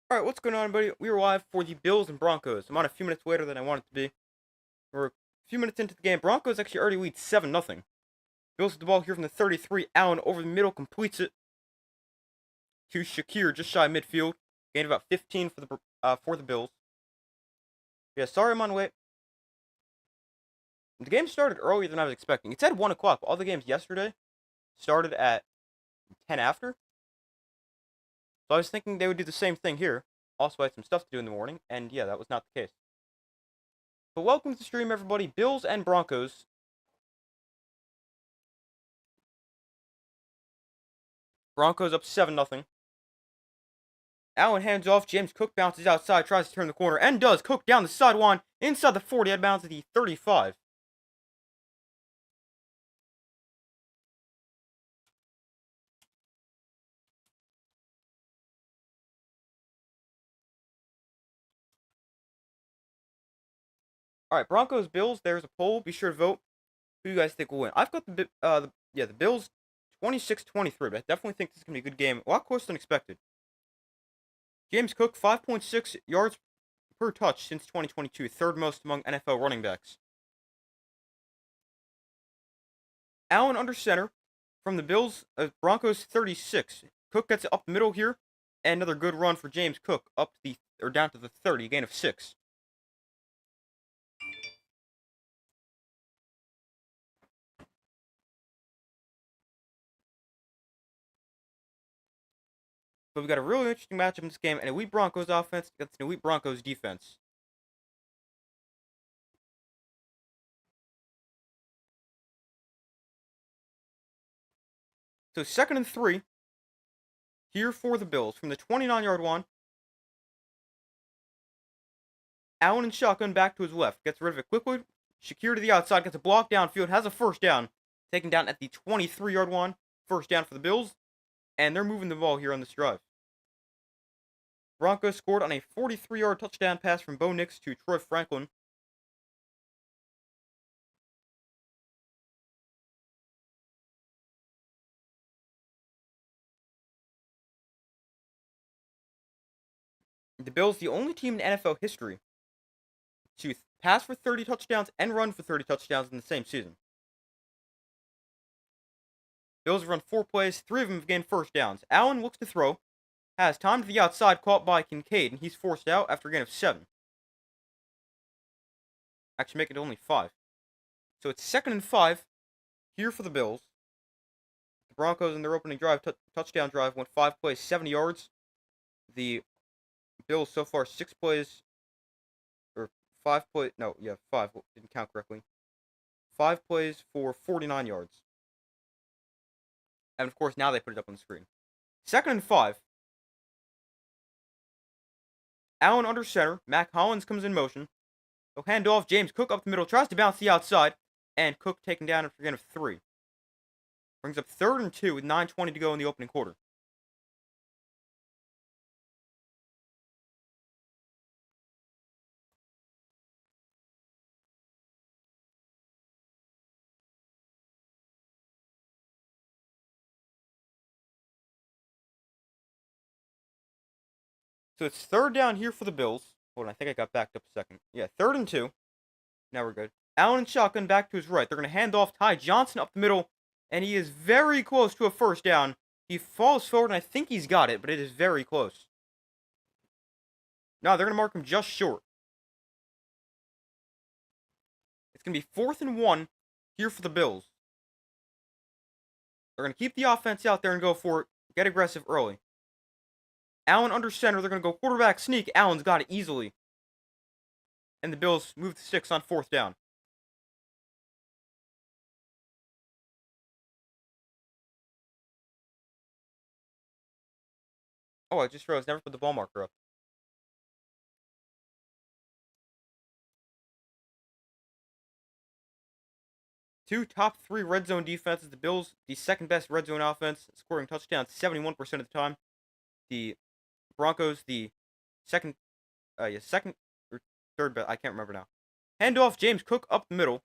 Alright, what's going on, buddy? We are live for the Bills and Broncos. I'm on a few minutes later than I wanted to be. We're a few minutes into the game. Broncos actually already lead 7-0. Bills with the ball here from the 33. Allen over the middle, completes it to Shakir, just shy of midfield. Gained about 15 for the Bills. Yeah, sorry I'm on late. The game started earlier than I was expecting. It said 1 o'clock. All the games yesterday started at 10 after. So I was thinking they would do the same thing here. Also, I had some stuff to do in the morning, and yeah, that was not the case. But welcome to the stream, everybody. Bills and Broncos. Broncos up 7-0. Allen hands off. James Cook bounces outside, tries to turn the corner, and does. Cook down the sideline, inside the 40, out of bounds at the 35. All right, Broncos, Bills. There's a poll. Be sure to vote. Who you guys think will win? I've got the Bills 26-23, but I definitely think this is gonna be a good game. A lot closer than expected. James Cook 5.6 yards per touch since 2022, third most among NFL running backs. Allen under center from the Bills, Broncos 36. Cook gets it up the middle here, and another good run for James Cook up to down to the 30, gain of 6. But we've got a really interesting matchup in this game, an elite Broncos offense against an elite Broncos defense. So 2nd and 3 here for the Bills from the 29-yard line. Allen and shotgun back to his left, gets rid of it quickly. Shakir to the outside, gets a block downfield, has a first down, taken down at the 23-yard line. First down for the Bills, and they're moving the ball here on this drive. Broncos scored on a 43-yard touchdown pass from Bo Nix to Troy Franklin. The Bills, the only team in NFL history to pass for 30 touchdowns and run for 30 touchdowns in the same season. Bills have run 4 plays, 3 of them have gained first downs. Allen looks to throw, has time to the outside, caught by Kincaid, and he's forced out after a gain of 7. Actually, make it only 5. So it's 2nd and 5 here for the Bills. The Broncos in their opening drive, touchdown drive, went 5 plays, 70 yards. The Bills so far 6 plays, or 5 plays, no, yeah, 5, didn't count correctly. 5 plays for 49 yards. And of course, now they put it up on the screen. 2nd and 5. Allen under center. Mac Hollins comes in motion. He'll hand off. James Cook up the middle. Tries to bounce the outside. And Cook taken down after a gain of 3. Brings up 3rd and 2 with 9:20 to go in the opening quarter. So it's 3rd down here for the Bills. Hold on, I think I got backed up a second. Yeah, 3rd and 2. Now we're good. Allen and shotgun back to his right. They're going to hand off Ty Johnson up the middle. And he is very close to a first down. He falls forward, and I think he's got it, but it is very close. No, they're going to mark him just short. It's going to be 4th and 1 here for the Bills. They're going to keep the offense out there and go for it. Get aggressive early. Allen under center. They're going to go quarterback sneak. Allen's got it easily. And the Bills move to 6 on 4th down. Oh, I just realized never put the ball marker up. Two top 3 red zone defenses. The Bills, the 2nd best red zone offense, scoring touchdowns 71% of the time. The Broncos, the second or 3rd best. I can't remember now. Hand off James Cook up the middle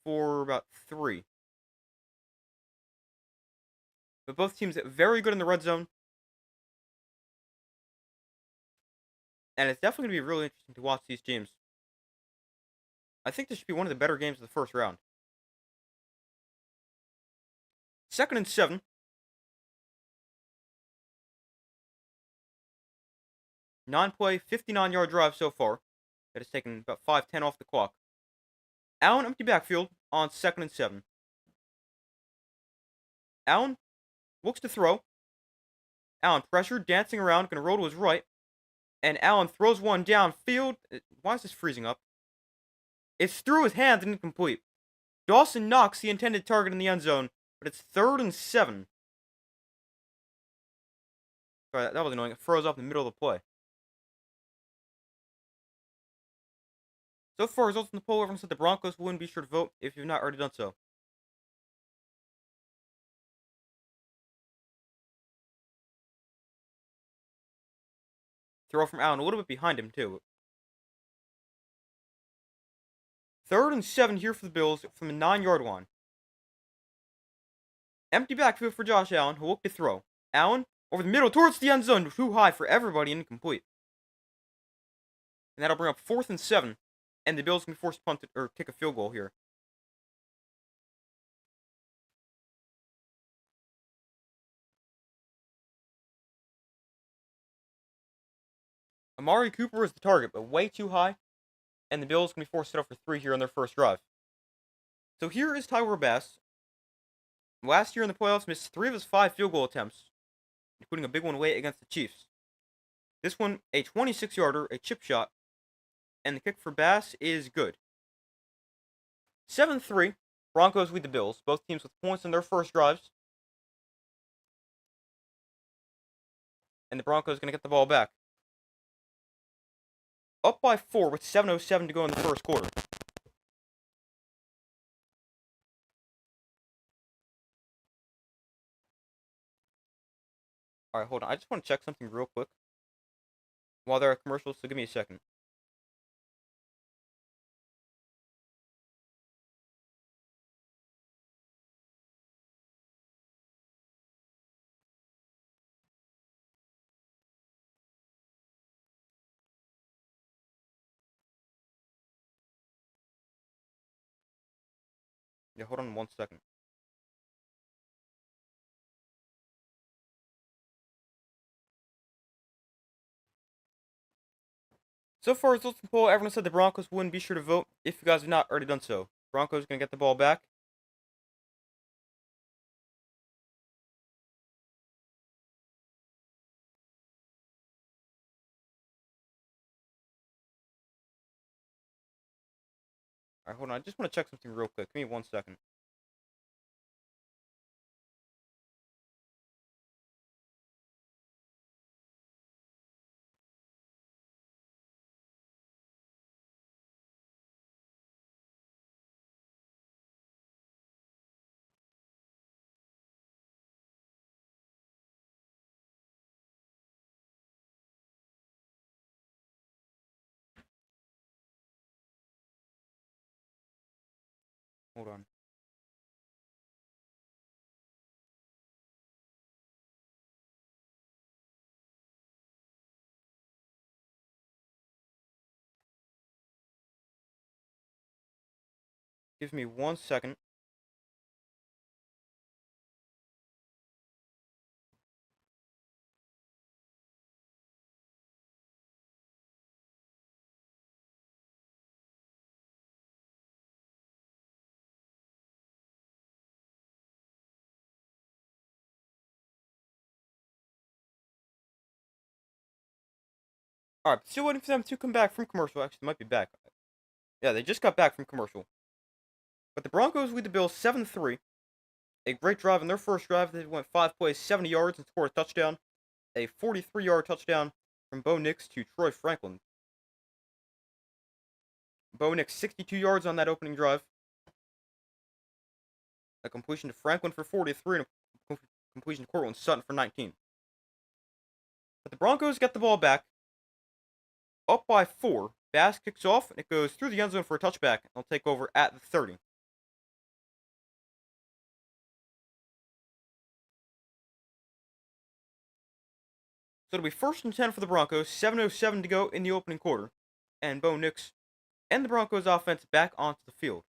for about 3. But both teams very good in the red zone. and it's definitely going to be really interesting to watch these teams. I think this should be one of the better games of the first round. 2nd and 7. 9-play, 59-yard drive so far. That has taken about 5:10 off the clock. Allen empty backfield on 2nd and 7. Allen looks to throw. Allen pressured, dancing around, going to roll to his right. And Allen throws one downfield. Why is this freezing up? It's through his hands and incomplete. Dawson knocks the intended target in the end zone, but it's 3rd and 7. Sorry, that was annoying. It froze up in the middle of the play. So far, results in the poll, everyone said the Broncos win. Be sure to vote if you've not already done so. Throw from Allen, a little bit behind him, too. 3rd and 7 here for the Bills from the 9-yard line. Empty backfield for Josh Allen, who looked to throw. Allen over the middle towards the end zone, too high for everybody, incomplete. And that'll bring up 4th and 7, and the Bills can force punt it, or kick a field goal here. Amari Cooper is the target, but way too high, and the Bills can be forced to set up for 3 here on their first drive. So here is Tyler Bass. Last year in the playoffs, missed 3 of his 5 field goal attempts, including a big one late against the Chiefs. This one, a 26-yarder, a chip shot, and the kick for Bass is good. 7-3, Broncos lead the Bills, both teams with points in their first drives. And the Broncos are going to get the ball back. Up by 4 with 7:07 to go in the first quarter. Alright, hold on. I just want to check something real quick while there are commercials, so give me a second. Yeah, hold on 1 second. So far, results in the poll, everyone said the Broncos win. Be sure to vote if you guys have not already done so. Broncos going to get the ball back. Alright, hold on. I just want to check something real quick. Give me 1 second. Hold on. Give me 1 second. Alright, still waiting for them to come back from commercial. Actually, they might be back. Yeah, they just got back from commercial. But the Broncos lead the Bills 7-3. A great drive in their first drive. They went 5 plays, 70 yards, and scored a touchdown. A 43-yard touchdown from Bo Nix to Troy Franklin. Bo Nix, 62 yards on that opening drive. A completion to Franklin for 43 and a completion to Cortland Sutton for 19. But the Broncos get the ball back. Up by 4. Bass kicks off, and it goes through the end zone for a touchback. They'll take over at the 30. So it'll be 1st and 10 for the Broncos, 7:07 to go in the opening quarter, and Bo Nix and the Broncos offense back onto the field.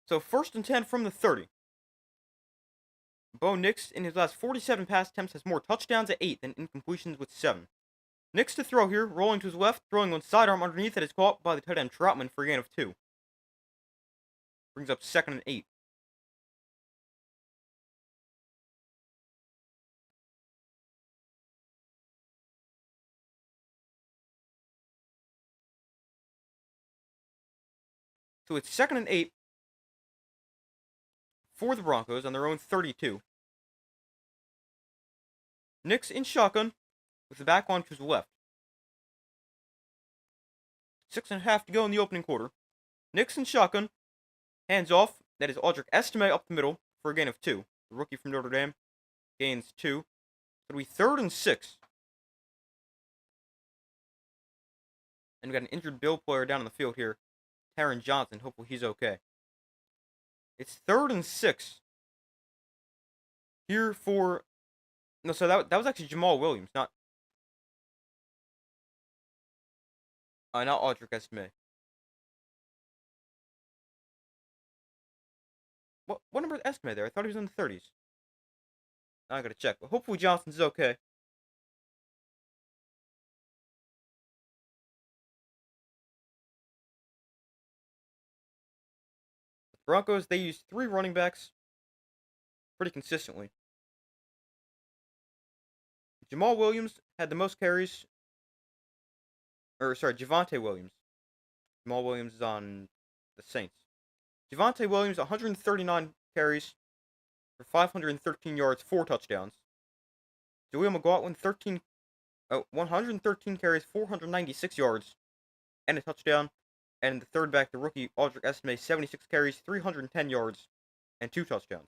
So 1st and 10 from the 30. Bo Nix in his last 47 pass attempts has more touchdowns at 8 than incompletions with 7. Nix to throw here, rolling to his left, throwing one sidearm underneath that is caught by the tight end Troutman for a gain of 2. Brings up 2nd and 8. So it's 2nd and 8 for the Broncos on their own 32. Nix in shotgun with the back on to his left. 6.5 to go in the opening quarter. Nix in shotgun, hands off. That is Audric Estime up the middle for a gain of 2. The rookie from Notre Dame gains 2. It'll be 3rd and 6. And we got an injured Bill player down on the field here, Taron Johnson. Hopefully he's okay. It's 3rd and 6 here for. No, so that was actually Jamal Williams, not Audric Estime. What number is Estime there? I thought he was in the 30s. I gotta check, but hopefully Johnson's okay. The Broncos, they use 3 running backs pretty consistently. Jamal Williams had the most carries. Javonte Williams. Jamal Williams is on the Saints. Javonte Williams, 139 carries for 513 yards, 4 touchdowns. Jaleel McLaughlin, 113 carries, 496 yards, and a touchdown. And the third back, the rookie Audric Estime, 76 carries, 310 yards, and 2 touchdowns.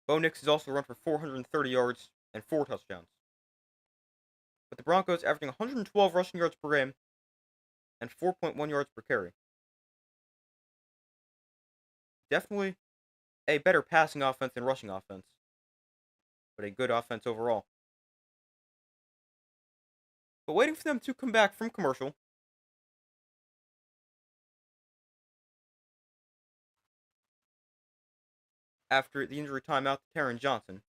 Bo Nix has also run for 430 yards and 4 touchdowns. But the Broncos averaging 112 rushing yards per game and 4.1 yards per carry. Definitely a better passing offense than rushing offense, but a good offense overall. But waiting for them to come back from commercial. After the injury timeout to Taron Johnson.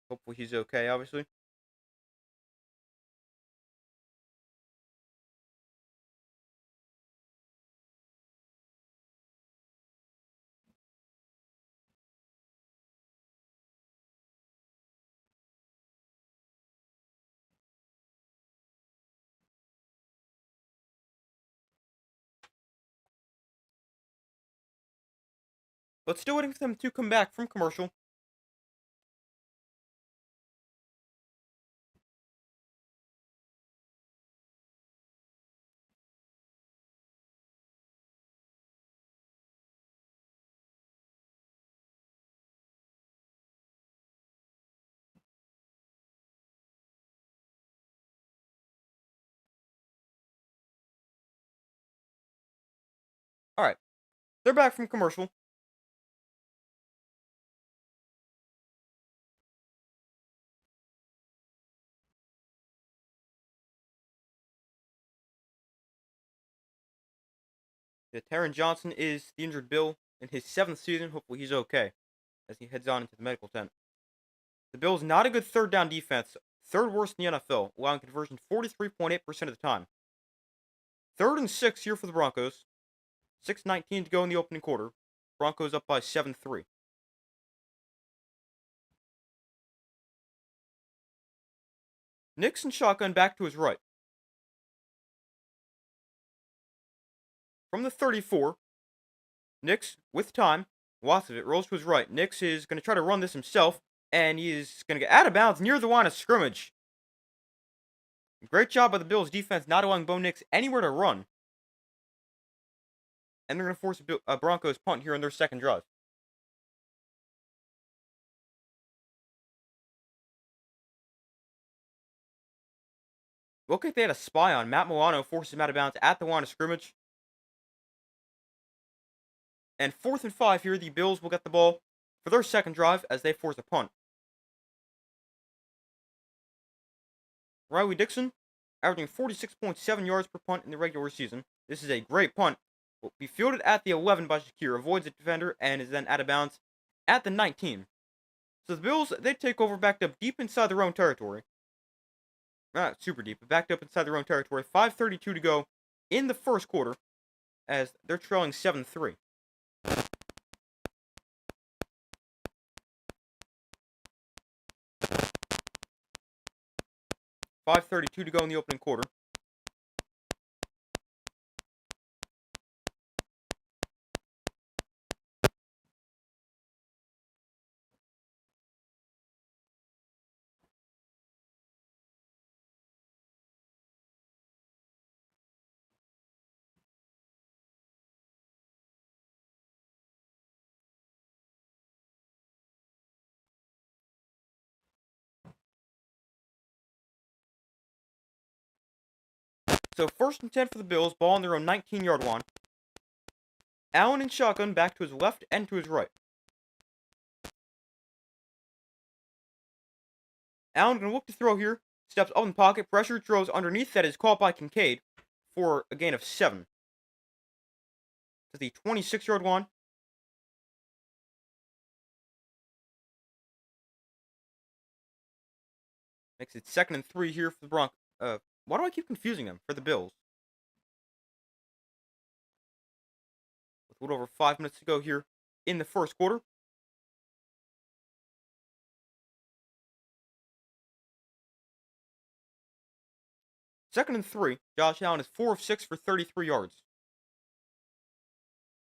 Hopefully he's okay, obviously. But still waiting for them to come back from commercial. Alright. They're back from commercial. Taron Johnson is the injured Bill in his 7th season. Hopefully he's okay as he heads on into the medical tent. The Bills not a good third down defense. 3rd worst in the NFL, allowing conversion 43.8% of the time. 3rd and 6 here for the Broncos. 6:19 to go in the opening quarter. Broncos up by 7-3. Nix and shotgun back to his right. From the 34, Nix, with time, lots of it, rolls to his right. Nix is going to try to run this himself, and he is going to get out of bounds near the line of scrimmage. Great job by the Bills defense not allowing Bo Nix anywhere to run. and they're going to force a Broncos punt here on their second drive. Look like they had a spy on. Matt Milano forces him out of bounds at the line of scrimmage. And 4th and 5 here, the Bills will get the ball for their second drive as they force a punt. Riley Dixon, averaging 46.7 yards per punt in the regular season. This is a great punt. Will be fielded at the 11 by Shakir, avoids the defender, and is then out of bounds at the 19. So the Bills, they take over backed up deep inside their own territory. Not super deep, but backed up inside their own territory. 5:32 to go in the first quarter as they're trailing 7-3. 5:32 to go in the opening quarter. So 1st and 10 for the Bills, ball on their own 19-yard line. Allen in shotgun back to his left and to his right. Allen going to look to throw here. Steps up in the pocket, pressure, throws underneath. That is caught by Kincaid for a gain of 7. To the 26-yard line. Makes it 2nd and 3 here for the Broncos. Why do I keep confusing them? For the Bills. With a little over 5 minutes to go here in the first quarter. Second and 3. Josh Allen is 4 of 6 for 33 yards.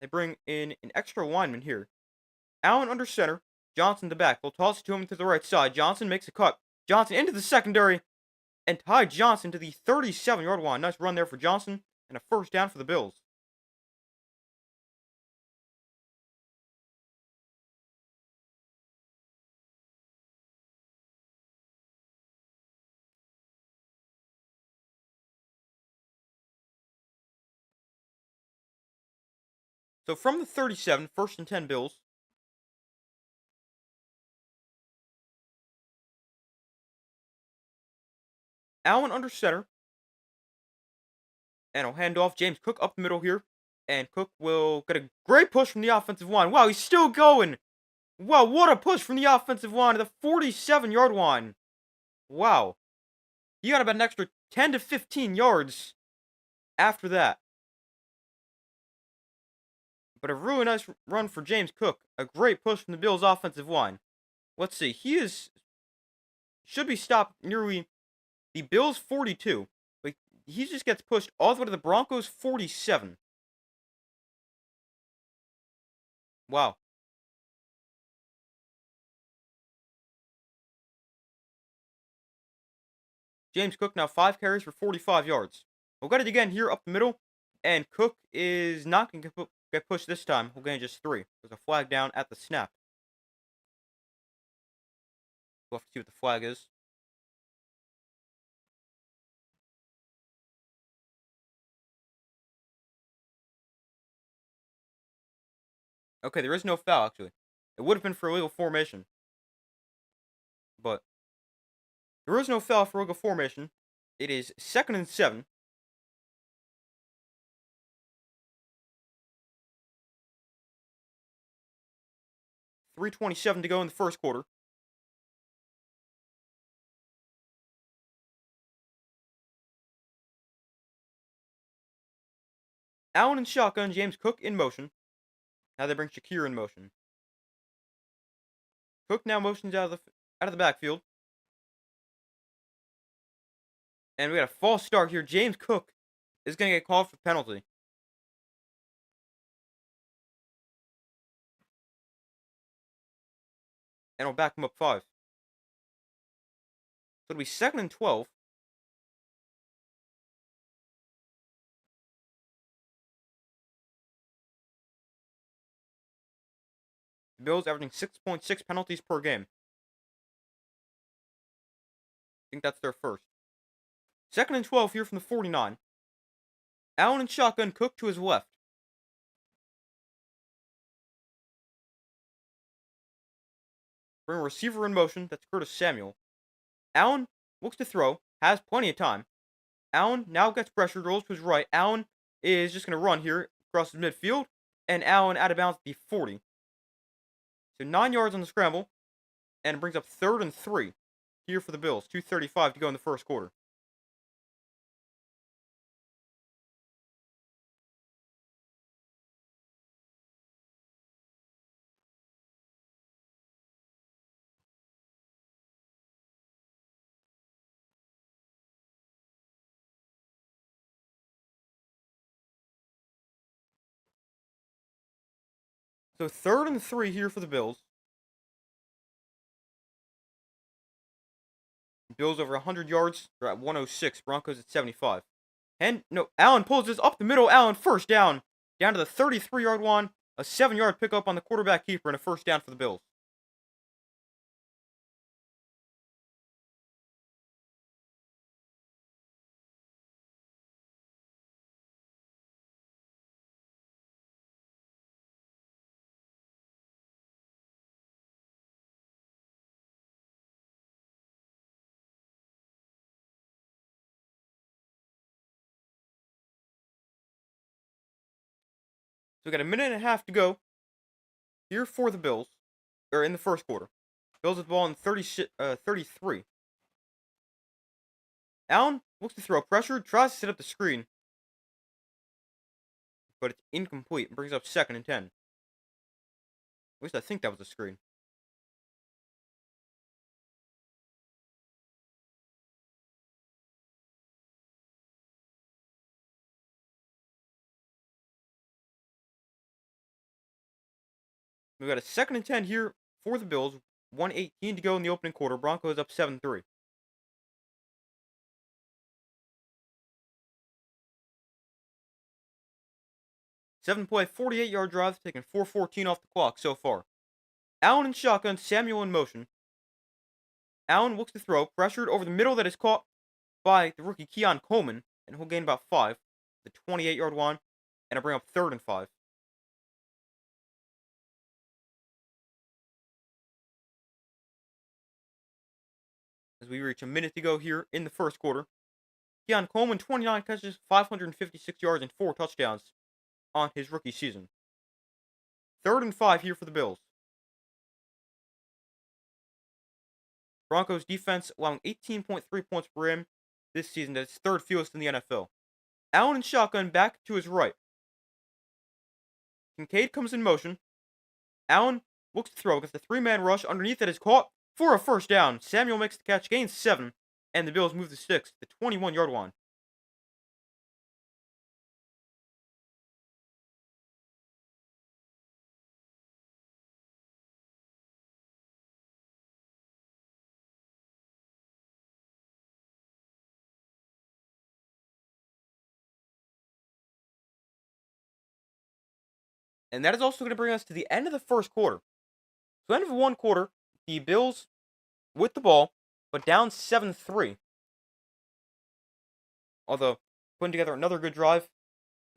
They bring in an extra lineman here. Allen under center. Johnson to back. They'll toss it to him to the right side. Johnson makes a cut. Johnson into the secondary. And Ty Johnson to the 37-yard line. Nice run there for Johnson. And a first down for the Bills. So from the 37, 1st and 10 Bills. Allen under center. And he'll hand off James Cook up the middle here. And Cook will get a great push from the offensive line. Wow, he's still going. Wow, what a push from the offensive line to the 47-yard line. Wow. He got about an extra 10 to 15 yards after that. But a really nice run for James Cook. A great push from the Bills' offensive line. Let's see. Should be stopped nearly the Bills' 42. But he just gets pushed all the way to the Broncos' 47. Wow. James Cook now 5 carries for 45 yards. We'll get it again here up the middle. And Cook is not going to get pushed this time. We'll gain just 3. There's a flag down at the snap. We'll have to see what the flag is. Okay, there is no foul, actually. It would have been for illegal formation. But there is no foul for illegal formation. It is 2nd and 7. .327 to go in the first quarter. Allen in shotgun, James Cook in motion. Now they bring Shakir in motion. Cook now motions out of the backfield. And we got a false start here. James Cook is going to get called for penalty. And we'll back him up 5. So it'll be 2nd and 12. The Bills averaging 6.6 penalties per game. I think that's their first. 2nd and 12 here from the 49. Allen in shotgun, Cook to his left. Bring a receiver in motion. That's Curtis Samuel. Allen looks to throw. Has plenty of time. Allen now gets pressure. Rolls to his right. Allen is just going to run here across the midfield. And Allen out of bounds at the 40. So 9 yards on the scramble. And it brings up 3rd and 3 here for the Bills. 2:35 to go in the first quarter. So 3rd and 3 here for the Bills. Bills over 100 yards. They're at 106. Broncos at 75. And no, Allen pulls this up the middle. Allen first down. Down to the 33-yard line. A 7-yard pickup on the quarterback keeper and a first down for the Bills. So we got a minute and a half to go here for the Bills. Or in the first quarter. Bills with the ball in 33. Allen looks to throw pressure. Tries to set up the screen. But it's incomplete. It brings up 2nd and 10. At least I think that was a screen. We got a 2nd and 10 here for the Bills. 1:18 to go in the opening quarter. Broncos up 7-3. 7-play, 48-yard drive, taking 4:14 off the clock so far. Allen in shotgun, Samuel in motion. Allen looks to throw, pressured over the middle that is caught by the rookie Keon Coleman, and he'll gain about 5. The 28-yard line, and it'll bring up 3rd and 5. As we reach a minute to go here in the first quarter. Keon Coleman, 29 catches, 556 yards, and 4 touchdowns on his rookie season. 3rd and 5 here for the Bills. Broncos defense allowing 18.3 points per game this season. That's 3rd fewest in the NFL. Allen in shotgun back to his right. Kincaid comes in motion. Allen looks to throw against the 3-man rush. Underneath that is caught for a first down. Samuel makes the catch, gains 7, and the Bills move the sticks to the 21-yard line. And that is also going to bring us to the end of the first quarter. So, end of one quarter, the Bills with the ball, but down 7-3. Although, putting together another good drive.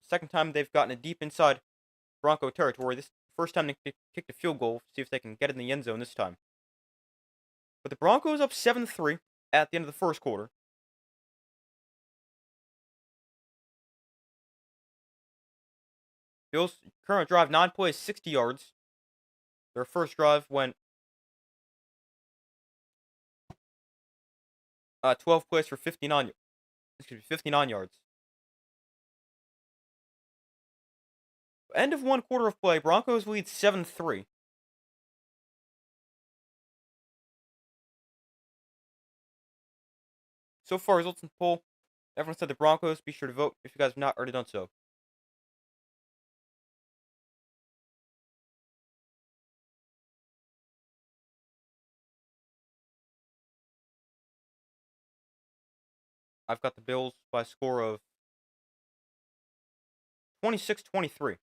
Second time they've gotten it deep inside Bronco territory. This first time they kicked a field goal. See if they can get it in the end zone this time. But the Broncos up 7-3 at the end of the first quarter. Bills' current drive, 9 plays, 60 yards. Their first drive went 12 plays for 59 yards. End of one quarter of play, Broncos lead 7-3. So far, results in the poll. Everyone said the Broncos. Be sure to vote if you guys have not already done so. I've got the Bills by a score of 26-23.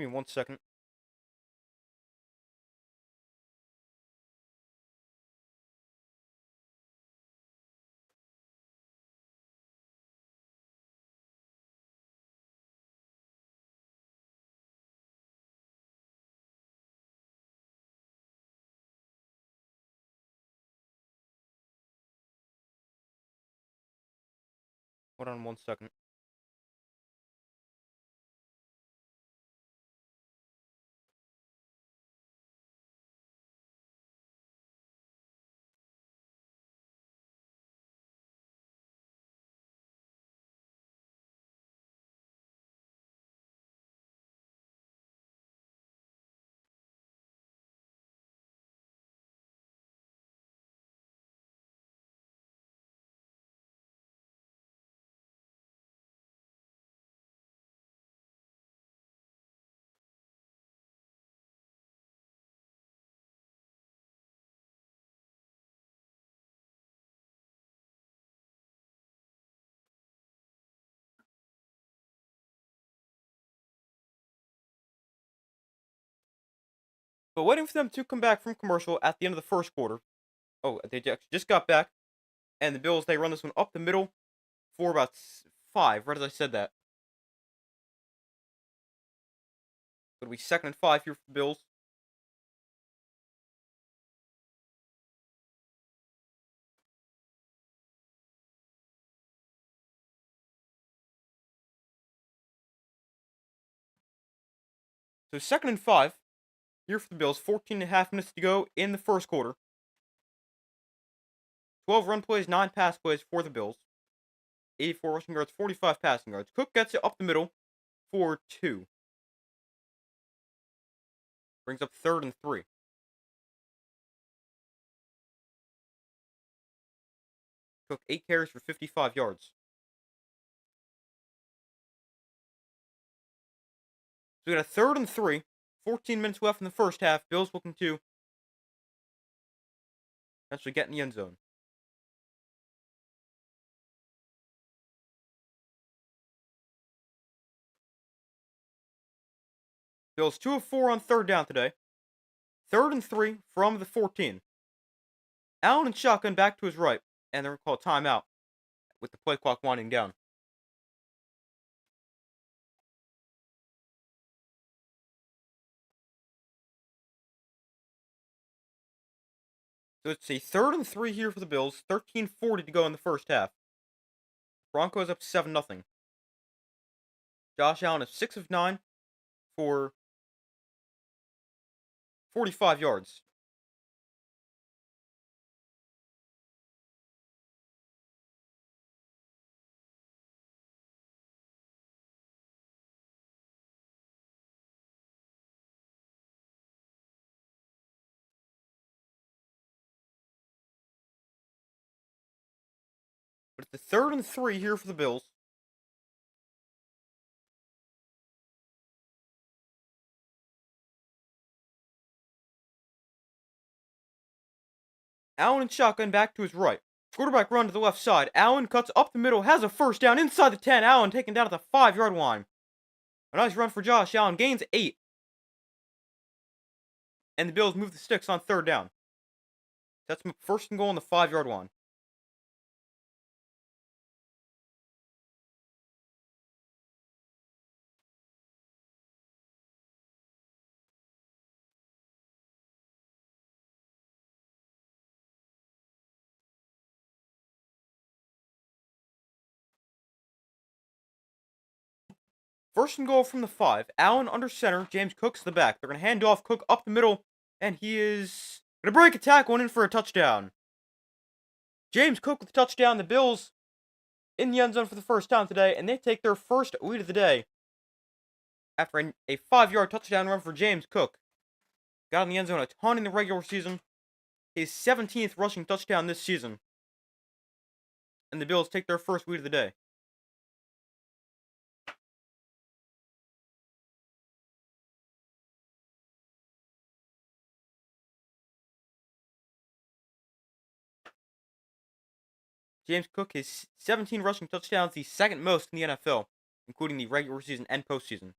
Give me 1 second. Hold on 1 second. But waiting for them to come back from commercial at the end of the first quarter. Oh, they just got back. And the Bills, they run this one up the middle for about 5, right as I said that. It'll be 2nd and 5 here for the Bills. So 2nd and 5 here for the Bills. 14.5 minutes to go in the first quarter. 12 run plays, 9 pass plays for the Bills. 84 rushing yards, 45 passing yards. Cook gets it up the middle for 2. Brings up 3rd and 3. Cook 8 carries for 55 yards. So we got a 3rd and 3. 14 minutes left in the first half. Bills looking to eventually get in the end zone. Bills 2 of 4 on 3rd down today. 3rd and 3 from the 14. Allen and shotgun back to his right, and they're going to call a timeout with the play clock winding down. So it's a 3rd and 3 here for the Bills. 13:40 to go in the first half. Broncos up 7-0. Josh Allen is 6 of 9 for 45 yards. But it's the 3rd and 3 here for the Bills. Allen and shotgun back to his right. Quarterback run to the left side. Allen cuts up the middle, has a first down inside the 10. Allen taken down at the 5-yard line. A nice run for Josh Allen. Gains 8. And the Bills move the sticks on 3rd down. That's 1st and goal on the 5-yard line. First and goal from the 5. Allen under center. James Cook's the back. They're going to hand off Cook up the middle. And he is going to break a tackle and in for a touchdown. James Cook with the touchdown. The Bills in the end zone for the first time today. And they take their first lead of the day. After a 5-yard touchdown run for James Cook. Got in the end zone a ton in the regular season. His 17th rushing touchdown this season. And the Bills take their first lead of the day. James Cook has 17 rushing touchdowns, the 2nd most in the NFL, including the regular season and postseason.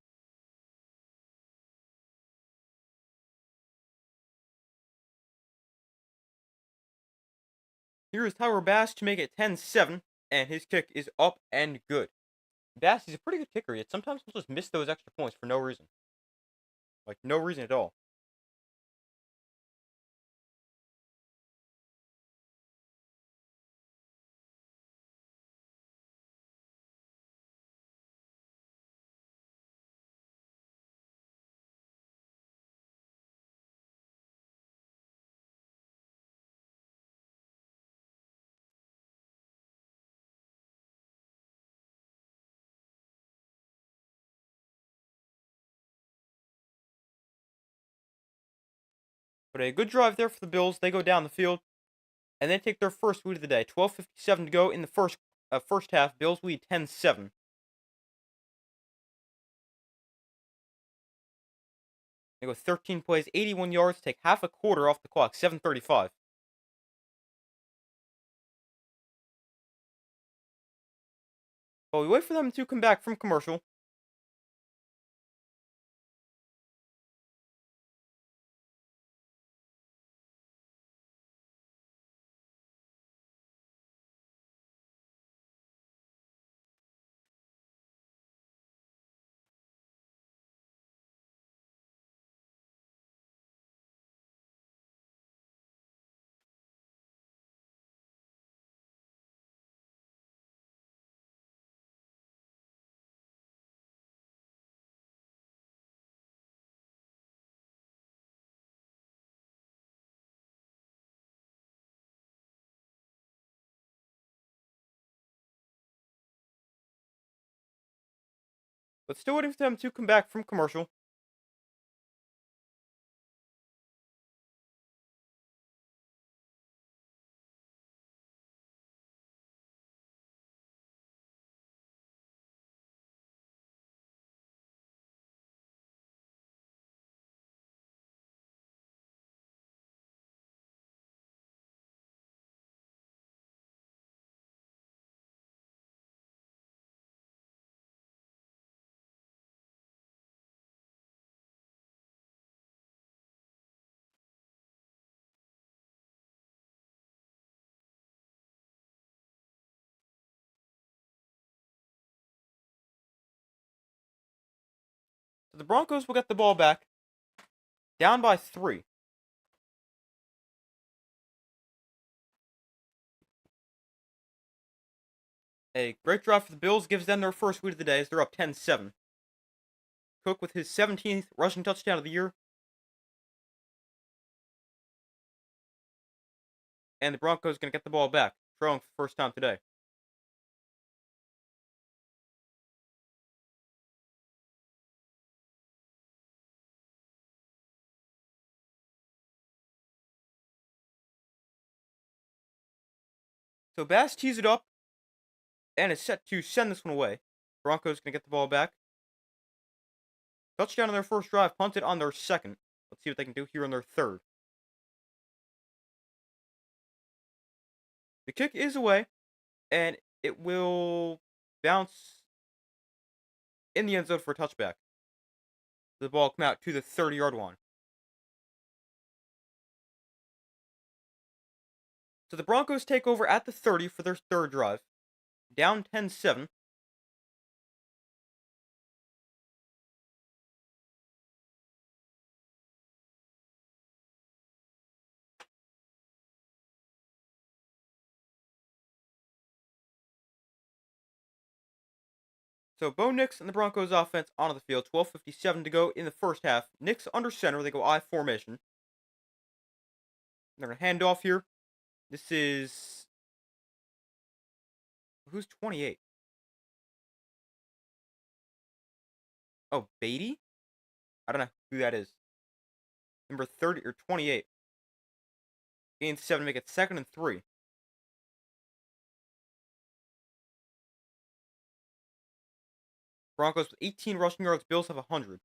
Here is Tyler Bass to make it 10-7, and his kick is up and good. Bass, he's a pretty good kicker, yet sometimes he'll just miss those extra points for no reason. Like, no reason at all. But a good drive there for the Bills. They go down the field, and they take their first lead of the day. 12:57 to go in the first half. Bills lead 10-7. They go 13 plays, 81 yards, take half a quarter off the clock, 7:35. But we wait for them to come back from commercial. But still waiting for them to come back from commercial. So the Broncos will get the ball back, down by 3. A great drive for the Bills gives them their first lead of the day as they're up 10-7. Cook with his 17th rushing touchdown of the year. And the Broncos going to get the ball back, trailing for the first time today. So Bass tees it up and is set to send this one away. Broncos going to get the ball back. Touchdown on their first drive, punted on their second. Let's see what they can do here on their third. The kick is away, and it will bounce in the end zone for a touchback. The ball come out to the 30-yard line. So the Broncos take over at the 30 for their third drive. Down 10-7. So Bo Nix and the Broncos offense onto the field. 12:57 to go in the first half. Nix under center. They go I formation. They're going to hand off here. This is... Who's 28? Oh, Beatty? I don't know who that is. Number 30 or 28. Gain 7, make it 2nd and 3. Broncos with 18 rushing yards. Bills have 100.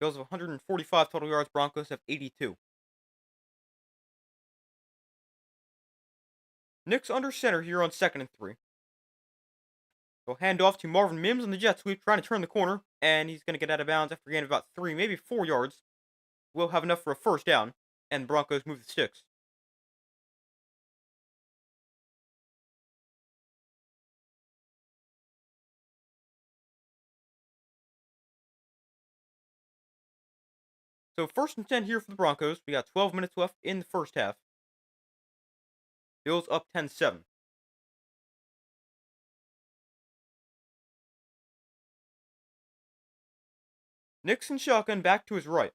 Bills have 145 total yards. Broncos have 82. Nix under center here on 2nd and 3. They'll hand off to Marvin Mims on the jet sweep, trying to turn the corner, and he's going to get out of bounds after a gain of about 3, maybe 4 yards. We'll have enough for a first down, and the Broncos move the sticks. So 1st and 10 here for the Broncos. We got 12 minutes left in the first half. Bills up 10-7. Nixon shotgun back to his right.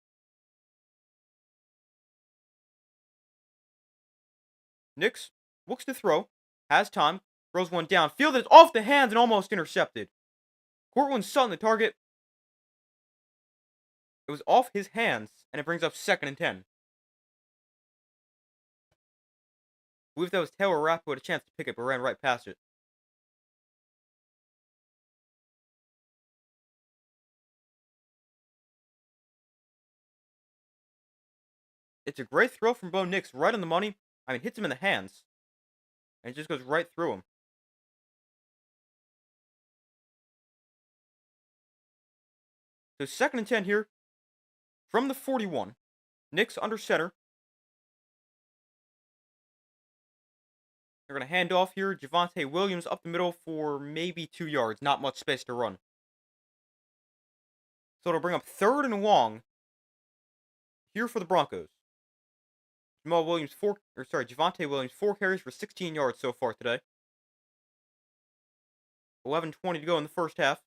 Nix looks to throw. Has time. Throws one down. Field is off the hands and almost intercepted. Cortland Sutton, the target. It was off his hands, and it brings up 2nd and 10. I believe that was Taylor Rapp who had a chance to pick it, but ran right past it. It's a great throw from Bo Nix, right on the money. I mean, hits him in the hands. And it just goes right through him. So 2nd and 10 here. From the 41. Nix under center. They're going to hand off here. Javonte Williams up the middle for maybe 2 yards. Not much space to run. So it'll bring up 3rd and long here for the Broncos. Javonte Williams, 4 carries for 16 yards so far today. 11:20 to go in the first half.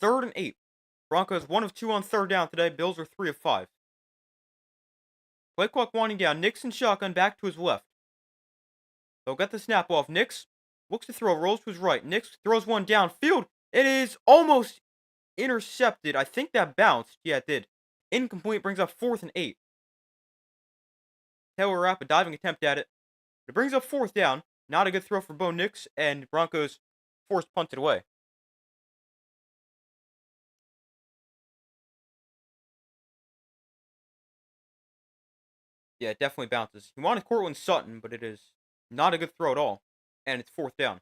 Third and 8. Broncos 1 of 2 on 3rd down today. Bills are 3 of 5. Play clock winding down. Nixon shotgun back to his left. They'll get the snap off. Nix looks to throw, rolls to his right. Nix throws one downfield. It is almost intercepted. I think that bounced. Yeah, it did. Incomplete, brings up 4th and 8. Taylor Rapp, a diving attempt at it. It brings up 4th down. Not a good throw for Bo Nix, and Broncos forced punt it away. Yeah, it definitely bounces. He wanted Cortland Sutton, but it is not a good throw at all. And it's 4th down.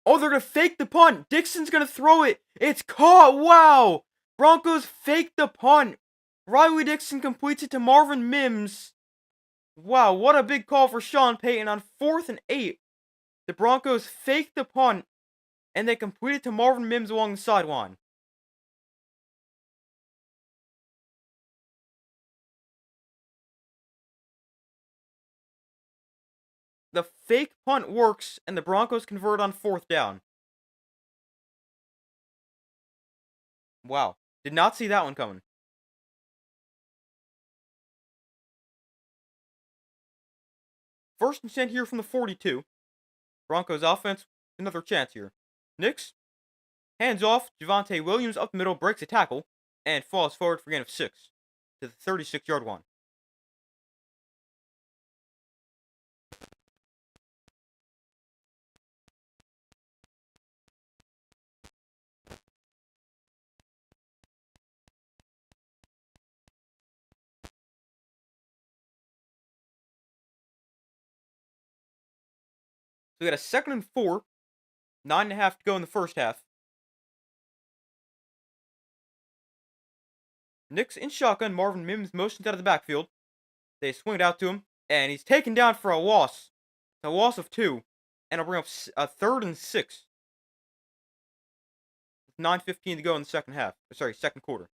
Oh, they're going to fake the punt. Dixon's going to throw it. It's caught. Wow. Broncos fake the punt. Riley Dixon completes it to Marvin Mims. Wow, what a big call for Sean Payton on 4th and 8. The Broncos fake the punt, and they complete it to Marvin Mims along the sideline. The fake punt works, and the Broncos convert on 4th down. Wow. Did not see that one coming. First and 10 here from the 42. Broncos offense, another chance here. Nix, hands off. Javonte Williams up the middle, breaks a tackle, and falls forward for a gain of 6 to the 36-yard line. So we got a 2nd and 4, 9.5 to go in the first half. Nix in shotgun. Marvin Mims motions out of the backfield. They swing it out to him, and he's taken down for a loss. A loss of 2, and it'll bring up a 3rd and 6. 9:15 to go in the second half. Second quarter.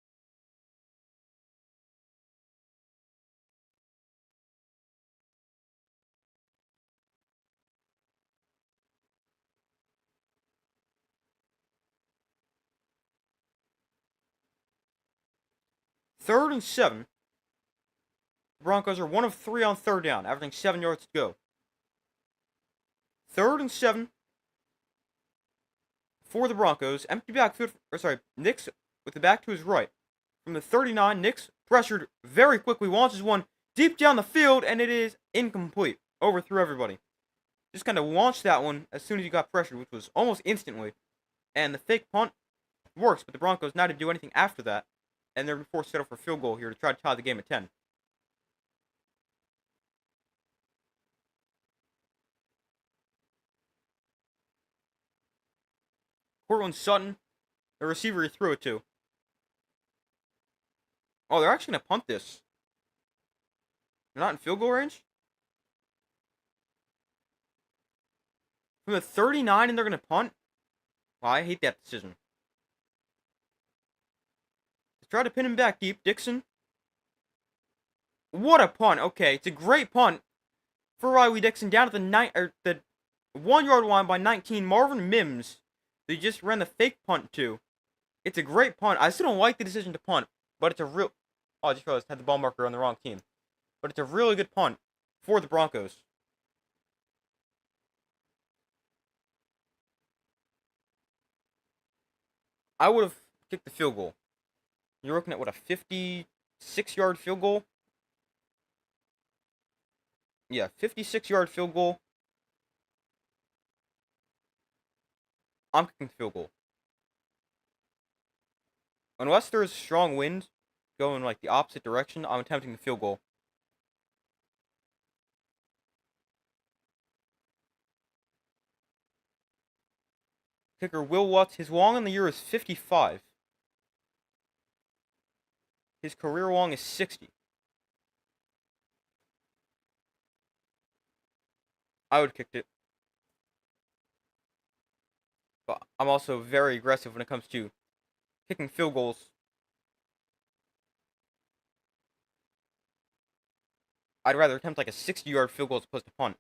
Third and 7. The Broncos are 1 of 3 on 3rd down, averaging 7 yards to go. 3rd and 7 for the Broncos. Empty backfield. Nix with the back to his right. From the 39, Nix pressured very quickly, launches one deep down the field, and it is incomplete. Overthrew everybody. Just kind of launched that one as soon as he got pressured, which was almost instantly. And the fake punt works, but the Broncos not to do anything after that. And they're forced to settle for a field goal here to try to tie the game at 10. Cortland Sutton, the receiver he threw it to. Oh, they're actually going to punt this. They're not in field goal range? From the 39 and they're going to punt? Wow, I hate that decision. Let's try to pin him back deep. Dixon. What a punt. Okay, it's a great punt for Riley Dixon down at the 1 yard line by 19. Marvin Mims, they just ran the fake punt to. It's a great punt. I still don't like the decision to punt, but it's a real. Oh, I just realized I had the ball marker on the wrong team. But it's a really good punt for the Broncos. I would have kicked the field goal. You're looking at what, a 56-yard field goal? Yeah, 56-yard field goal. I'm kicking the field goal. Unless there's strong wind going like the opposite direction, I'm attempting the field goal. Kicker Will Lutz, his long on the year is 55. His career long is 60. I would have kicked it. But I'm also very aggressive when it comes to kicking field goals. I'd rather attempt like a 60-yard field goal as opposed to punt.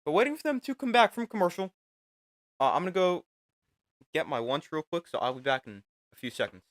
But waiting for them to come back from commercial, I'm going to go get my lunch real quick, so I'll be back in a few seconds.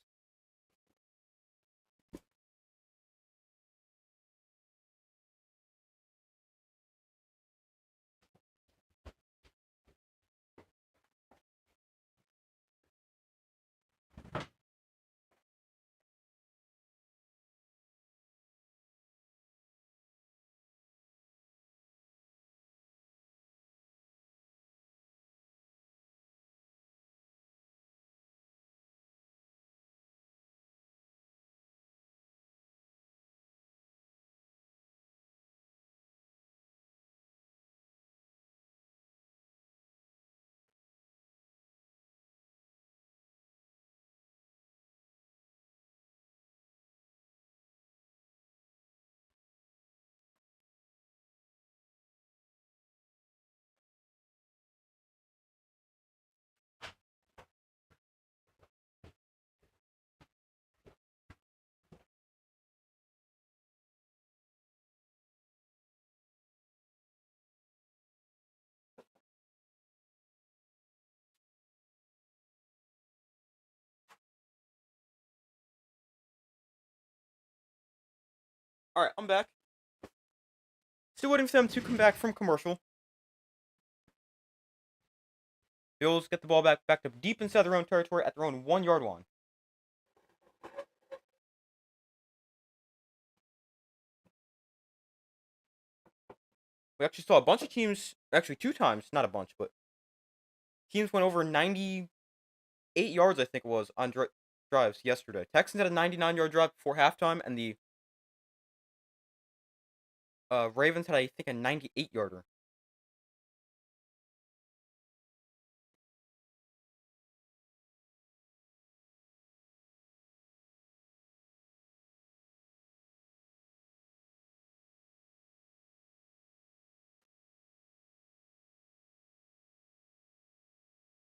Alright, I'm back. Still waiting for them to come back from commercial. Bills get the ball back up deep inside their own territory at their own 1 yard line. We actually saw a bunch of teams, actually 2 times, not a bunch, but teams went over 98 yards, I think it was, on drives yesterday. Texans had a 99-yard drive before halftime, and the Ravens had, I think, a 98-yarder.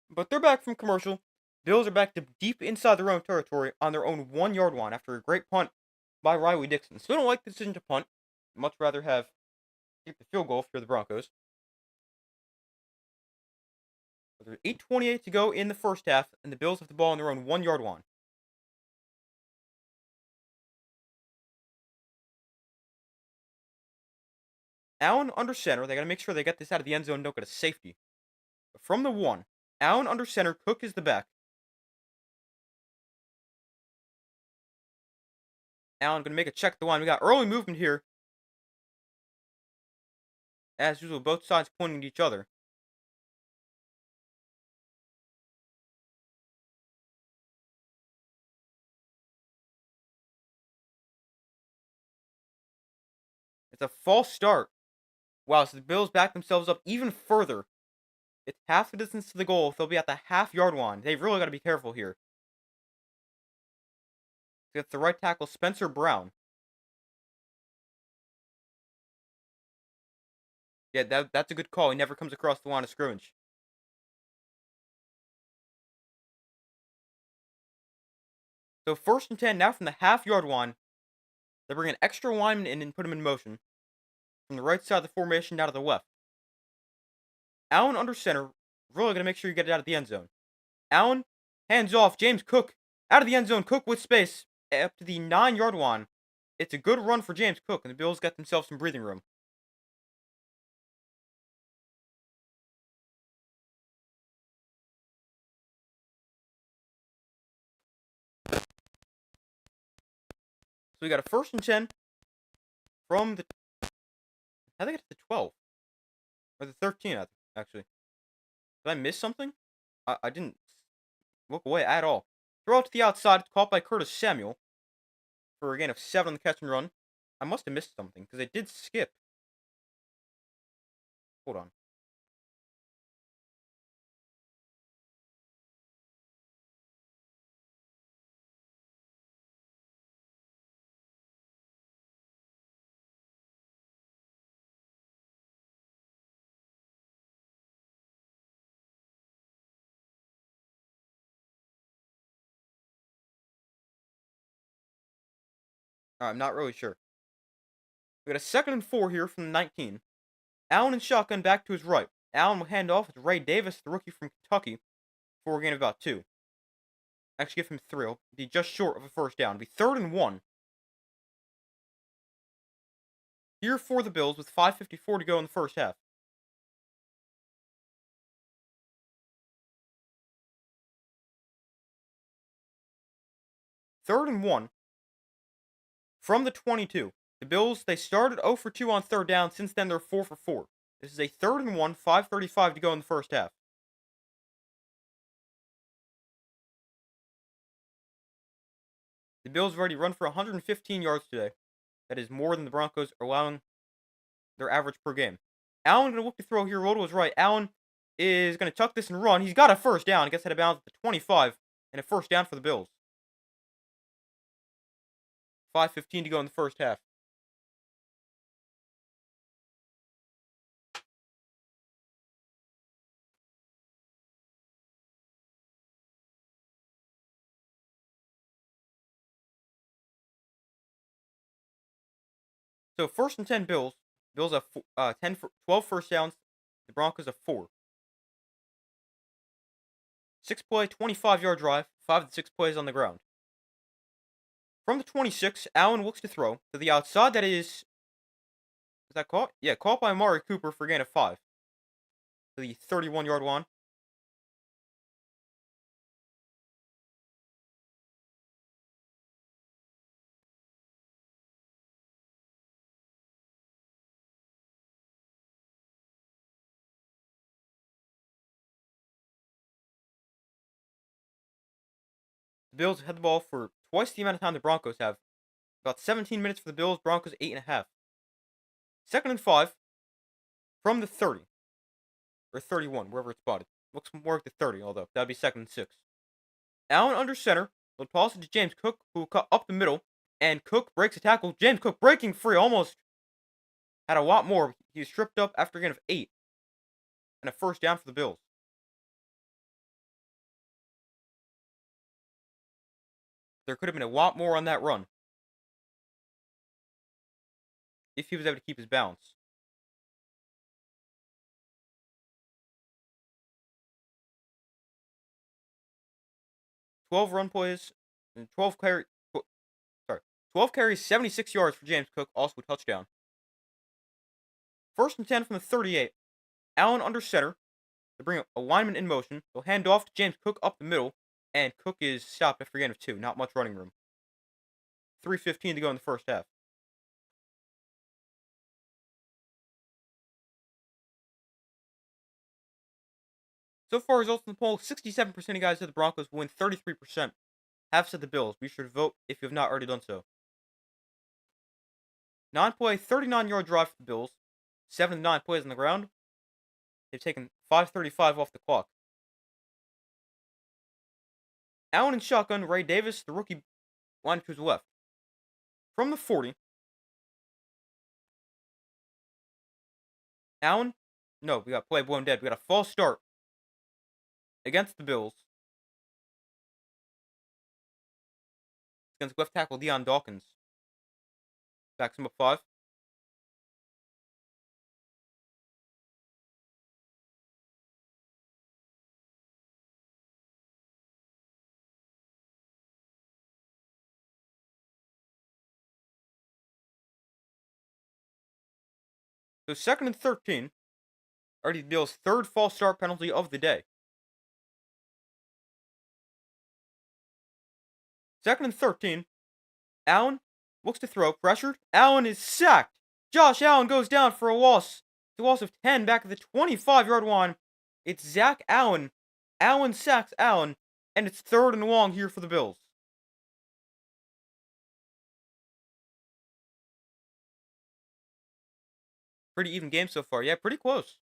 But they're back from commercial. Bills are back to deep inside their own territory on their own 1 yard line after a great punt by Riley Dixon. Still don't like the decision to punt. Much rather have kick the field goal if you're the Broncos. But there's 8:28 to go in the first half, and the Bills have the ball on their own 1 yard line. Allen under center. They got to make sure they get this out of the end zone. Don't get a safety. But from the 1, Allen under center. Cook is the back. Allen going to make a check at the line. We got early movement here. As usual, both sides pointing to each other. It's a false start. Wow, so the Bills back themselves up even further. It's half the distance to the goal. If they'll be at the half-yard line. They've really got to be careful here. It's the right tackle, Spencer Brown. Yeah, that's a good call. He never comes across the line of scrimmage. So 1st and 10 now from the half-yard line. They bring an extra lineman in and put him in motion. From the right side of the formation down to the left. Allen under center. Really going to make sure you get it out of the end zone. Allen, hands off. James Cook out of the end zone. Cook with space up to the 9-yard line. It's a good run for James Cook, and the Bills get themselves some breathing room. So we got a 1st and 10 from the. I think it's the 12 or the 13. Actually, did I miss something? I didn't look away at all. Throw out to the outside. It's caught by Curtis Samuel for a gain of 7 on the catch and run. I must have missed something because it did skip. Hold on. I'm not really sure. We got a 2nd and 4 here from the 19. Allen and shotgun back to his right. Allen will hand off to Ray Davis, the rookie from Kentucky, for a gain of about 2. Actually, give him 3. He'll be just short of a 1st down. It'll be 3rd and 1. Here for the Bills with 5:54 to go in the 1st half. Third and 1 from the 22. The Bills, they started 0 for 2 on 3rd down. Since then, they're 4 for 4. This is a 3rd and 1, 5:35 to go in the 1st half. The Bills have already run for 115 yards today. That is more than the Broncos are allowing their average per game. Allen going to look to throw here. Roll to his right. Allen is going to tuck this and run. He's got a 1st down. Gets out of bounds at the 25. And a 1st down for the Bills. 5:15 to go in the 1st half. So 1st and 10 Bills. Bills have 12 1st downs. The Broncos have 4. 6-play, 25-yard drive. 5 to 6 plays on the ground. From the 26, Allen looks to throw to the outside. That is that caught? Yeah, caught by Amari Cooper for a gain of 5. To the 31-yard line. The Bills had the ball for twice the amount of time the Broncos have. About 17 minutes for the Bills. Broncos 8.5. 2nd and 5 from the 30. Or 31, wherever it's spotted. Looks more like the 30, although that'd be 2nd and 6. Allen under center. Will toss it to James Cook, who will cut up the middle. And Cook breaks a tackle. James Cook breaking free. Almost had a lot more. He was stripped up after a gain of 8. And a 1st down for the Bills. There could have been a lot more on that run. If he was able to keep his balance. 12 run plays, and 12 carries, 76 yards for James Cook, also a touchdown. 1st and 10 from the 38. Allen under center. They bring a lineman in motion. They'll hand off to James Cook up the middle, and Cook is stopped after a gain of 2. Not much running room. 3:15 to go in the first half. So far, results in the poll: 67% of guys said the Broncos will win. 33% have said the Bills. Be sure to vote if you have not already done so. Non-play 39-yard drive for the Bills. 7 to 9 plays on the ground. They've taken 5:35 off the clock. Allen and shotgun. Ray Davis, the rookie, lined to his left. From the 40, Allen. No, we got play blown dead. We got a false start against the Bills. Against left tackle Deion Dawkins. Backs him up 5. So 2nd and 13. Already the Bills' third false start penalty of the day. 2nd and 13. Allen looks to throw, pressured. Allen is sacked. Josh Allen goes down for a loss. It's a loss of 10 back at the 25-yard line. It's Zach Allen. Allen sacks Allen, and it's 3rd and long here for the Bills. Pretty even game so far. Yeah, pretty close.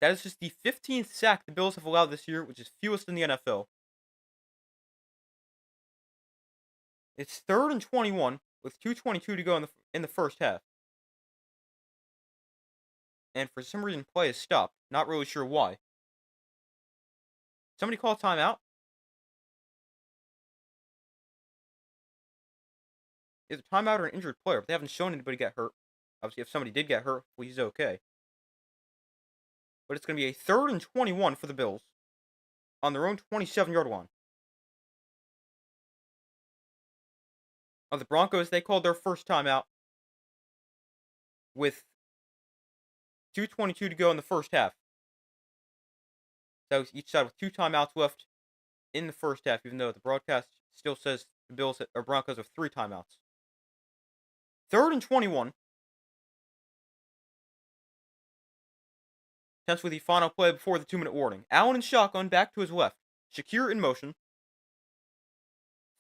That is just the 15th sack the Bills have allowed this year, which is fewest in the NFL. It's 3rd and 21 with 2:22 to go in the first half. And for some reason, play has stopped. Not really sure why. Somebody call a timeout. Is a timeout or an injured player? But they haven't shown anybody get hurt. Obviously, if somebody did get hurt, well, he's okay. But it's going to be a 3rd and 21 for the Bills on their own 27-yard line. The Broncos, they called their first timeout with 2:22 to go in the first half. So each side with 2 timeouts left in the first half, even though the broadcast still says the Bills or Broncos have 3 timeouts. 3rd and 21. Attempts with the final play before the 2-minute warning. Allen and shotgun back to his left. Shakir in motion.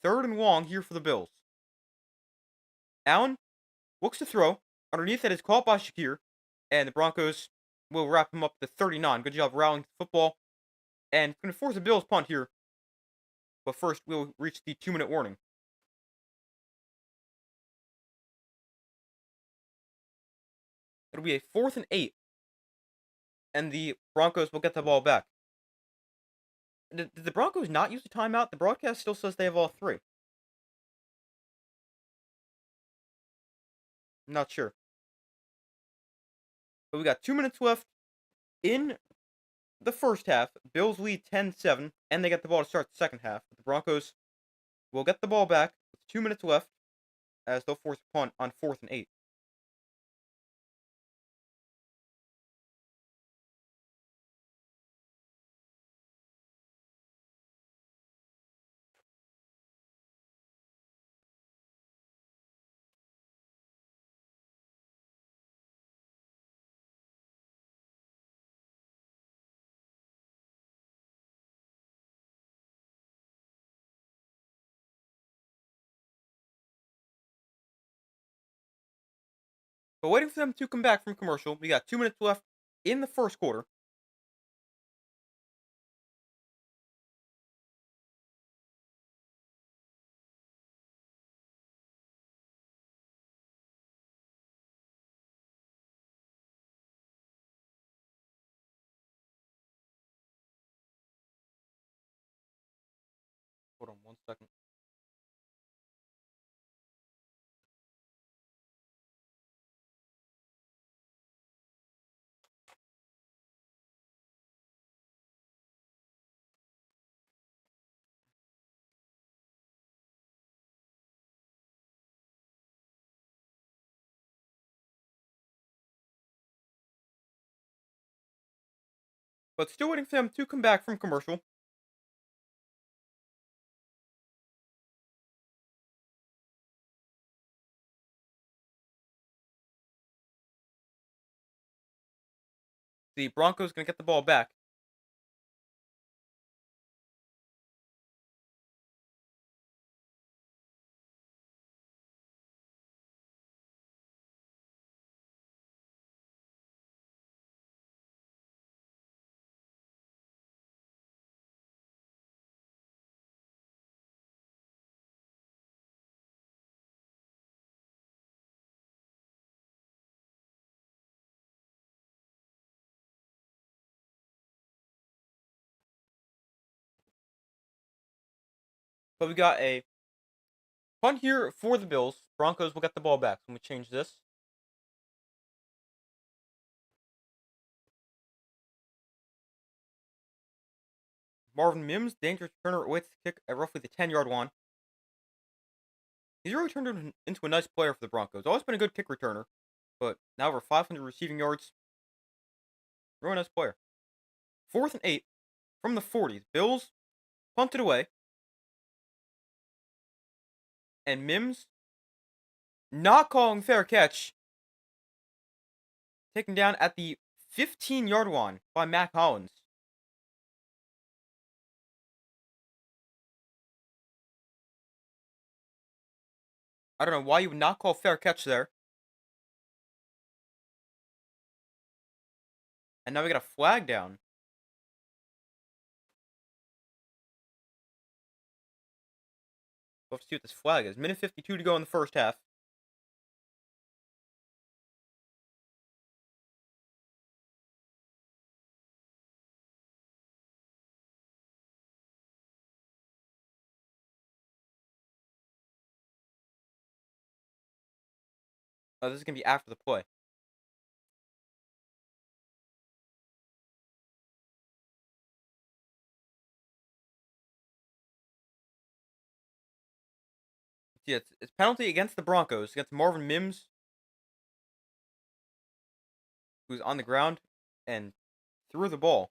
3rd and long here for the Bills. Allen looks to throw. Underneath that is caught by Shakir. And the Broncos will wrap him up to 39. Good job rallying the football. And it's going to force a Bills punt here. But first, we'll reach the 2-minute warning. It'll be a 4th and 8. And the Broncos will get the ball back. Did the Broncos not use a timeout? The broadcast still says they have all 3. I'm not sure. But we got 2 minutes left in the first half. Bills lead 10-7, and they get the ball to start the second half. But the Broncos will get the ball back with 2 minutes left as they'll force a punt on 4th and 8. But waiting for them to come back from commercial, we got 2 minutes left in the first quarter. Hold on 1 second. But still waiting for them to come back from commercial. The Broncos going to get the ball back. But we got a punt here for the Bills. Broncos will get the ball back. So I'm going to change this. Marvin Mims, dangerous returner, awaits the kick at roughly the 10-yard line. He's really turned into a nice player for the Broncos. Always been a good kick returner, but now over 500 receiving yards. Really nice player. 4th and 8 from the 40. Bills punted away. And Mims not calling fair catch. Taken down at the 15-yard line by Mac Hollins. I don't know why you would not call fair catch there. And now we got a flag down. We'll have to see what this flag is. Minute 52 to go in the first half. Oh, this is going to be after the play. Yeah, it's penalty against the Broncos, against Marvin Mims, who's on the ground and threw the ball.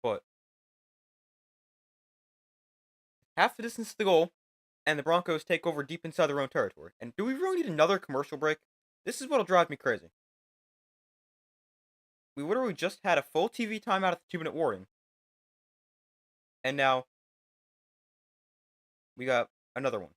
But half the distance to the goal, and the Broncos take over deep inside their own territory. And do we really need another commercial break? This is what'll drive me crazy. We literally just had a full TV timeout at the 2-minute warning. And now we got another one.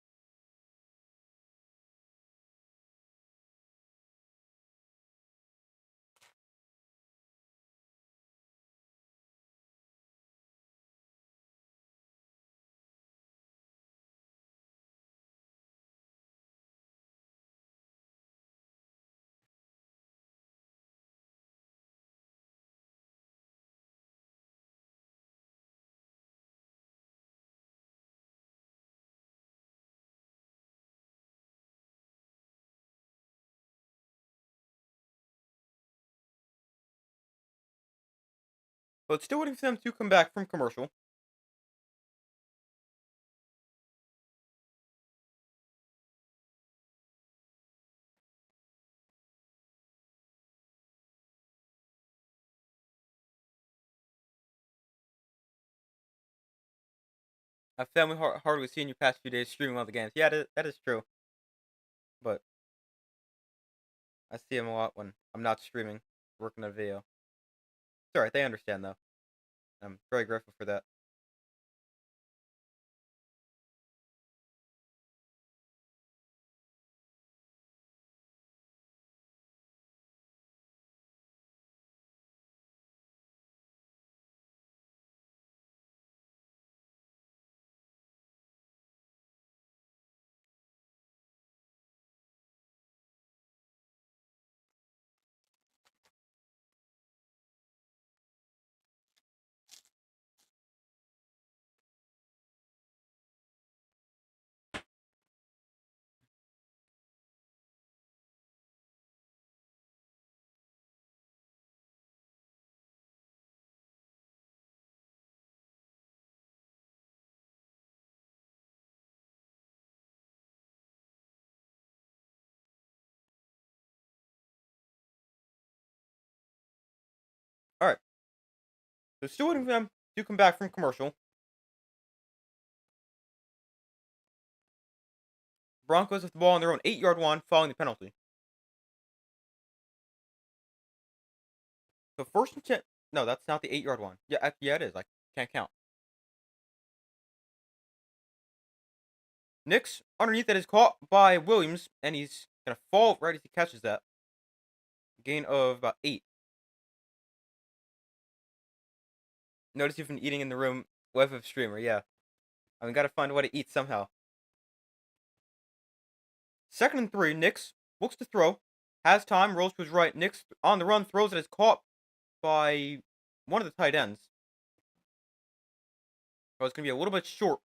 But still waiting for them to come back from commercial. I've family hardly seen you past few days streaming all the games. Yeah, that is true. But I see them a lot when I'm not streaming, working on video. It's alright, they understand though. I'm very grateful for that. So still waiting for them to come back from commercial. Broncos with the ball on their own 8-yard line following the penalty. So first and 10. No, that's not the 8-yard line. Yeah, it is. I can't count. Nix underneath that is caught by Williams, and he's gonna fall right as he catches that. Gain of about 8. Notice you've been eating in the room. Web of streamer, yeah. I mean, gotta find a way to eat somehow. 2nd and 3. Nix looks to throw, has time, rolls to his right. Nix on the run, throws it, is caught by one of the tight ends. So it's gonna be a little bit short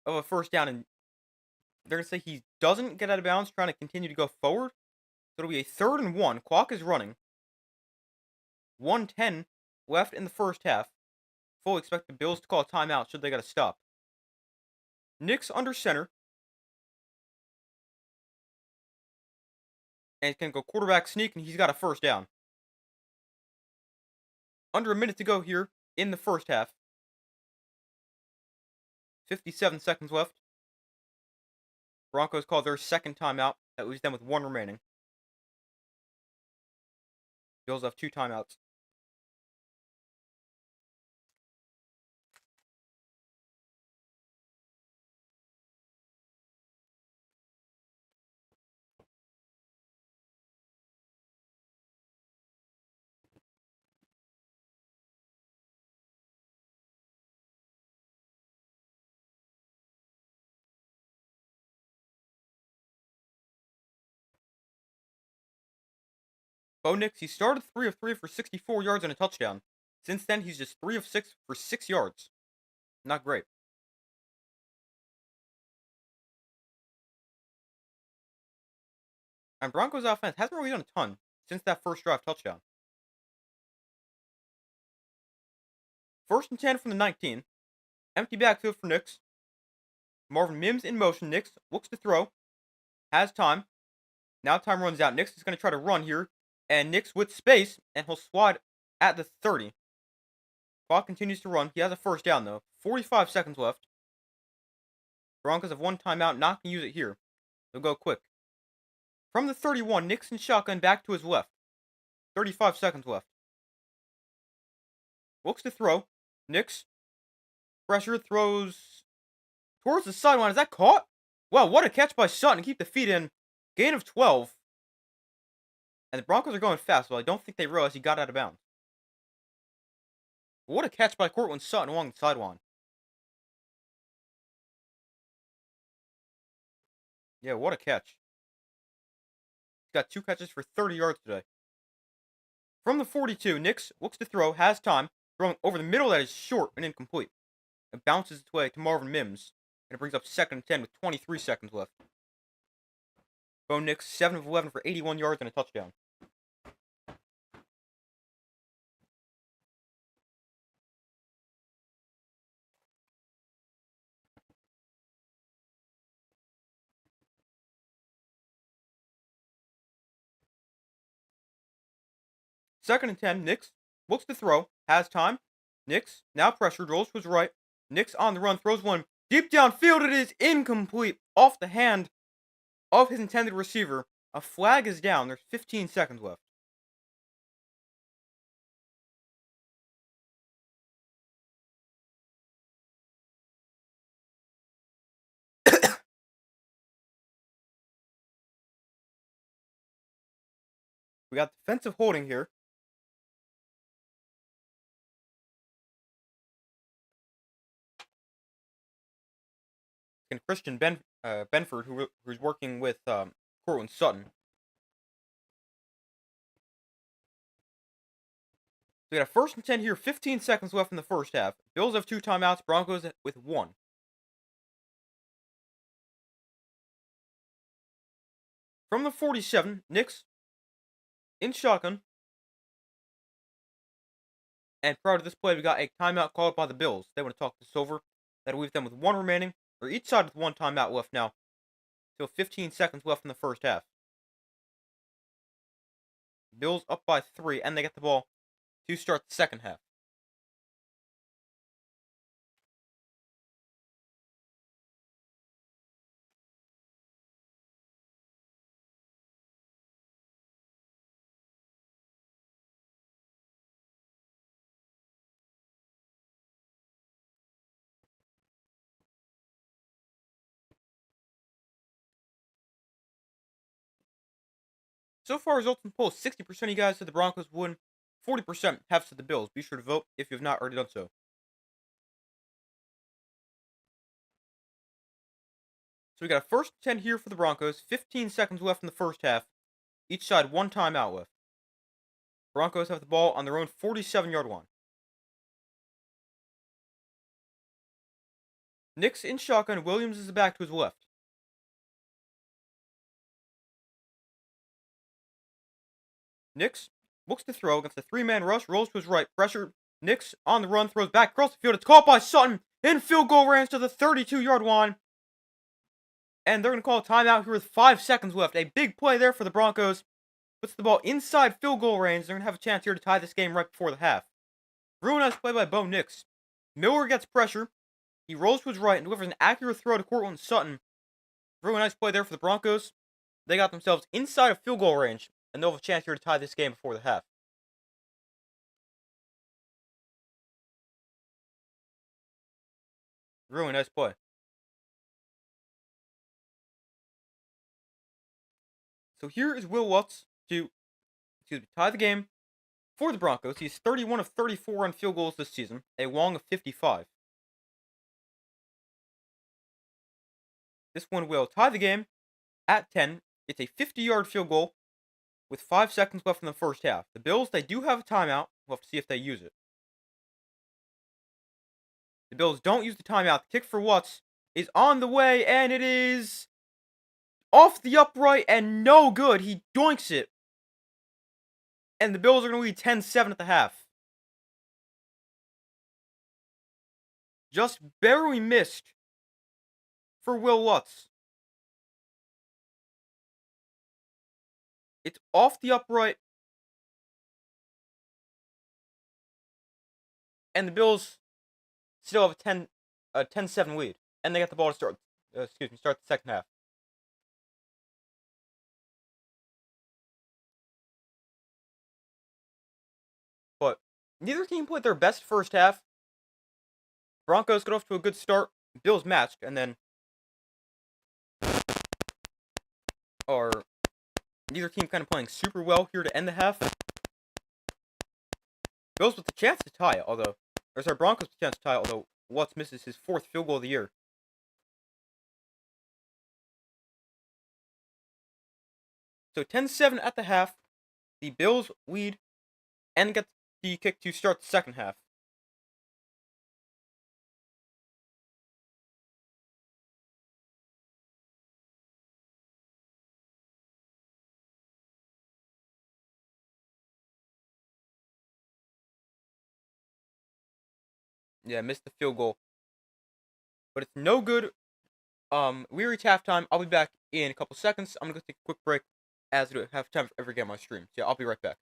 of a first down, and they're gonna say he doesn't get out of bounds, trying to continue to go forward. So it'll be a 3rd and 1. Clock is running. 1:10 left in the first half. Fully expect the Bills to call a timeout should they gotta stop. Nix under center. And he's gonna go quarterback sneak, and he's got a first down. Under a minute to go here in the first half. 57 seconds left. Broncos call their second timeout. That leaves them with 1 remaining. Bills have 2 timeouts. Bo Nix, he started 3 of 3 for 64 yards and a touchdown. Since then, he's just 3 of 6 for 6 yards. Not great. And Broncos offense hasn't really done a ton since that first drive touchdown. 1st and 10 from the 19. Empty backfield for Nix. Marvin Mims in motion. Nix looks to throw. Has time. Now time runs out. Nix is going to try to run here. And Nix with space. And he'll swat at the 30. Clock continues to run. He has a first down, though. 45 seconds left. Broncos have 1 timeout. Not going to use it here. They'll go quick. From the 31, Nix and shotgun back to his left. 35 seconds left. Looks to throw. Nix. Pressure, throws towards the sideline. Is that caught? Wow, what a catch by Sutton to keep the feet in. Gain of 12. And the Broncos are going fast, but I don't think they realize he got out of bounds. What a catch by Cortland Sutton along the sideline. Yeah, what a catch. He's got 2 catches for 30 yards today. From the 42, Nix looks to throw, has time, throwing over the middle that is short and incomplete. It bounces its way to Marvin Mims, and it brings up 2nd and 10 with 23 seconds left. Bo Nix, 7 of 11 for 81 yards and a touchdown. Second and 10, Nix looks to throw, has time. Nix, now pressured, rolls to his right. Nix on the run, throws one deep downfield. It is incomplete, off the hand of his intended receiver. A flag is down. There's 15 seconds left. We got defensive holding here. And Christian Benford, who's working with Cortland Sutton. So we got a 1st and 10 here, 15 seconds left in the first half. Bills have 2 timeouts, Broncos with 1. From the 47, Nix in shotgun. And prior to this play, we got a timeout called by the Bills. They want to talk this over. That'll leave them with 1 remaining, or each side with 1 timeout left now. Still 15 seconds left in the first half. Bills up by 3, and they get the ball to start the second half. So far, results in the poll: 60% of you guys said the Broncos win, 40% have said the Bills. Be sure to vote if you have not already done so. So we got a first 10 here for the Broncos. 15 seconds left in the first half. Each side one timeout left. Broncos have the ball on their own 47-yard line. Nick's in shotgun. Williams is back to his left. Nix looks to throw against the three-man rush. Rolls to his right. Pressure. Nix on the run. Throws back across the field. It's caught by Sutton. In field goal range to the 32-yard line. And they're going to call a timeout here with 5 seconds left. A big play there for the Broncos. Puts the ball inside field goal range. They're going to have a chance here to tie this game right before the half. Real nice play by Bo Nix. Miller gets pressure. He rolls to his right and delivers an accurate throw to Courtland Sutton. Really nice play there for the Broncos. They got themselves inside of field goal range, and they'll have a chance here to tie this game before the half. Really nice play. So here is Will Lutz to tie the game for the Broncos. He's 31 of 34 on field goals this season, a long of 55. This one will tie the game at 10. It's a 50-yard field goal with 5 seconds left in the first half. The Bills, they do have a timeout. We'll have to see if they use it. The Bills don't use the timeout. The kick for Lutz is on the way, and it is off the upright and no good. He doinks it. And the Bills are going to lead 10-7 at the half. Just barely missed for Will Lutz. It's off the upright. And the Bills still have a 10-7 lead. And they got the ball to start the second half. But neither team played their best first half. Broncos got off to a good start. Bills matched, and then neither team kind of playing super well here to end the half. Bills with the chance to tie it, Broncos with the chance to tie it, although Lutz misses his 4th field goal of the year. So 10-7 at the half. The Bills lead and get the kick to start the second half. Yeah, missed the field goal. But it's no good. We reach halftime. I'll be back in a couple seconds. I'm going to take a quick break as I have time for every game on my stream. So yeah, I'll be right back.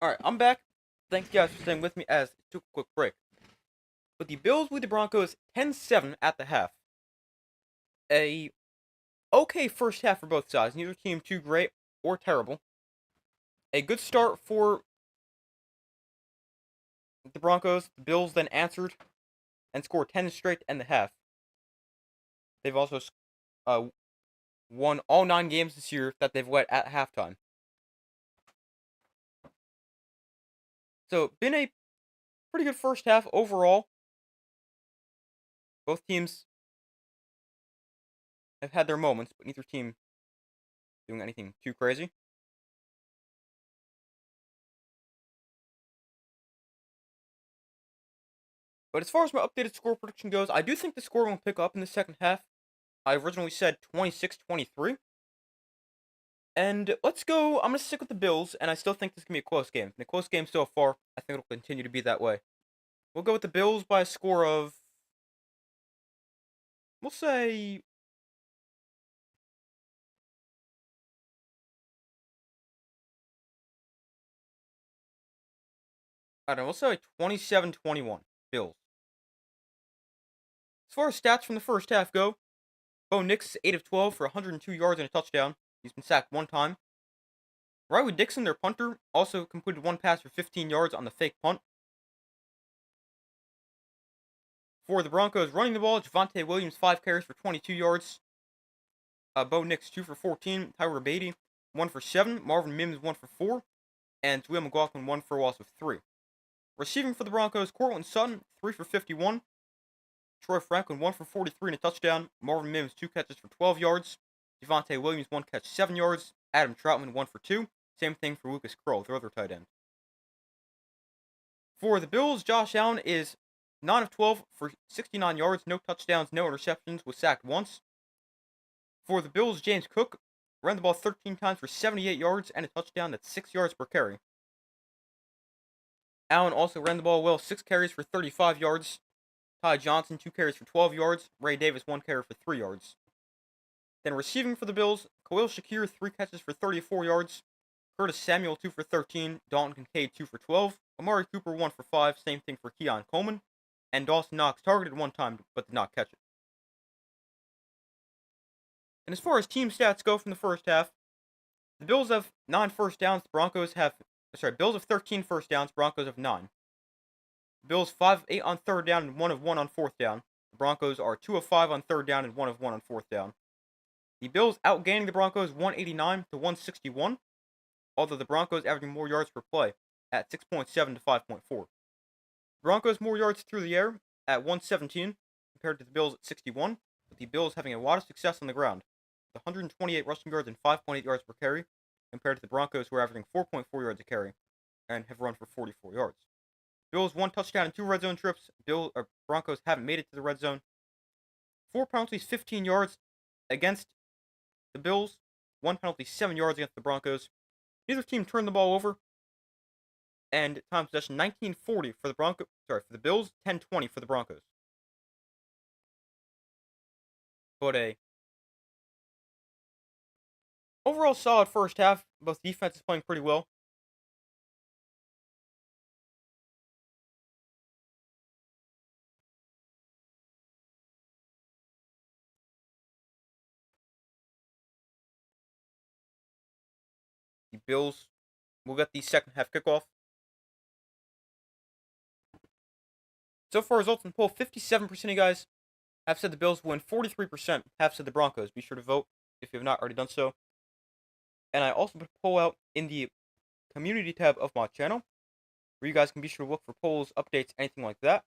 Alright, I'm back. Thanks, guys, for staying with me as it took a quick break. But the Bills lead the Broncos 10-7 at the half. A okay first half for both sides. Neither team too great or terrible. A good start for the Broncos. The Bills then answered and scored 10 straight to end the half. They've also won all 9 games this year that they've led at halftime. So, been a pretty good first half overall. Both teams have had their moments, but neither team doing anything too crazy. But as far as my updated score prediction goes, I do think the score will pick up in the second half. I originally said 26-23. And let's go. I'm going to stick with the Bills, and I still think this can be a close game. And a close game so far. I think it'll continue to be that way. We'll go with the Bills by a score of, we'll say, I don't know, we'll say like 27-21. Bills. As far as stats from the first half go, Bo Nix is 8 of 12 for 102 yards and a touchdown. He's been sacked 1 time. Riley Dixon, their punter, also completed 1 pass for 15 yards on the fake punt. For the Broncos running the ball, Javonte Williams 5 carries for 22 yards. Bo Nix 2 for 14. Tyler Beatty 1 for 7. Marvin Mims 1 for 4. And Will McLaughlin 1 for a loss of 3. Receiving for the Broncos, Cortland Sutton 3 for 51. Troy Franklin 1 for 43 and a touchdown. Marvin Mims 2 catches for 12 yards. Javonte Williams 1 catch 7 yards. Adam Troutman 1 for 2. Same thing for Lucas Kroll, their other tight end. For the Bills, Josh Allen is 9 of 12 for 69 yards, no touchdowns, no interceptions, was sacked once. For the Bills, James Cook ran the ball 13 times for 78 yards and a touchdown. That's 6 yards per carry. Allen also ran the ball well, 6 carries for 35 yards. Ty Johnson, 2 carries for 12 yards. Ray Davis, 1 carry for 3 yards. Then receiving for the Bills, Khalil Shakir, 3 catches for 34 yards. Curtis Samuel, 2 for 13. Dalton Kincaid, 2 for 12. Amari Cooper, 1 for 5. Same thing for Keon Coleman. And Dawson Knox targeted 1 time, but did not catch it. And as far as team stats go from the first half, the Bills have 9 first downs. The Broncos have, Bills have 13 first downs. Broncos have 9. The Bills 5 of 8 on third down and 1 of 1 on fourth down. The Broncos are 2 of 5 on third down and 1 of 1 on fourth down. The Bills outgaining the Broncos 189 to 161, although the Broncos averaging more yards per play at 6.7 to 5.4. The Broncos more yards through the air at 117 compared to the Bills at 61, with the Bills having a lot of success on the ground, with 128 rushing yards and 5.8 yards per carry, compared to the Broncos who are averaging 4.4 yards a carry and have run for 44 yards. Bills 1 touchdown and 2 red zone trips. Broncos haven't made it to the red zone. 4 penalties, 15 yards against the Bills. 1 penalty, 7 yards against the Broncos. Neither team turned the ball over. And time possession 19-40 for the Bills, 10-20 for the Broncos. But a overall solid first half. Both defenses playing pretty well. The Bills will get the second half kickoff. So far, results in the poll, 57% of you guys have said the Bills will win, 43% have said the Broncos. Be sure to vote if you have not already done so. And I also put a poll out in the community tab of my channel, where you guys can be sure to look for polls, updates, anything like that.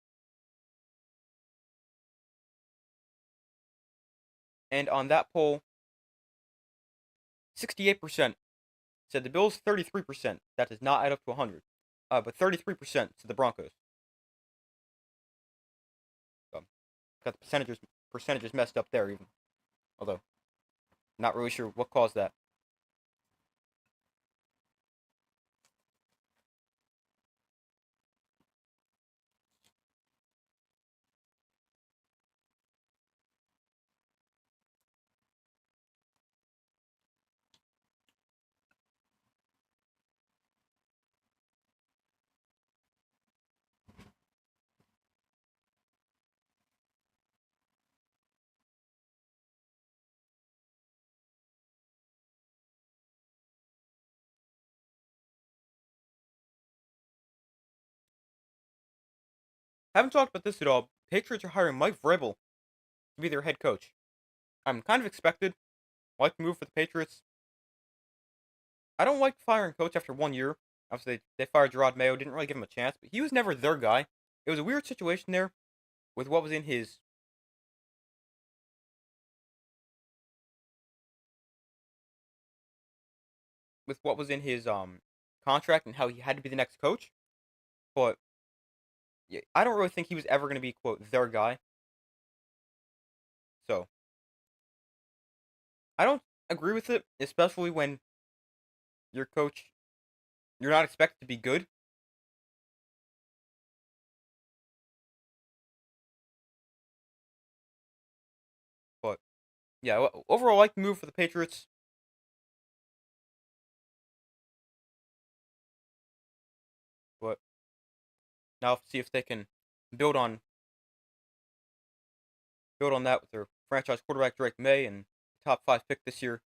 And on that poll, 68% said the Bills, 33%. That does not add up to 100. But 33% said the Broncos. Got the percentages messed up there even. Although, not really sure what caused that. Haven't talked about this at all. Patriots are hiring Mike Vrabel to be their head coach. I'm kind of expected. I like the move for the Patriots. I don't like firing coach after 1 year. Obviously, they fired Gerard Mayo, didn't really give him a chance, but he was never their guy. It was a weird situation there with what was in his contract and how he had to be the next coach. But yeah, I don't really think he was ever going to be quote their guy. So I don't agree with it, especially when your coach you're not expected to be good. But yeah, overall, I like the move for the Patriots. But now let's see if they can build on build on that with their franchise quarterback Drake May and top five pick this year.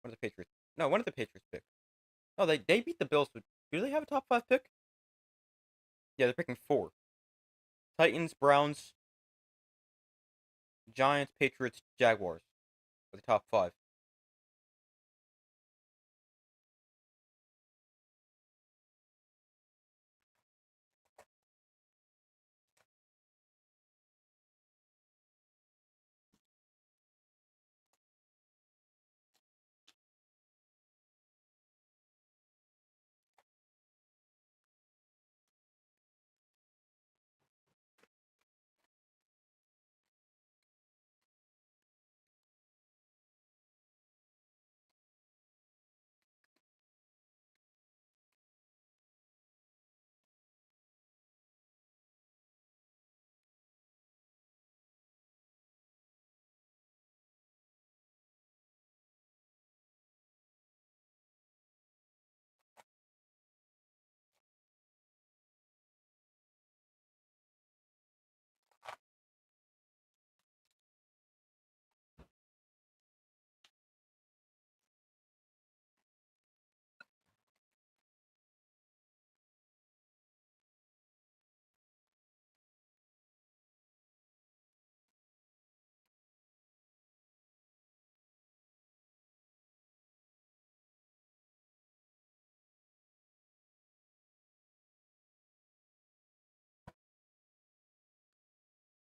When did the Patriots? No, when did the Patriots pick? No, they beat the Bills. But do they have a top five pick? Yeah, they're picking four. Titans, Browns, Giants, Patriots, Jaguars for the top five.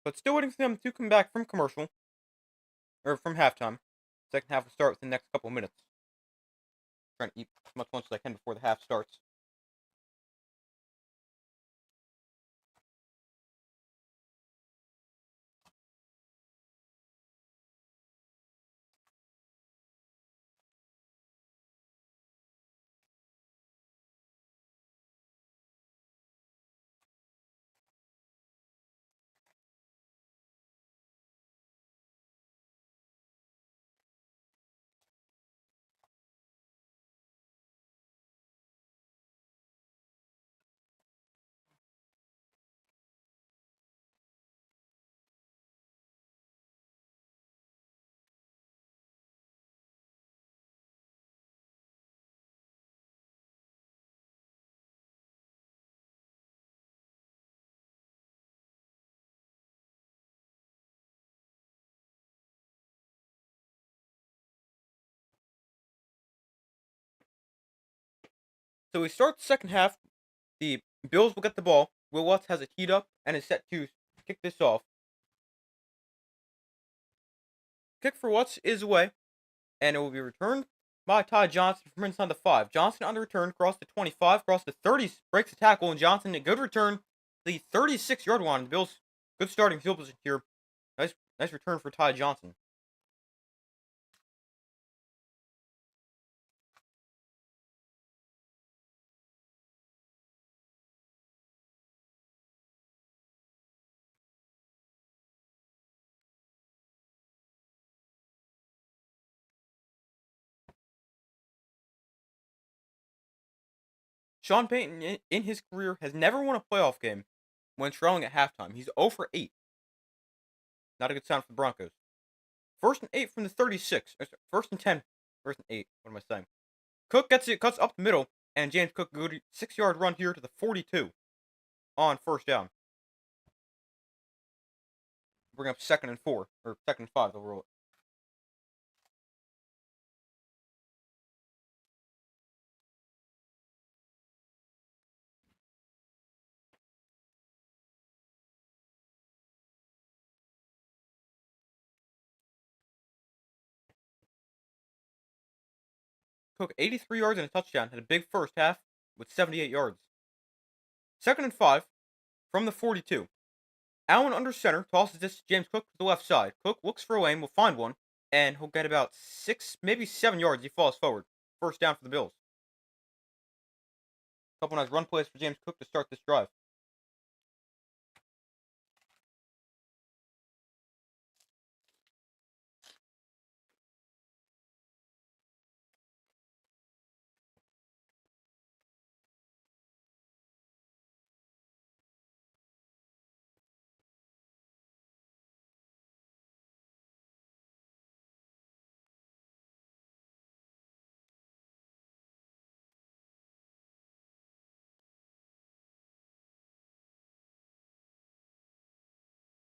But still waiting for them to come back from commercial or from halftime. Second half will start within the next couple of minutes. Trying to eat as much lunch as I can before the half starts. So we start the second half. The Bills will get the ball. Will Watts has it teed up and is set to kick this off. Kick for Watts is away, and it will be returned by Ty Johnson from inside the 5. Johnson on the return, across the 25, across the 30, breaks the tackle, and Johnson, a good return, the 36-yard line. The Bills, good starting field position here. Nice return for Ty Johnson. Sean Payton, in his career, has never won a playoff game when trailing at halftime. He's 0 for 8. Not a good sign for the Broncos. First and 8 from the 36. First and 10. First and 8. What am I saying? Cook gets it, cuts up the middle, and James Cook, good 6-yard run here to the 42 on first down. Bring up 2nd and 4, or 2nd and 5, they'll roll it. Cook 83 yards and a touchdown, had a big first half with 78 yards. 2nd and 5 from the 42. Allen under center tosses this to James Cook to the left side. Cook looks for a lane, will find one, and he'll get about 6, maybe 7 yards. He falls forward. First down for the Bills. Couple nice run plays for James Cook to start this drive.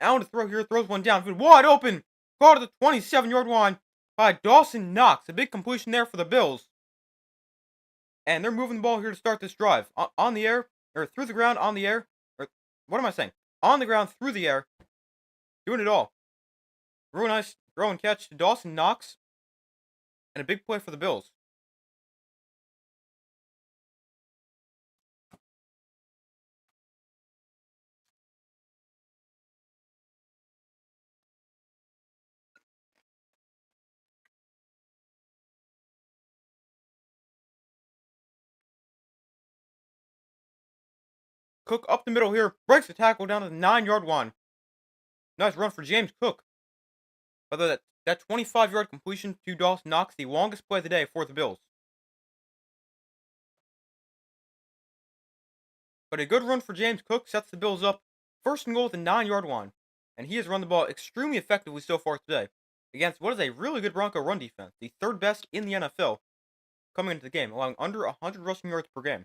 Allen to throw here, throws one down, wide open, caught at the 27-yard line by Dawson Knox. A big completion there for the Bills. And they're moving the ball here to start this drive. On the air, or through the ground, on the air, or what am I saying? On the ground, through the air, doing it all. Real nice throw and catch to Dawson Knox, and a big play for the Bills. Cook up the middle here, breaks the tackle down to the 9-yard line. Nice run for James Cook. Although that 25-yard completion to Dawson Knox, the longest play of the day for the Bills. But a good run for James Cook sets the Bills up. 1st and goal at the 9-yard line. And he has run the ball extremely effectively so far today against what is a really good Bronco run defense, the 3rd best in the NFL coming into the game, allowing under 100 rushing yards per game.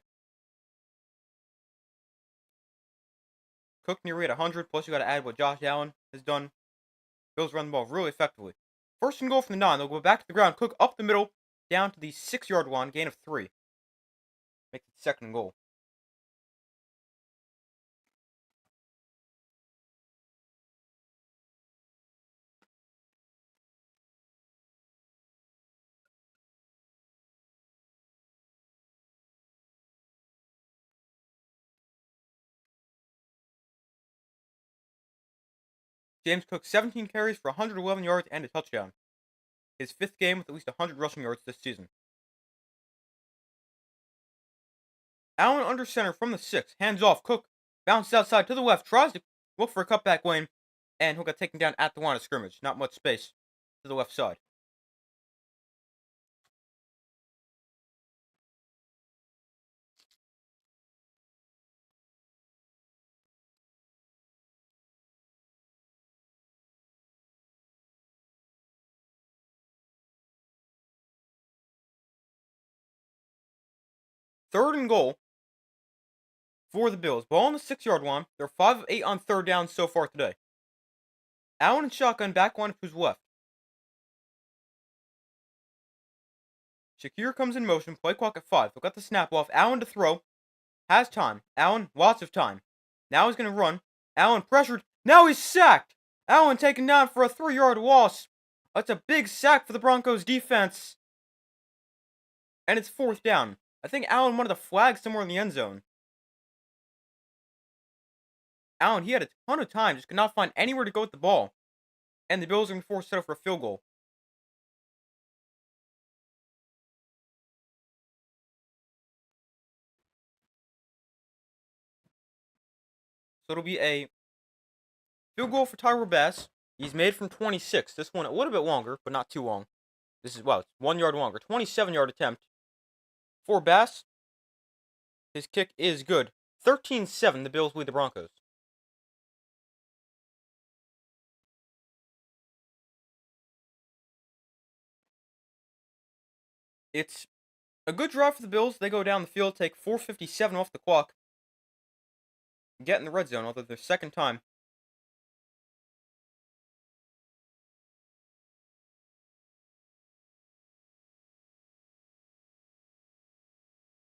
Cook nearly at 100, plus you got to add what Josh Allen has done. Bills run the ball really effectively. 1st and goal from the 9. They'll go back to the ground. Cook up the middle, down to the 6-yard line, gain of 3. Makes it 2nd and goal. James Cook 17 carries for 111 yards and a touchdown. His 5th game with at least 100 rushing yards this season. Allen under center from the 6, hands off. Cook bounces outside to the left, tries to look for a cutback lane, and he'll get taken down at the line of scrimmage. Not much space to the left side. Third and goal for the Bills. Ball on the 6-yard line. They're 5 of 8 on 3rd down so far today. Allen and shotgun, back one to his left. Shakir comes in motion, play clock at 5. They'll got the snap off. Allen to throw. Has time. Allen, lots of time. Now he's going to run. Allen pressured. Now he's sacked. Allen taken down for a 3-yard loss. That's a big sack for the Broncos defense. And it's 4th down. I think Allen wanted a flag somewhere in the end zone. Allen, he had a ton of time, just could not find anywhere to go with the ball. And the Bills are going to be forced to settle for a field goal. So it'll be a field goal for Tyler Bass. He's made from 26. This one a little bit longer, but not too long. This is, well, it's 1 yard longer. 27-yard attempt for Bass. His kick is good. 13-7, the Bills lead the Broncos. It's a good drive for the Bills. They go down the field, take 4:57 off the clock, get in the red zone, although their 2nd time.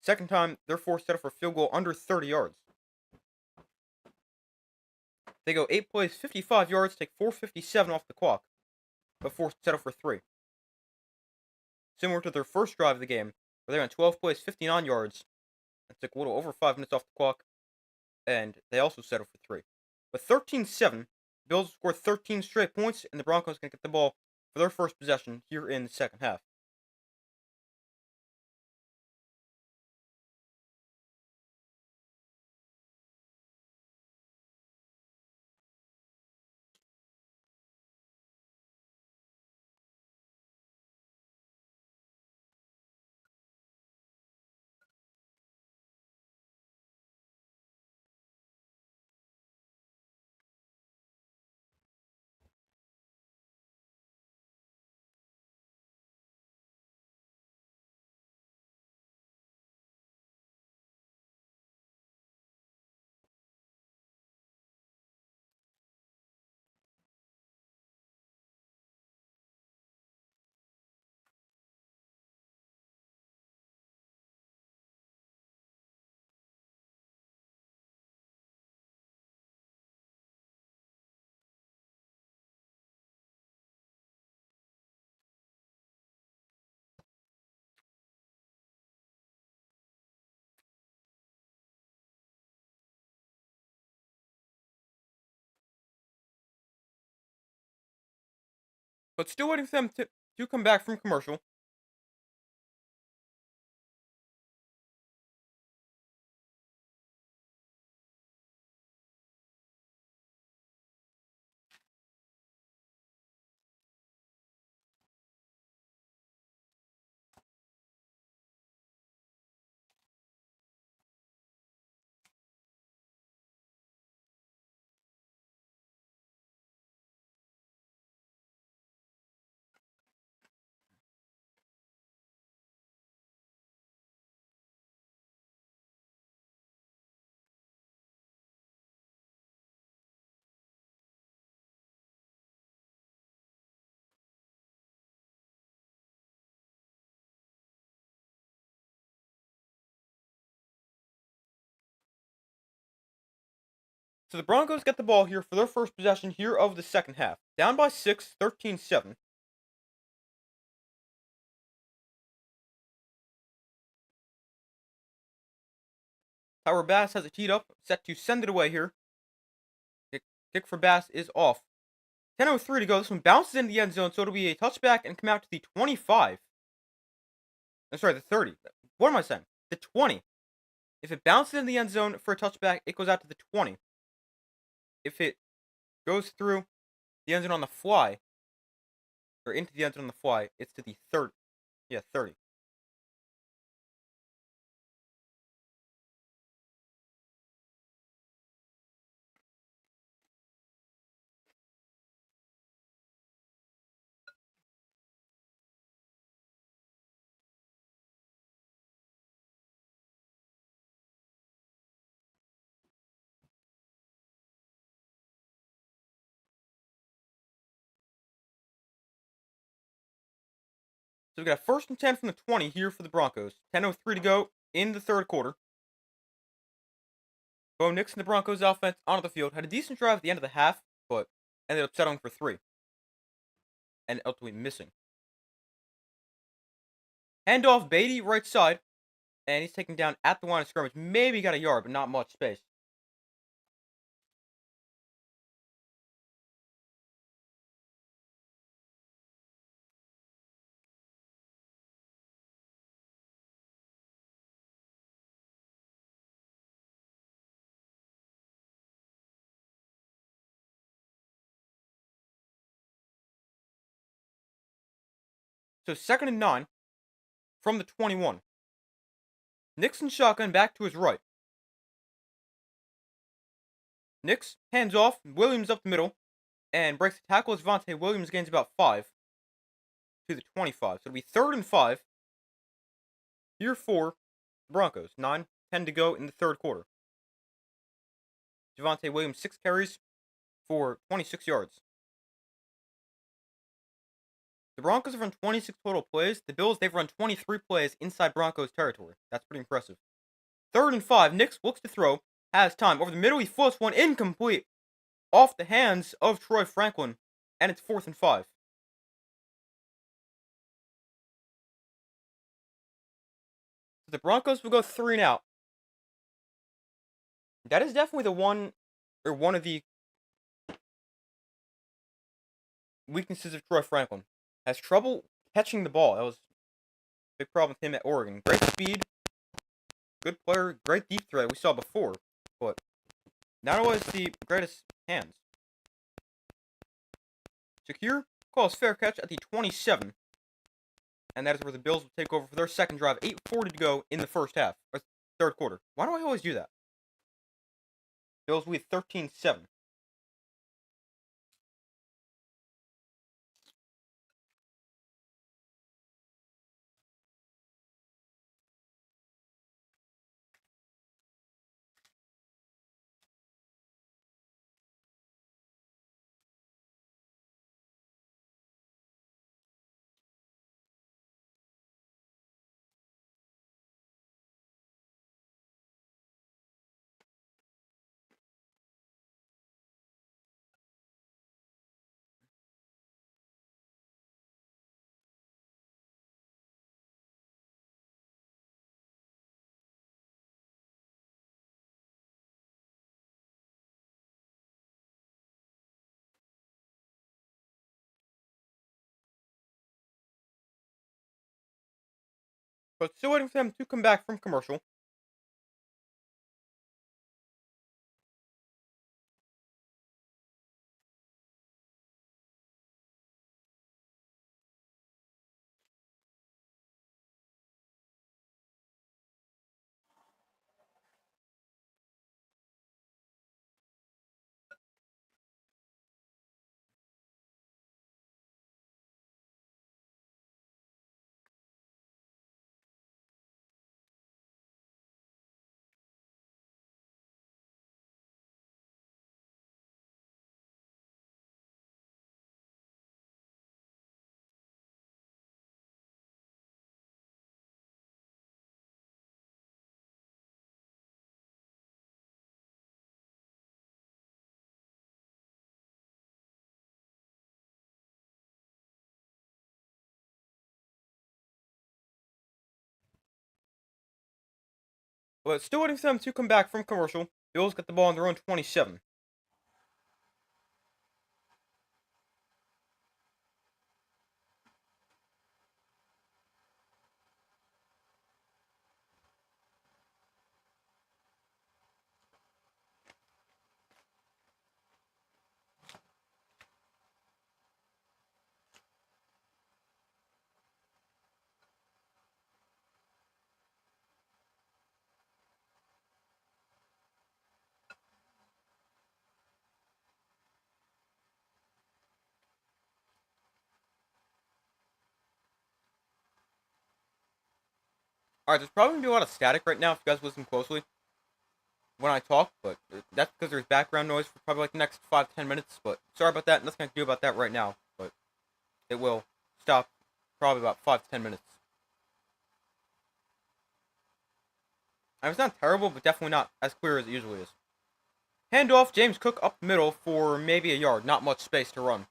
Second time, they're forced to settle for a field goal under 30 yards. They go 8 plays, 55 yards, take 4:57 off the clock, but forced to settle for 3. Similar to their first drive of the game, where they went 12 plays, 59 yards, and took a little over 5 minutes off the clock, and they also settled for 3. But 13-7, Bills scored 13 straight points, and the Broncos can get the ball for their first possession here in the second half. But still waiting for them to come back from commercial. So the Broncos get the ball here for their first possession here of the second half. Down by 6, 13-7. Tyler Bass has it teed up, set to send it away here. Kick for Bass is off. 10:03 to go. This one bounces into the end zone, so it'll be a touchback and come out to the 25. I'm sorry, the 30. What am I saying? The 20. If it bounces in the end zone for a touchback, it goes out to the 20. If it goes through the end zone on the fly, or into the end zone on the fly, it's to the 30. Yeah, 30. So we got a 1st and 10 from the 20 here for the Broncos. 10:03 to go in the third quarter. Bo Nix and the Broncos offense onto the field had a decent drive at the end of the half, but ended up settling for 3 and ultimately missing. Handoff Beatty right side, and he's taken down at the line of scrimmage. Maybe got a yard, but not much space. So 2nd and 9 from the 21. Nixon shotgun back to his right. Nix hands off, Williams up the middle, and breaks the tackle as Javonte Williams gains about 5 to the 25. So it'll be 3rd and 5 here for the Broncos. 9:10 to go in the third quarter. Javonte Williams 6 carries for 26 yards. The Broncos have run 26 total plays. The Bills, they've run 23 plays inside Broncos territory. That's pretty impressive. 3rd and 5. Nix looks to throw. Has time. Over the middle, he floats one incomplete. Off the hands of Troy Franklin. And it's 4th and 5. The Broncos will go 3 and out. That is definitely one of the weaknesses of Troy Franklin. Has trouble catching the ball. That was a big problem with him at Oregon. Great speed, good player, great deep threat we saw before, but not always the greatest hands. Shakir calls fair catch at the 27, and that is where the Bills will take over for their second drive. 8:40 to go in the first half, or third quarter. Why do I always do that? Bills lead 13-7. But still waiting for them to come back from commercial. But still waiting for them to come back from commercial. Bills get the ball on their own 27. Alright, there's probably going to be a lot of static right now if you guys listen closely when I talk, but that's because there's background noise for probably like the next 5-10 minutes, but sorry about that, nothing I can do about that right now, but it will stop probably about 5-10 minutes. I mean, it's not terrible, but definitely not as clear as it usually is. Handoff, James Cook up the middle for maybe a yard, not much space to run.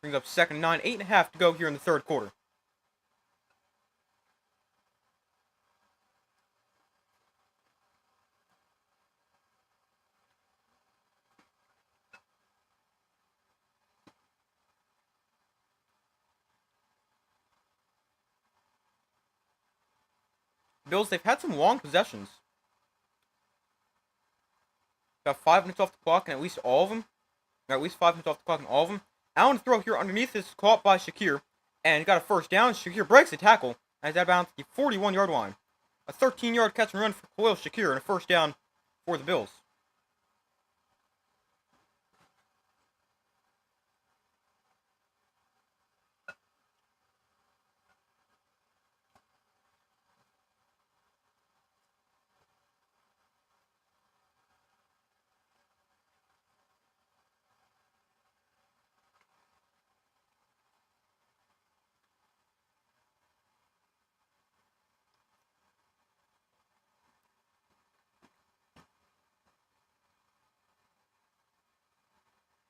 Brings up 2nd and 9, 8.5 to go here in the third quarter. Bills, they've had some long possessions. Got 5 minutes off the clock and at least all of them. Or at least 5 minutes off the clock and all of them. Allen throw here underneath is caught by Shakir. And got a first down. Shakir breaks the tackle. And is out of bounds at the 41-yard line. A 13-yard catch and run for Khalil Shakir and a first down for the Bills.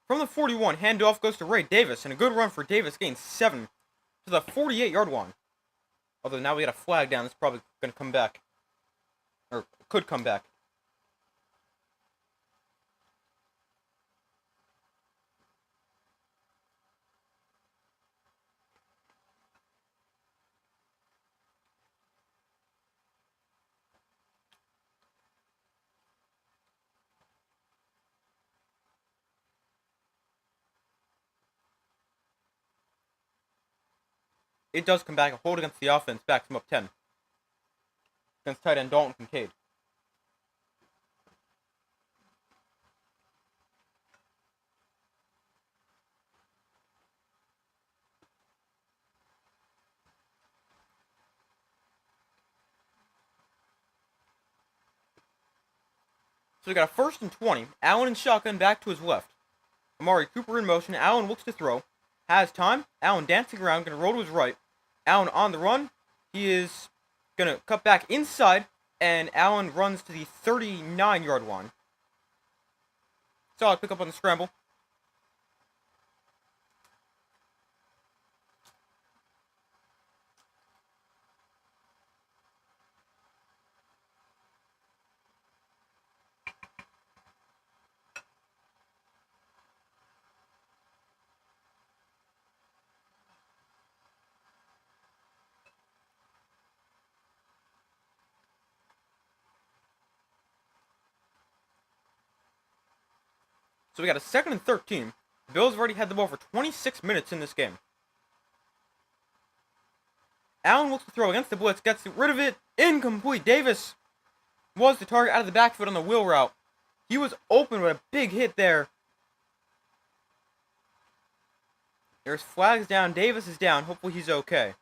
From the 41, handoff goes to Ray Davis, and a good run for Davis, gains 7 to the 48-yard line. Although now we got a flag down, it's probably going to come back. Or could come back. It does come back. A hold against the offense backs him up 10. Against tight end Dalton Kincaid. So we got a 1st and 20. Allen in shotgun back to his left. Amari Cooper in motion. Allen looks to throw. Has time. Allen dancing around. Going to roll to his right. Allen on the run. He is going to cut back inside. And Allen runs to the 39-yard line. Solid pick up on the scramble. So we got a 2nd and 13. The Bills have already had the ball for 26 minutes in this game. Allen looks to throw against the blitz, gets rid of it, incomplete. Davis was the target out of the backfield on the wheel route. He was open with a big hit there. There's flags down. Davis is down. Hopefully he's okay.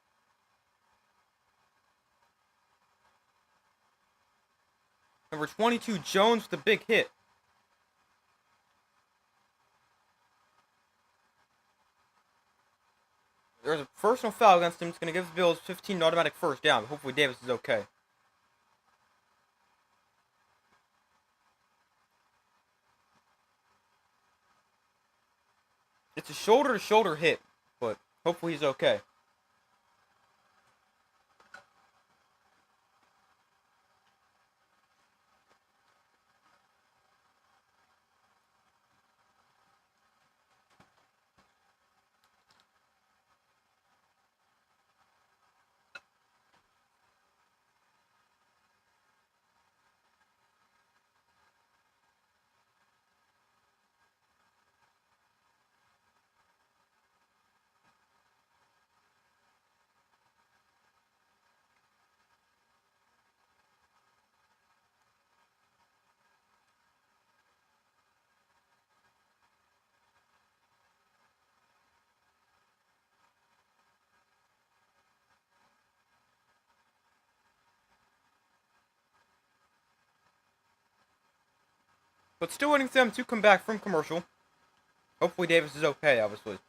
Number 22, Jones with a big hit. There's a personal foul against him. It's going to give the Bills 15 automatic first down. Hopefully Davis is okay. It's a shoulder-to-shoulder hit, but hopefully he's okay. But still waiting for them to come back from commercial. Hopefully Davis is okay, obviously.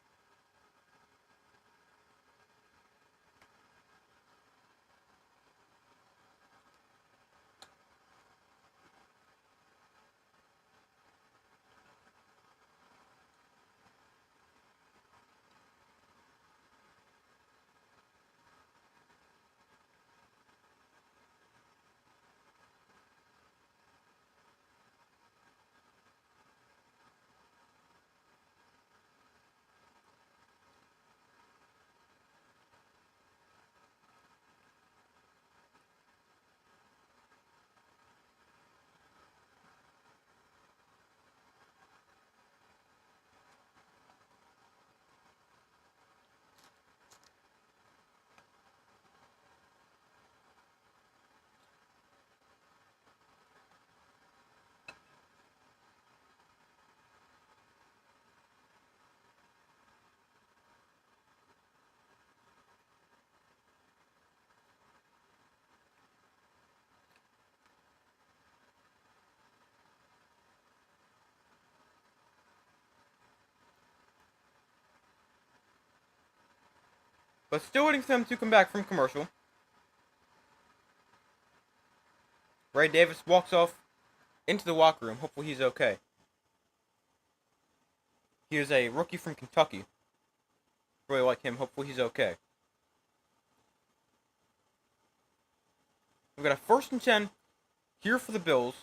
But still waiting for them to come back from commercial. Ray Davis walks off into the locker room. Hopefully he's okay. He is a rookie from Kentucky. Really like him. Hopefully he's okay. We've got a 1st and 10 here for the Bills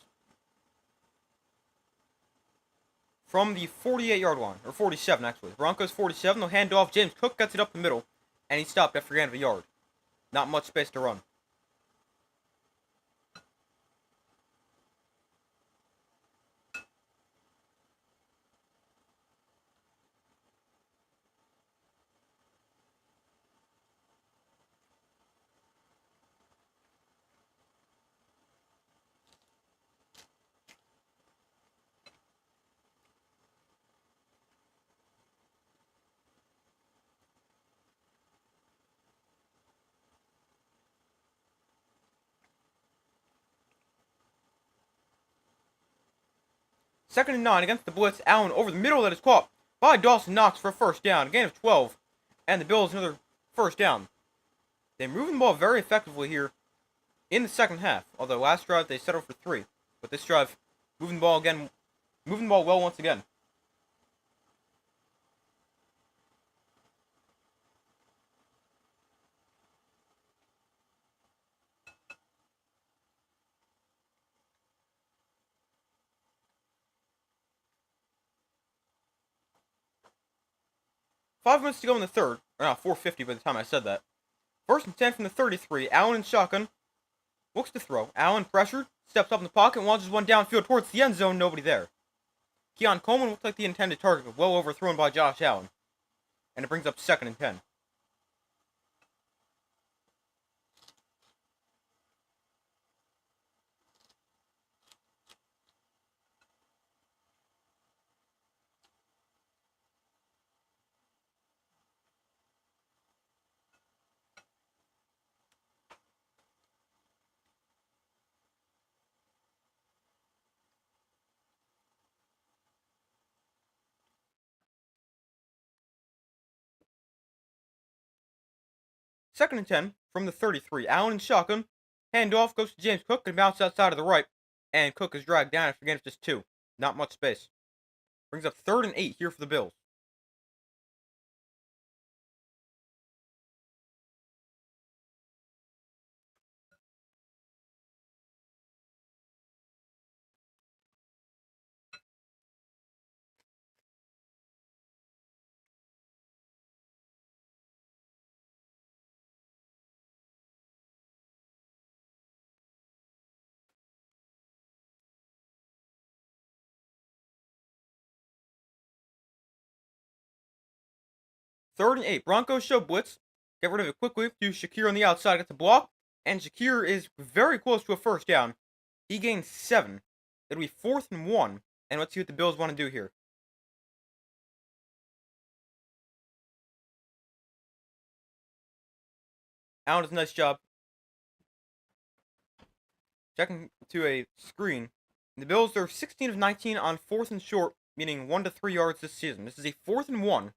from the 48-yard line, or 47 actually. Broncos 47. They'll hand off. James Cook gets it up the middle, and he stopped after gain of a yard. Not much space to run. Second and 9 against the blitz. Allen over the middle, that is caught by Dawson Knox for a 1st down. Gain of 12. And the Bills another 1st down. They're moving the ball very effectively here in the second half. Although last drive they settled for 3. But this drive, moving the ball well once again. Five minutes to go in the third. Or not, 4:50 by the time I said that. 1st and 10 from the 33. Allen in shotgun. Looks to throw. Allen pressured. Steps up in the pocket. Launches one downfield towards the end zone. Nobody there. Keon Coleman looked like the intended target, but well overthrown by Josh Allen. And it brings up 2nd and 10. Second and 10 from the 33. Allen in shotgun. Handoff goes to James Cook and bounces outside of the right. And Cook is dragged down after gain of just 2. Not much space. Brings up 3rd and 8 here for the Bills. Third and 8. Broncos show blitz. Get rid of it quickly to Shakir on the outside. Gets a block. And Shakir is very close to a 1st down. He gains 7. It'll be 4th and 1. And let's see what the Bills want to do here. Allen does a nice job checking to a screen. The Bills are 16 of 19 on 4th and short, meaning 1 to 3 yards this season. This is a 4th and 1.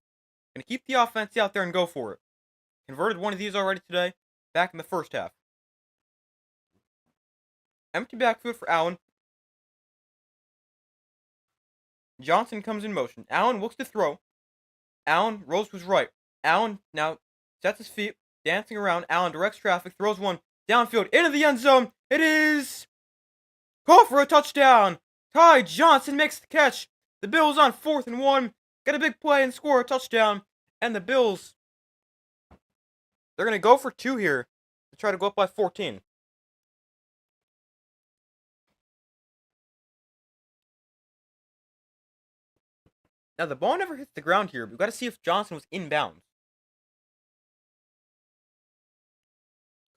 Gonna keep the offense out there and go for it. Converted one of these already today, back in the 1st half. Empty backfield for Allen. Johnson comes in motion. Allen looks to throw. Allen rolls to his right. Allen now sets his feet, dancing around. Allen directs traffic, throws one downfield into the end zone. It is caught for a touchdown. Ty Johnson makes the catch. The Bills on 4th and 1. Get a big play and score a touchdown. And the Bills, they're going to go for 2 here to try to go up by 14. Now, the ball never hits the ground here, but we've got to see if Johnson was inbounds.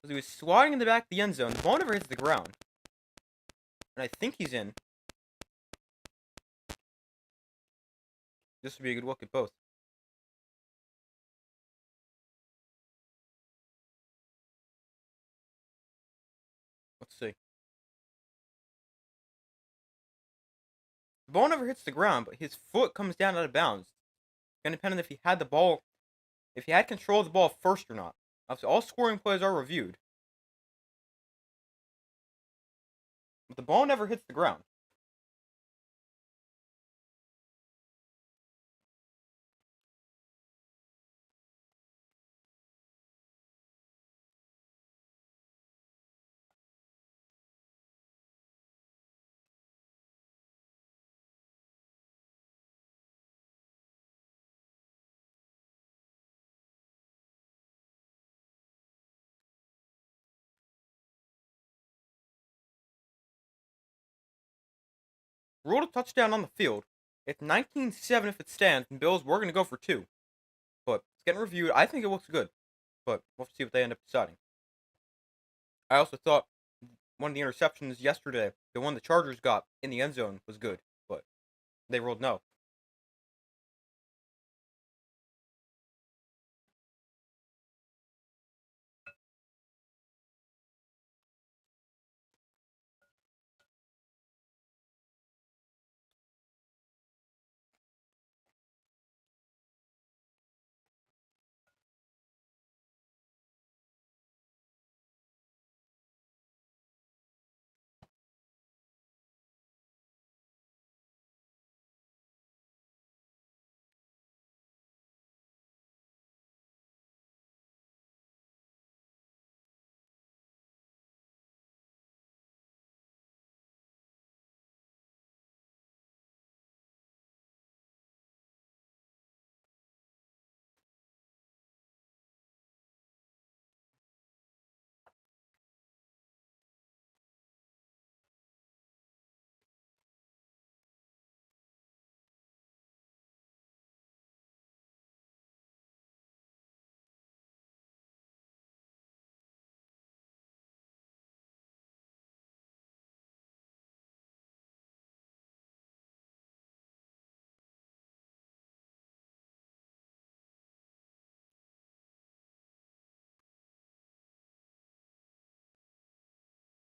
Because he was swatting in the back of the end zone. The ball never hits the ground. And I think he's in. This would be a good look at both. Let's see. The ball never hits the ground, but his foot comes down out of bounds. It's going to depend on if he had the ball, if he had control of the ball first or not. Obviously, all scoring plays are reviewed. But the ball never hits the ground. ruled a touchdown on the field. It's 19-7 if it stands, and Bills were going to go for 2. But it's getting reviewed. I think it looks good. But we'll have to see what they end up deciding. I also thought one of the interceptions yesterday, the one the Chargers got in the end zone, was good. But they ruled no.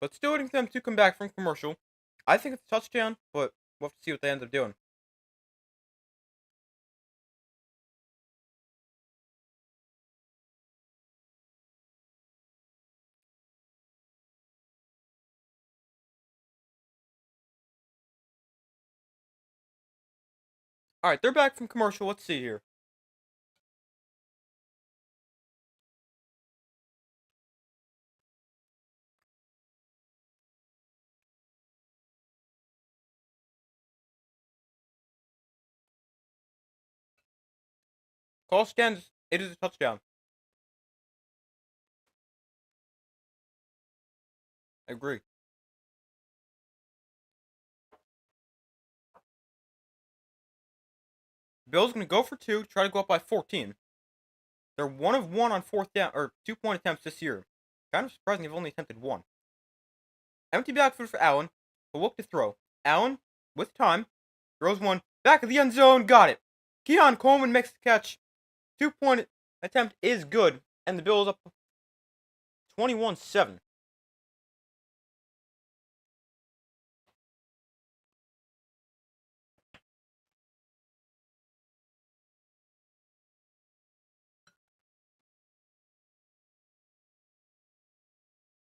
But still waiting for them to come back from commercial. I think it's a touchdown, but we'll have to see what they end up doing. Alright, they're back from commercial. Let's see here. Call stands. It is a touchdown. I agree. Bills going to go for 2, try to go up by 14. They're 1 of 1 on 4th down, or 2-point attempts this year. Kind of surprising they've only attempted 1. Empty backfield for Allen. He'll look to throw. Allen, with time, throws one. Back of the end zone. Got it. Keon Coleman makes the catch. 2-point attempt is good. And the Bills up 21-7.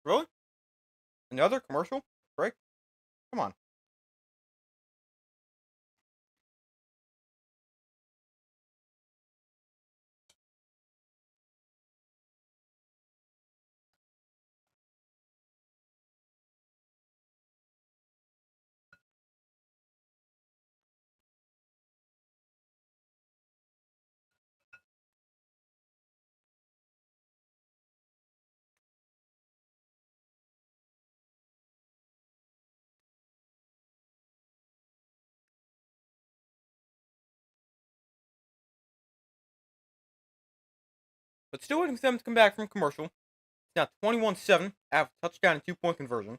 Really? Another commercial break? Come on. But still waiting for them to come back from commercial. It's now 21-7 after touchdown and 2-point conversion.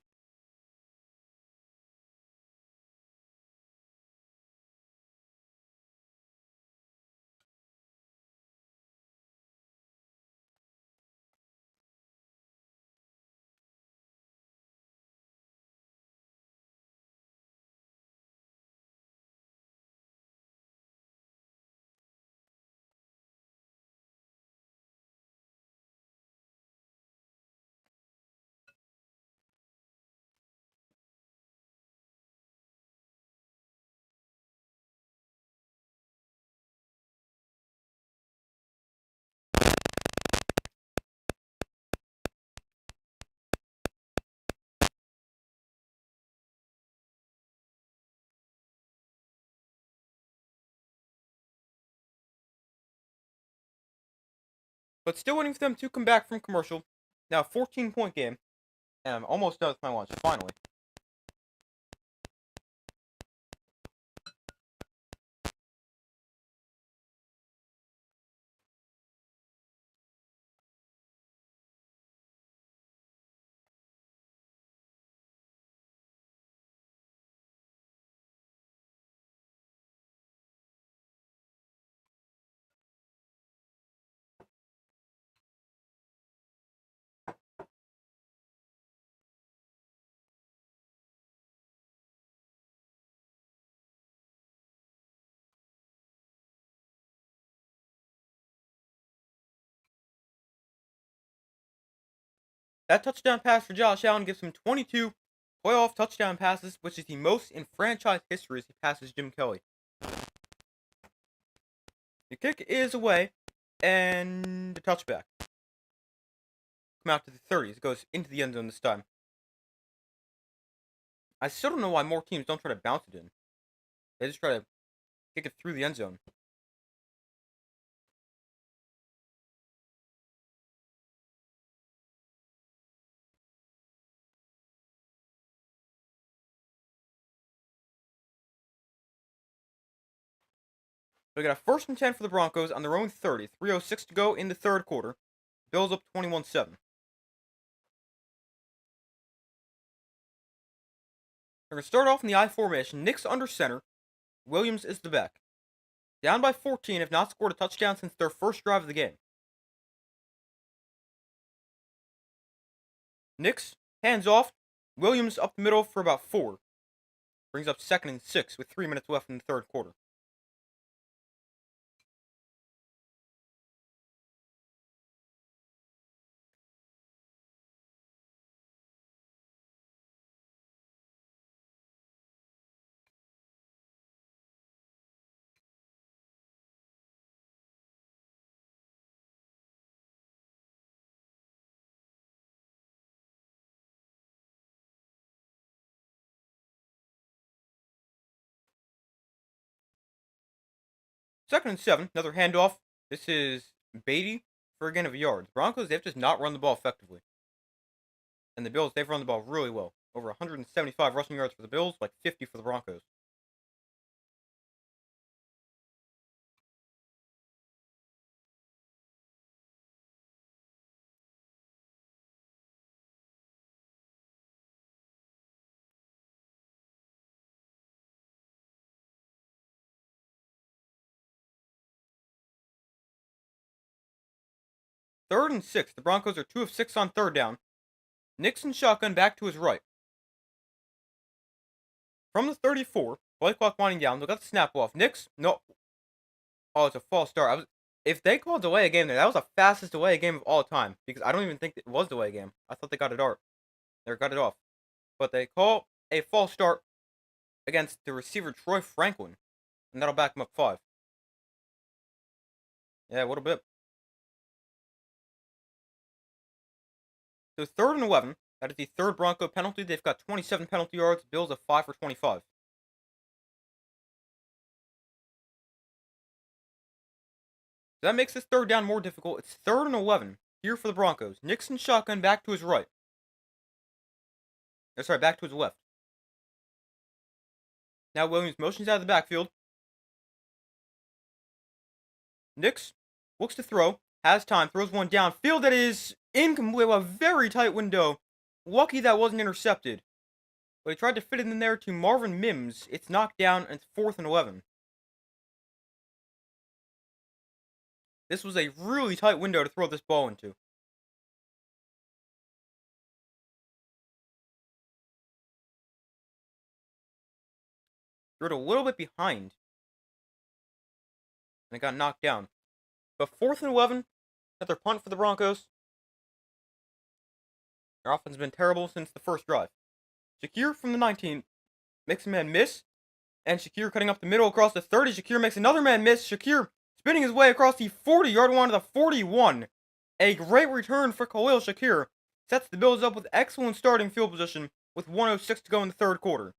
But still waiting for them to come back from commercial. Now 14-point game. And I'm almost done with my lunch, finally. That touchdown pass for Josh Allen gives him 22 playoff touchdown passes, which is the most in franchise history as he passes Jim Kelly. The kick is away, and the touchback. Come out to the 30s. It goes into the end zone this time. I still don't know why more teams don't try to bounce it in. They just try to kick it through the end zone. We got a 1st and 10 for the Broncos on their own 30. 3:06 to go in the third quarter. Bills up 21-7. They're going to start off in the I formation. Nick's under center. Williams is the back. Down by 14, have not scored a touchdown since their first drive of the game. Nick's hands off. Williams up the middle for about 4. Brings up 2nd and 6 with 3 minutes left in the third quarter. Second and 7, another handoff. This is Beatty for a gain of a yard. The Broncos, they've just not run the ball effectively. And the Bills, they've run the ball really well. Over 175 rushing yards for the Bills, like 50 for the Broncos. Third and 6, the Broncos are 2 of 6 on third down. Nixon shotgun back to his right. From the 34, play clock winding down. They got the snap off. Nix, no. Oh, it's a false start. If they called delay a game there, that was the fastest delay a game of all time. Because I don't even think it was delay a game. I thought they got it off. But they call a false start against the receiver Troy Franklin. And that'll back him up 5. Yeah, a little bit. So 3rd and 11. That is the 3rd Bronco penalty. They've got 27 penalty yards. Bills have 5 for 25. So that makes this 3rd down more difficult. It's 3rd and 11 here for the Broncos. Nixon shotgun back to his right. Back to his left. Now Williams motions out of the backfield. Nix looks to throw. Has time. Throws one downfield that is incomplete. A very tight window. Lucky that wasn't intercepted. But he tried to fit it in there to Marvin Mims. It's knocked down, and it's 4th and 11. This was a really tight window to throw this ball into. Threw it a little bit behind. And it got knocked down. But 4th and 11. Another punt for the Broncos. Their offense has been terrible since the first drive. Shakir from the 19 makes a man miss. And Shakir cutting up the middle across the 30. Shakir makes another man miss. Shakir spinning his way across the 40-yard line to the 41. A great return for Khalil Shakir. Sets the Bills up with excellent starting field position with 1:06 to go in the third quarter.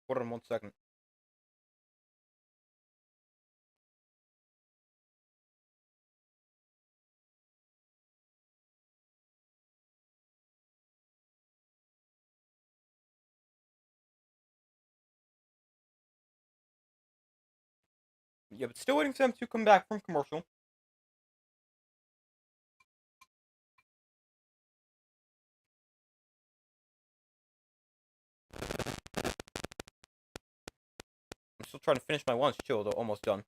Hold on 1 second. Yeah, but still waiting for them to come back from commercial. I'm still trying to finish my lunch too, although almost done.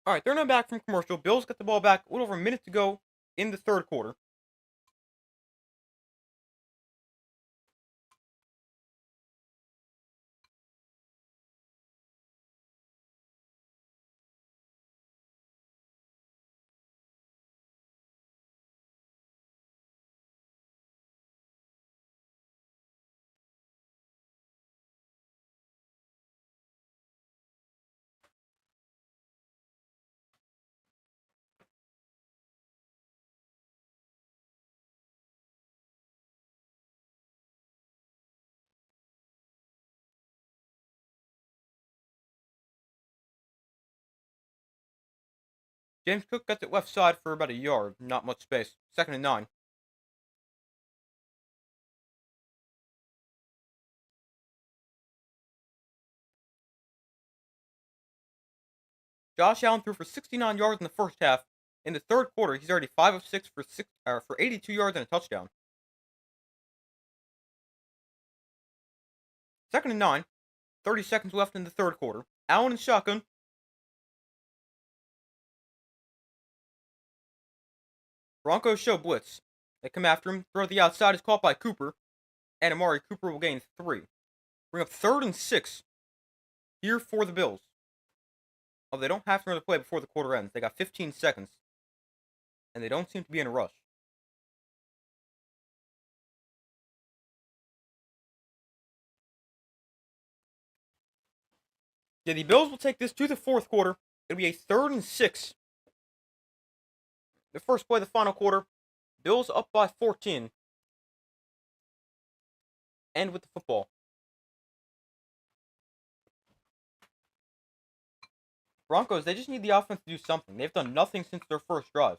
All right, they're now back from commercial. Bills get the ball back. A little over a minute to go in the third quarter. James Cook gets it left side for about a yard. Not much space. 2nd and 9. Josh Allen threw for 69 yards in the first half. In the third quarter, he's already 5 of 6 for 82 yards and a touchdown. 2nd and 9. 30 seconds left in the third quarter. Allen in shotgun. Broncos show blitz. They come after him. Throw to the outside is caught by Cooper. And Amari Cooper will gain 3. Bring up 3rd and 6 here for the Bills. Oh, they don't have to run the play before the quarter ends. They got 15 seconds. And they don't seem to be in a rush. Yeah, the Bills will take this to the fourth quarter. It'll be a 3rd and 6. The first play of the final quarter. Bills up by 14. And with the football. Broncos, they just need the offense to do something. They've done nothing since their first drive.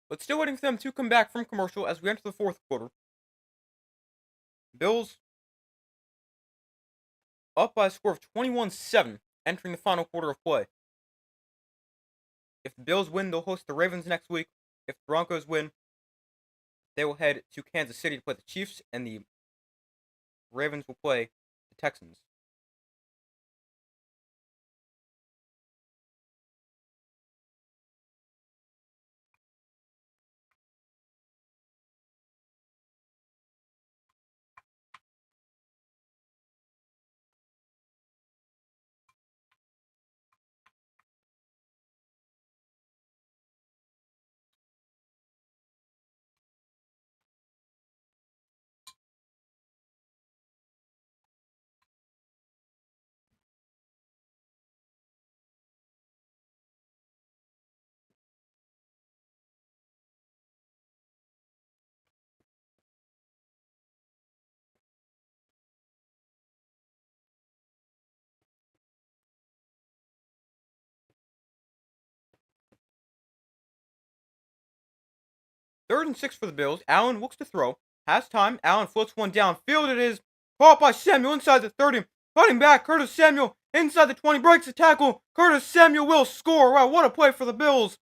But still waiting for them to come back from commercial as we enter the fourth quarter. Bills up by a score of 21-7 entering the final quarter of play. If the Bills win, they'll host the Ravens next week. If the Broncos win, They will head to Kansas City to play the Chiefs, and the Ravens will play the Texans. Third and 6 for the Bills. Allen looks to throw. Has time. Allen floats one downfield. It is caught by Samuel inside the 30. Cutting back. Curtis Samuel inside the 20. Breaks the tackle. Curtis Samuel will score. Wow, what a play for the Bills.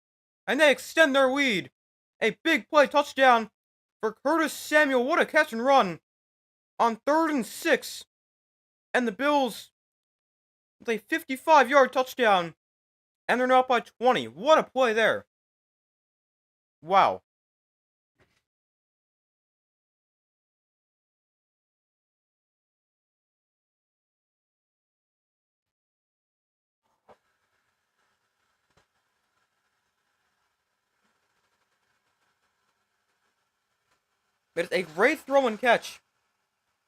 And they extend their lead. A big play touchdown for Curtis Samuel. What a catch and run on 3rd and 6. And the Bills with a 55-yard touchdown. And they're now up by 20. What a play there. Wow. But it's a great throw and catch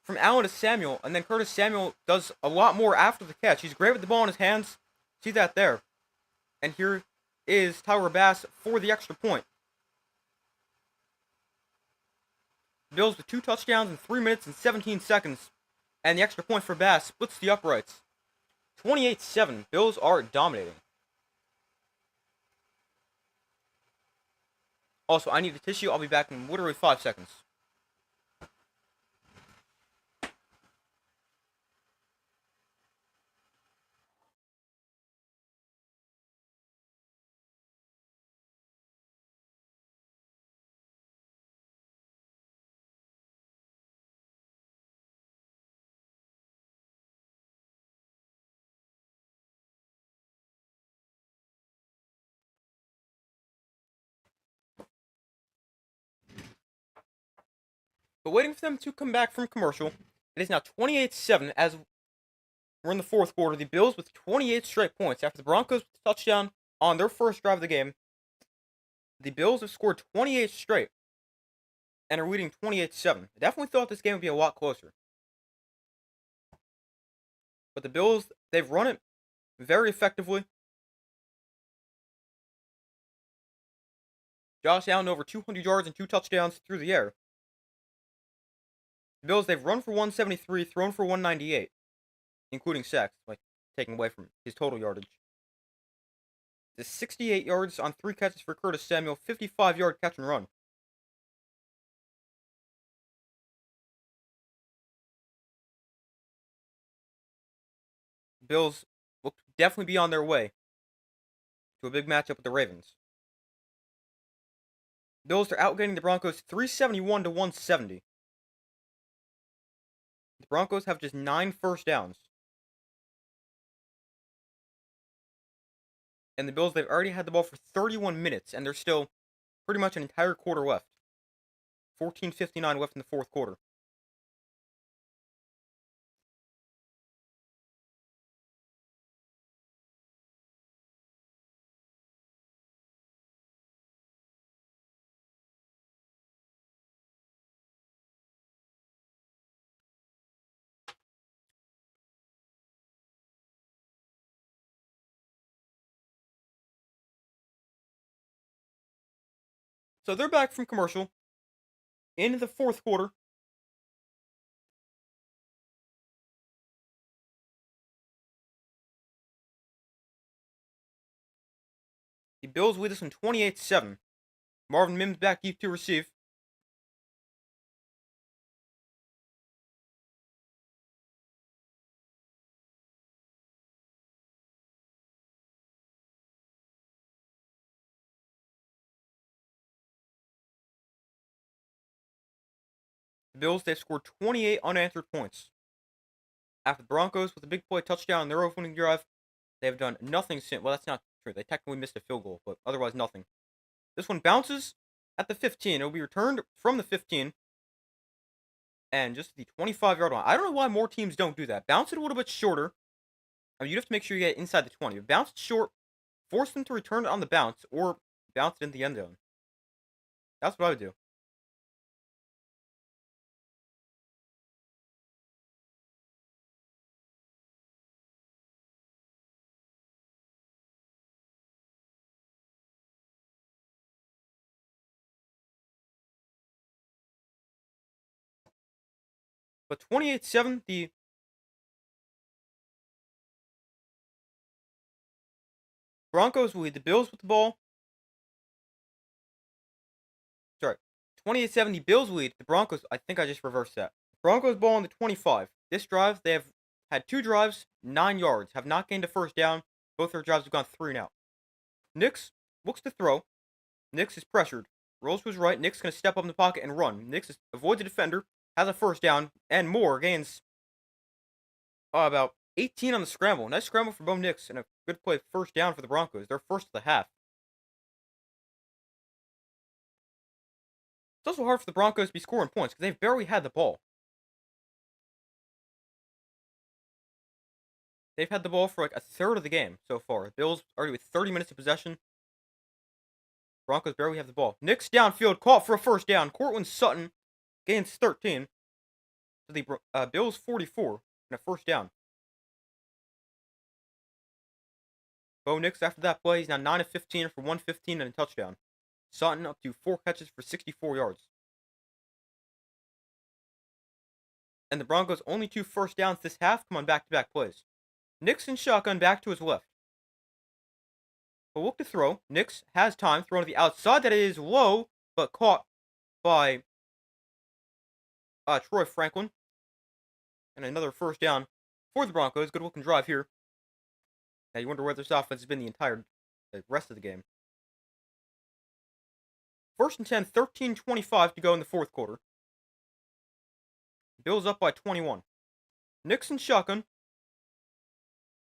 from Allen to Samuel, and then Curtis Samuel does a lot more after the catch. He's great with the ball in his hands. See that there. And here is Tyler Bass for the extra point. Bills with 2 touchdowns in 3 minutes and 17 seconds. And the extra point for Bass splits the uprights. 28-7. Bills are dominating. Also, I need a tissue. I'll be back in literally 5 seconds. But waiting for them to come back from commercial, it is now 28-7 as we're in the 4th quarter. The Bills with 28 straight points after the Broncos with a touchdown on their first drive of the game. The Bills have scored 28 straight and are leading 28-7. I definitely thought this game would be a lot closer. But the Bills, they've run it very effectively. Josh Allen over 200 yards and 2 touchdowns through the air. The Bills, they've run for 173, thrown for 198, including sacks, like taking away from his total yardage. The 68 yards on 3 catches for Curtis Samuel, 55-yard catch and run. The Bills will definitely be on their way to a big matchup with the Ravens. The Bills are outgaining the Broncos 371 to 170. The Broncos have just 9 first downs. And the Bills, they've already had the ball for 31 minutes, and there's still pretty much an entire quarter left. 14:59 left in the 4th quarter. So they're back from commercial into the 4th quarter. The Bills lead us in 28-7. Marvin Mims back deep to receive. Bills, they've scored 28 unanswered points. After the Broncos with a big play touchdown on their opening drive, they have done nothing since. Well, that's not true. They technically missed a field goal, but otherwise nothing. This one bounces at the 15. It will be returned from the 15 and just the 25-yard line. I don't know why more teams don't do that. Bounce it a little bit shorter. I mean, you have to make sure you get it inside the 20. Bounce it short, force them to return it on the bounce, or bounce it in the end zone. That's what I would do. But 28-7, the Broncos will lead the Bills with the ball. Sorry. 28-7, the Bills lead. The Broncos, I think I just reversed that. Broncos ball on the 25. This drive, they have had 2 drives, 9 yards. Have not gained a first down. Both their drives have gone 3 and out. Nix looks to throw. Nix is pressured. Rolls to his right. Nix going to step up in the pocket and run. Nix avoids the defender. Has a first down. And more. Gains about 18 on the scramble. Nice scramble for Bo Nix. And a good play first down for the Broncos. They're first of the half. It's also hard for the Broncos to be scoring points because they've barely had the ball. They've had the ball for like a third of the game so far. The Bills already with 30 minutes of possession. Broncos barely have the ball. Nix downfield, caught for a first down. Cortland Sutton gains 13. So the Bills 44 and a first down. Bo Nix after that play, he's now 9 of 15 for 115 and a touchdown. Sutton up to 4 catches for 64 yards. And the Broncos' only 2 first downs this half come on back-to-back plays. Nix and shotgun back to his left. But look to throw. Nix has time. Thrown to the outside. That is low, but caught by Troy Franklin. And another first down for the Broncos. Good looking drive here. Now you wonder where this offense has been the rest of the game. First and 10, 13:25 to go in the fourth quarter. Bills up by 21. Nix and shotgun.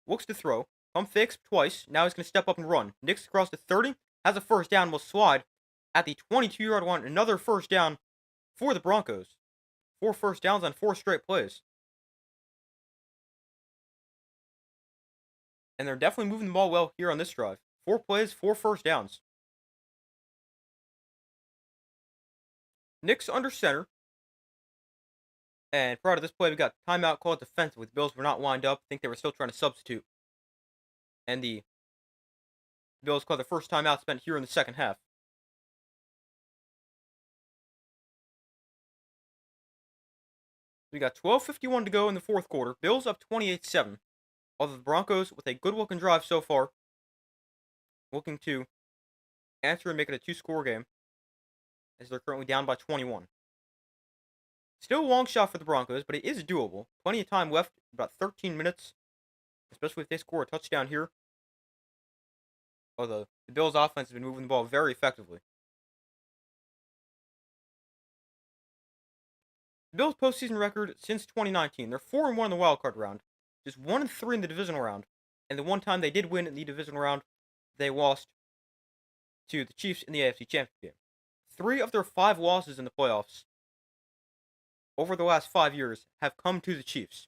Looks to throw. Pump fakes twice. Now he's going to step up and run. Nix across the 30. Has a first down. Will slide at the 22-yard line. Another first down for the Broncos. 4 first downs on 4 straight plays. And they're definitely moving the ball well here on this drive. 4 plays, 4 first downs. Nix under center. And prior to this play, we got timeout called defensively. The Bills were not lined up. I think they were still trying to substitute. And the Bills called the first timeout spent here in the second half. We got 12:51 to go in the fourth quarter. Bills up 28-7. Although the Broncos, with a good-looking drive so far, looking to answer and make it a 2-score game, as they're currently down by 21. Still a long shot for the Broncos, but it is doable. Plenty of time left, about 13 minutes, especially if they score a touchdown here. Although the Bills' offense has been moving the ball very effectively. The Bills' postseason record since 2019, they're 4-1 in the wildcard round, just 1-3 in the divisional round, and the one time they did win in the divisional round, they lost to the Chiefs in the AFC Championship game. 3 of their 5 losses in the playoffs over the last 5 years have come to the Chiefs.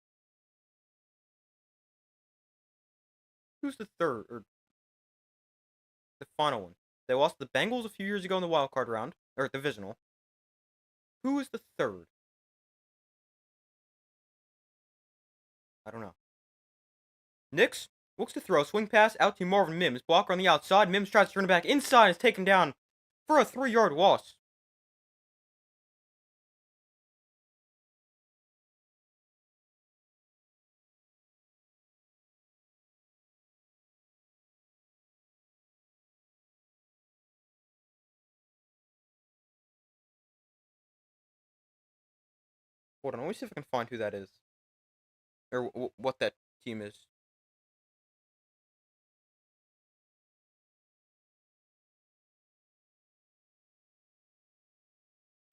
Who's the third, or the final one? They lost to the Bengals a few years ago in the wildcard round, or divisional. Who is the third? I don't know. Nix looks to throw, swing pass out to Marvin Mims. Blocker on the outside. Mims tries to turn it back inside and is taken down for a 3-yard loss. Hold on, let me see if I can find who that is. Or what that team is.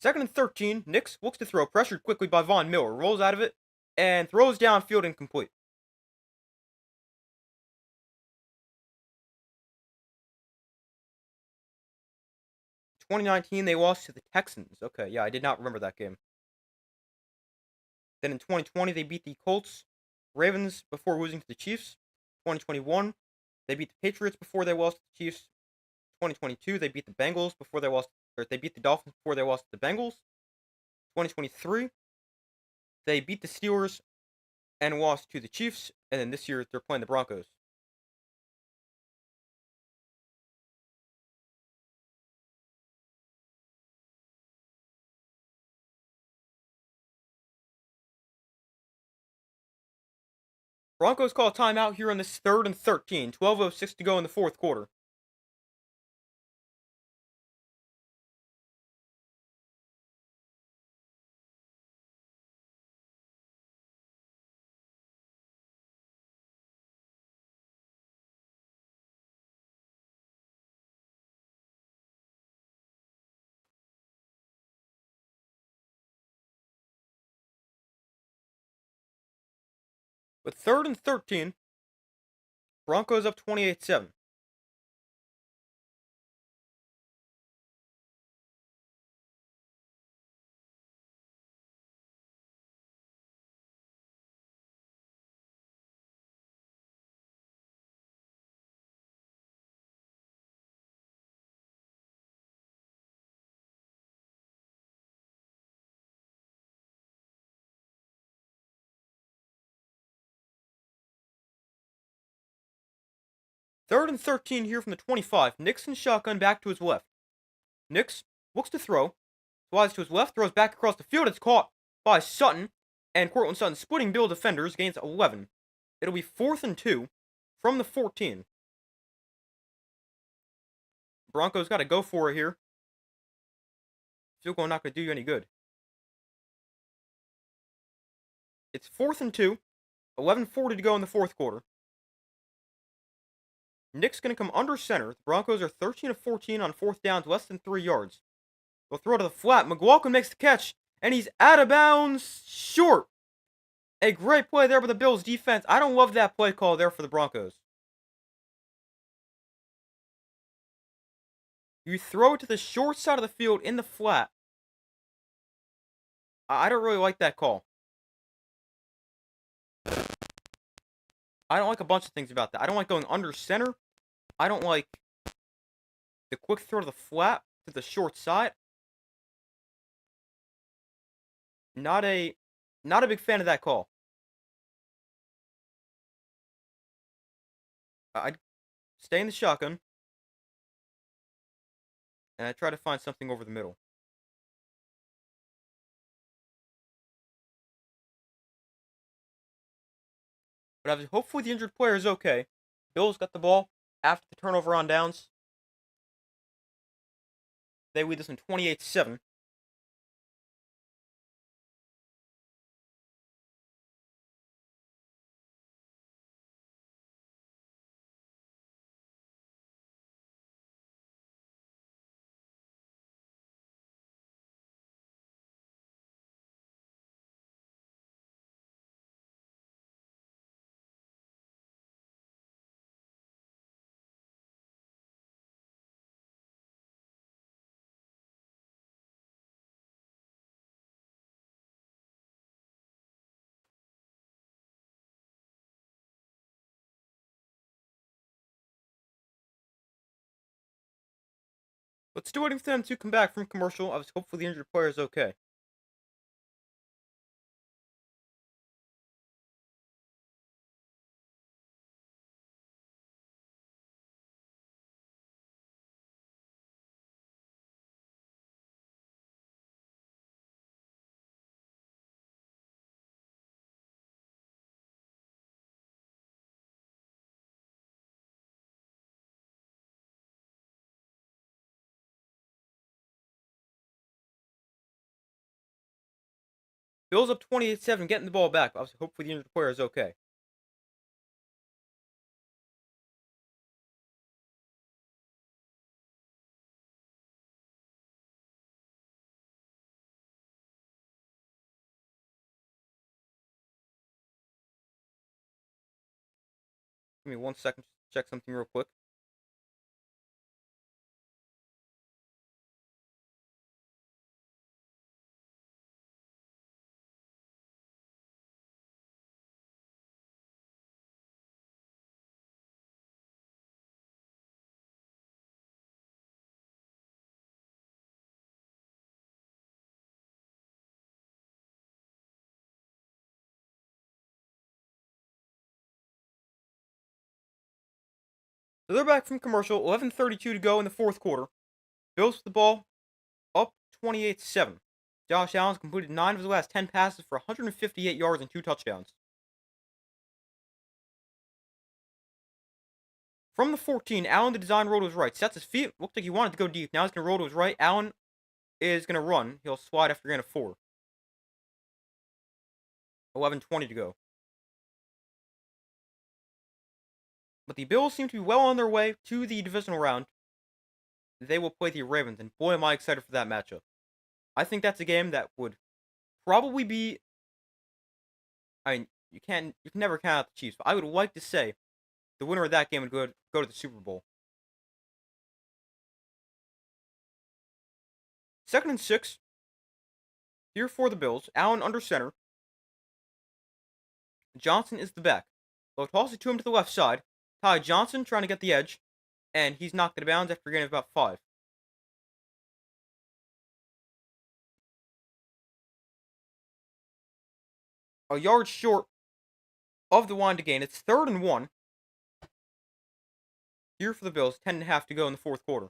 Second and 13. Nix looks to throw, pressured quickly by Von Miller. Rolls out of it and throws downfield incomplete. 2019, they lost to the Texans. Okay, yeah, I did not remember that game. Then in 2020, they beat the Colts, Ravens before losing to the Chiefs. 2021, they beat the Patriots before they lost to the Chiefs. 2022, they beat the Bengals before they lost, or they beat the Dolphins before they lost to the Bengals. 2023, they beat the Steelers and lost to the Chiefs, and then this year they're playing the Broncos. Broncos call a timeout here on this third and 13. 12:06 to go in the fourth quarter. With third and 13, Broncos up 28-7. Third and 13 here from the 25. Nixon shotgun back to his left. Nix looks to throw. Slides to his left, throws back across the field. It's caught by Sutton. And Cortland Sutton splitting Bill defenders, gains 11. It'll be 4th and 2 from the 14. Broncos got to go for it here. Field goal not going to do you any good. It's 4th and 2. 11:40 to go in the fourth quarter. Nick's going to come under center. The Broncos are 13 of 14 on fourth downs, less than 3 yards. They'll throw to the flat. McLaughlin makes the catch, and he's out of bounds short. A great play there by the Bills defense. I don't love that play call there for the Broncos. You throw it to the short side of the field in the flat. I don't really like that call. I don't like a bunch of things about that. I don't like going under center. I don't like the quick throw to the flat to the short side. Not a big fan of that call. I'd stay in the shotgun. And I try to find something over the middle. But hopefully the injured player is okay. Bills got the ball after the turnover on downs. They lead this in 28-7. Let's do waiting for them to come back from commercial. Hopefully the injured player is okay. Bills up 28-7, getting the ball back. Hopefully the injured player is okay. Give me 1 second to check something real quick. So they're back from commercial. 11:32 to go in the fourth quarter. Bills with the ball up 28-7. Josh Allen's completed 9 of his last 10 passes for 158 yards and 2 touchdowns. From the 14, Allen the design roll to his right. Sets his feet. Looks like he wanted to go deep. Now he's going to roll to his right. Allen is going to run. He'll slide after gain of 4. 11:20 to go. But the Bills seem to be well on their way to the divisional round. They will play the Ravens, and boy am I excited for that matchup. I think that's a game that would probably be... I mean, you can never count out the Chiefs, but I would like to say the winner of that game would go to the Super Bowl. 2nd and 6. Here for the Bills. Allen under center. Johnson is the back. They'll toss it to him to the left side. Ty Johnson trying to get the edge, and he's knocked it out of bounds after a gain of about 5. A yard short of the line to gain. It's 3rd and 1. Here for the Bills. 10.5 to go in the fourth quarter.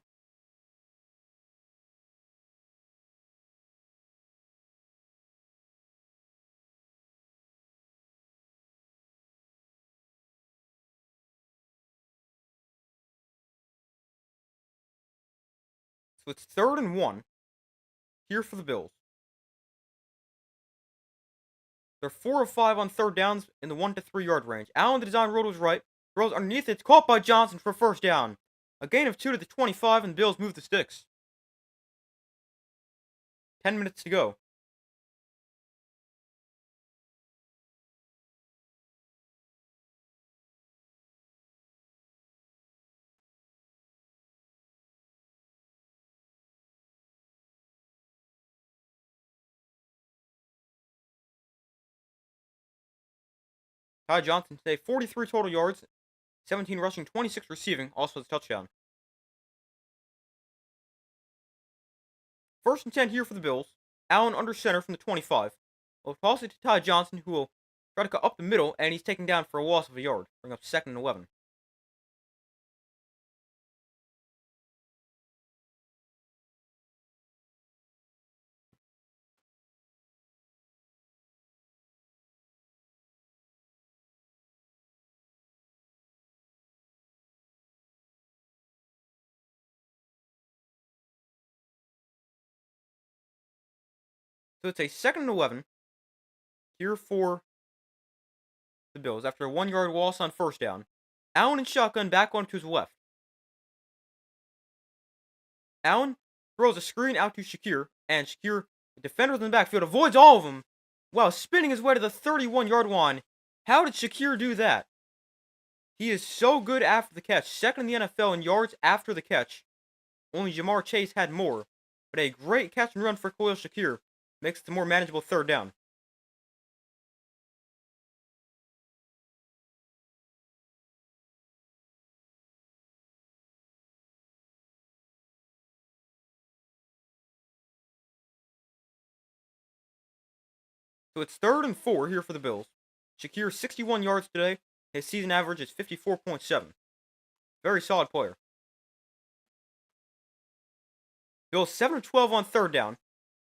So it's 3rd and 1. Here for the Bills. They're 4 of 5 on third downs in the 1 to 3 yard range. Allen, the design roll to his right. Throws underneath it. It's caught by Johnson for first down. A gain of 2 to the 25, and the Bills move the sticks. 10 minutes to go. Ty Johnson today, 43 total yards, 17 rushing, 26 receiving, also has a touchdown. 1st and 10 here for the Bills. Allen under center from the 25. We'll toss it to Ty Johnson, who will try to cut up the middle, and he's taken down for a loss of a yard. Bring up 2nd and 11. So it's a 2nd and 11 here for the Bills after a 1 yard loss on first down. Allen in shotgun back onto his left. Allen throws a screen out to Shakir, and Shakir, the defender in the backfield, avoids all of them while spinning his way to the 31-yard line. How did Shakir do that? He is so good after the catch. 2nd in the NFL in yards after the catch. Only Jamar Chase had more. But a great catch and run for Khalil Shakir makes it a more manageable 3rd down. So it's 3rd and 4 here for the Bills. Shakir 61 yards today. His season average is 54.7. Very solid player. Bills 7 of 12 on 3rd down.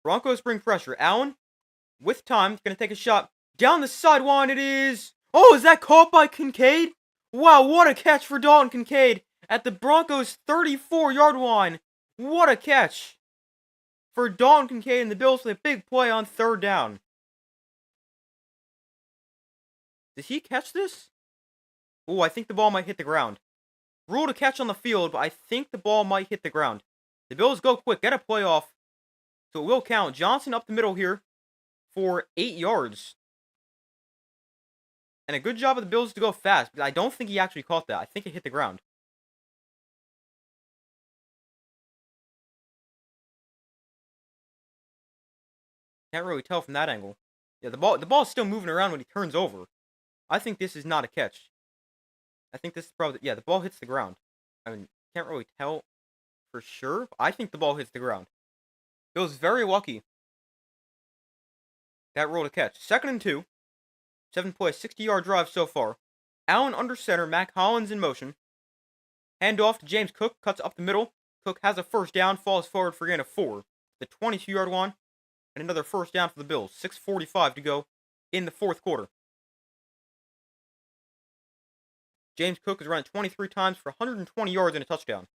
Broncos bring pressure. Allen, with time, going to take a shot down the sideline. It is... Oh, is that caught by Kincaid? Wow, what a catch for Dalton Kincaid at the Broncos' 34-yard line. What a catch for Dalton Kincaid and the Bills with a big play on 3rd down. Did he catch this? Oh, I think the ball might hit the ground. Rule to catch on the field, but I think the ball might hit the ground. The Bills go quick, get a play off, so it will count. Johnson up the middle here for 8 yards. And a good job of the Bills to go fast, because I don't think he actually caught that. I think it hit the ground. Can't really tell from that angle. Yeah, the ball's still moving around when he turns over. I think this is not a catch. I think this is probably, yeah, the ball hits the ground. I mean, can't really tell for sure. But I think the ball hits the ground. Bills very lucky that roll to catch. 2nd and 2. 7-play, 60-yard drive so far. Allen under center. Mac Hollins in motion. Handoff to James Cook. Cuts up the middle. Cook has a first down. Falls forward for a gain of 4. The 22-yard line. And another first down for the Bills. 6:45 to go in the 4th quarter. James Cook has run 23 times for 120 yards and a touchdown.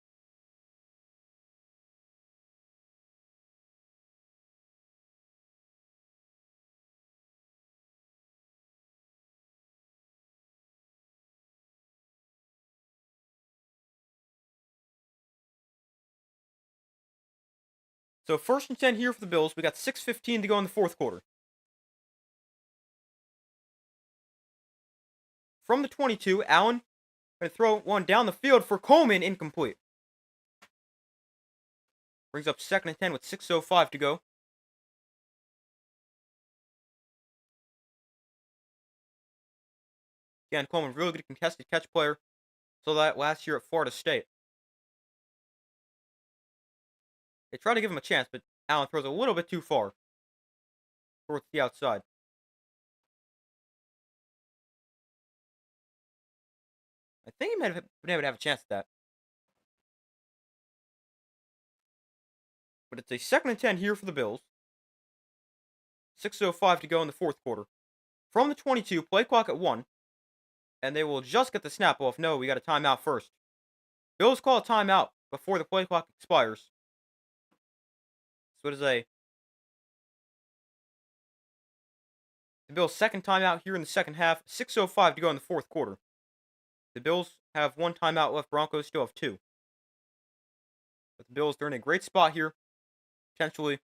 So 1st and 10 here for the Bills. We got 6:15 to go in the 4th quarter. From the 22, Allen going to throw one down the field for Coleman, incomplete. Brings up 2nd and 10 with 6:05 to go. Again, Coleman, really good contested catch player. So that last year at Florida State. They try to give him a chance, but Allen throws a little bit too far towards the outside. I think he might have been able to have a chance at that. But it's a 2nd and 10 here for the Bills. 6:05 to go in the 4th quarter. From the 22, play clock at 1. And they will just get the snap off. No, we got a timeout first. Bills call a timeout before the play clock expires. So it is the Bills' 2nd timeout here in the 2nd half. 6:05 to go in the 4th quarter. The Bills have 1 timeout left. Broncos still have 2. But the Bills, they're in a great spot here. Potentially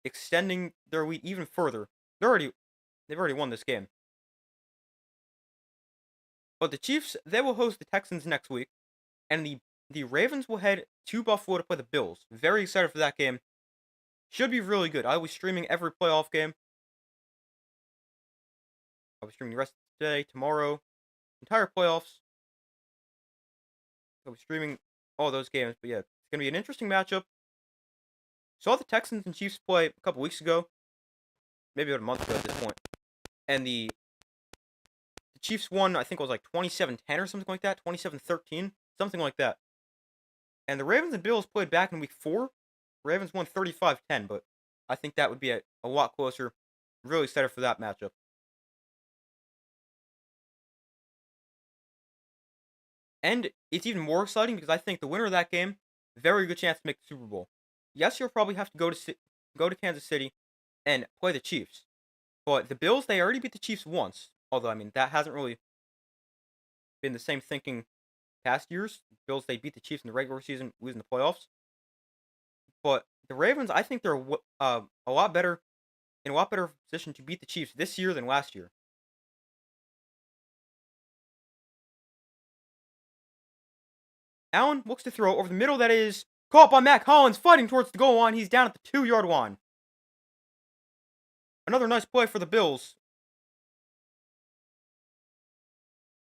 extending their lead even further. They've already won this game. But the Chiefs, they will host the Texans next week. And the Ravens will head to Buffalo to play the Bills. Very excited for that game. Should be really good. I'll be streaming every playoff game. I'll be streaming the rest of today, tomorrow, entire playoffs. I'll be streaming all those games. But yeah, it's going to be an interesting matchup. Saw the Texans and Chiefs play a couple weeks ago. Maybe about a month ago at this point. And the Chiefs won, I think it was like 27-10 or something like that. 27-13. Something like that. And the Ravens and Bills played back in week 4. Ravens won 35-10, but I think that would be a lot closer. Really excited for that matchup. And it's even more exciting because I think the winner of that game, very good chance to make the Super Bowl. Yes, you'll probably have to go to Kansas City and play the Chiefs. But the Bills, they already beat the Chiefs once. Although, I mean, that hasn't really been the same thinking past years. The Bills, they beat the Chiefs in the regular season, losing the playoffs. But the Ravens, I think they're a lot better, in a lot better position to beat the Chiefs this year than last year. Allen looks to throw over the middle. That is caught by Mac Hollins, fighting towards the goal line. He's down at the 2-yard line. Another nice play for the Bills.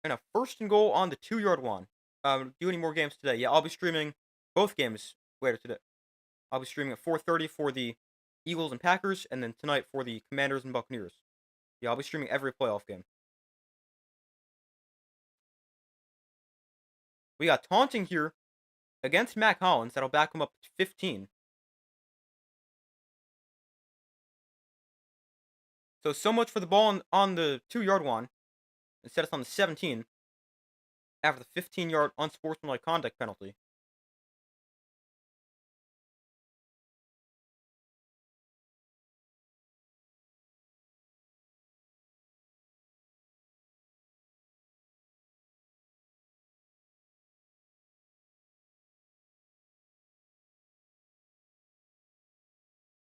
And a 1st and goal on the 2-yard line. Do any more games today? Yeah, I'll be streaming both games later today. I'll be streaming at 4:30 for the Eagles and Packers, and then tonight for the Commanders and Buccaneers. Yeah, I'll be streaming every playoff game. We got taunting here against Mac Hollins. That'll back him up to 15. So much for the ball on the 2-yard line. Instead, it's on the 17 after the 15-yard unsportsmanlike conduct penalty.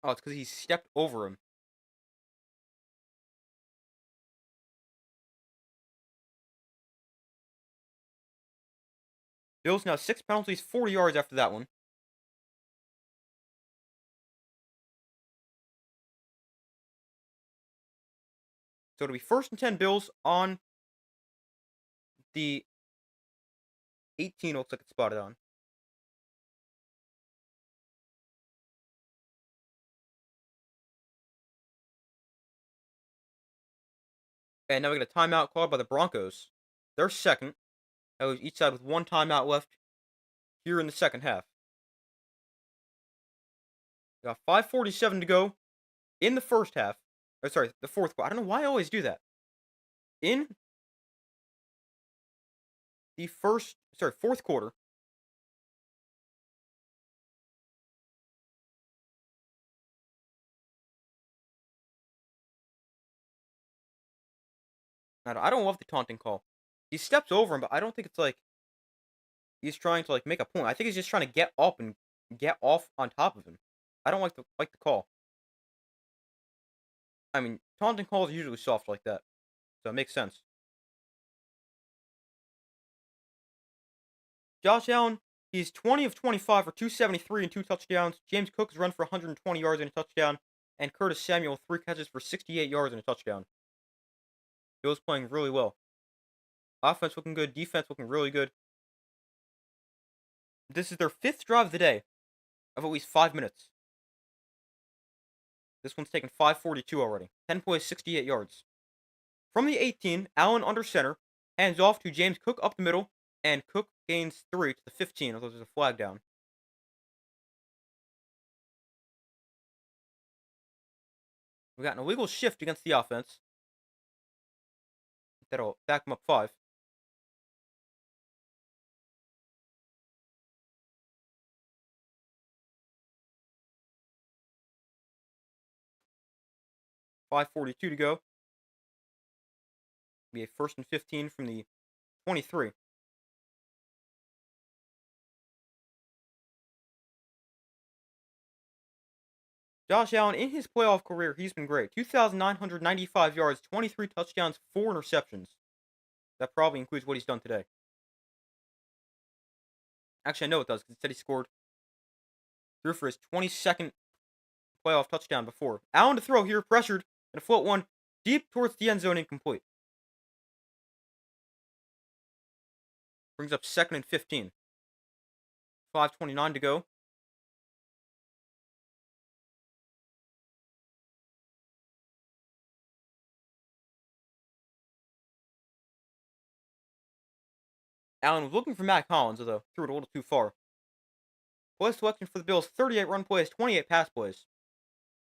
Oh, it's because he stepped over him. Bills now 6 penalties, 40 yards after that one. So it'll be 1st and 10 Bills on the 18. Looks like it's spotted on. And now we get a timeout called by the Broncos. They're second. That was each side with one timeout left here in the second half. We got 5:47 to go in the first half. Or sorry, the fourth quarter. I don't know why I always do that. In the fourth quarter. I don't love the taunting call. He steps over him, but I don't think it's like he's trying to like make a point. I think he's just trying to get up and get off on top of him. I don't like the call. I mean, taunting calls are usually soft like that, so it makes sense. Josh Allen, he's 20 of 25 for 273 and 2 touchdowns. James Cook has run for 120 yards and a touchdown, and Curtis Samuel 3 catches for 68 yards and a touchdown. Bills playing really well. Offense looking good, defense looking really good. This is their 5th drive of the day of at least 5 minutes. This one's taken 5:42 already. 10 plays, 68 yards. From the 18, Allen under center, hands off to James Cook up the middle, and Cook gains 3 to the 15, although there's a flag down. We got an illegal shift against the offense. That'll back them up 5. $5:42 to go. Be a 1st and 15 from the 23. Josh Allen, in his playoff career, he's been great. 2,995 yards, 23 touchdowns, 4 interceptions. That probably includes what he's done today. Actually, I know it does, because it said he scored. Threw for his 22nd playoff touchdown before. Allen to throw here, pressured, and a float one deep towards the end zone, incomplete. Brings up 2nd and 15. 5:29 to go. Allen was looking for Matt Collins, although threw it a little too far. Play selection for the Bills, 38 run plays, 28 pass plays.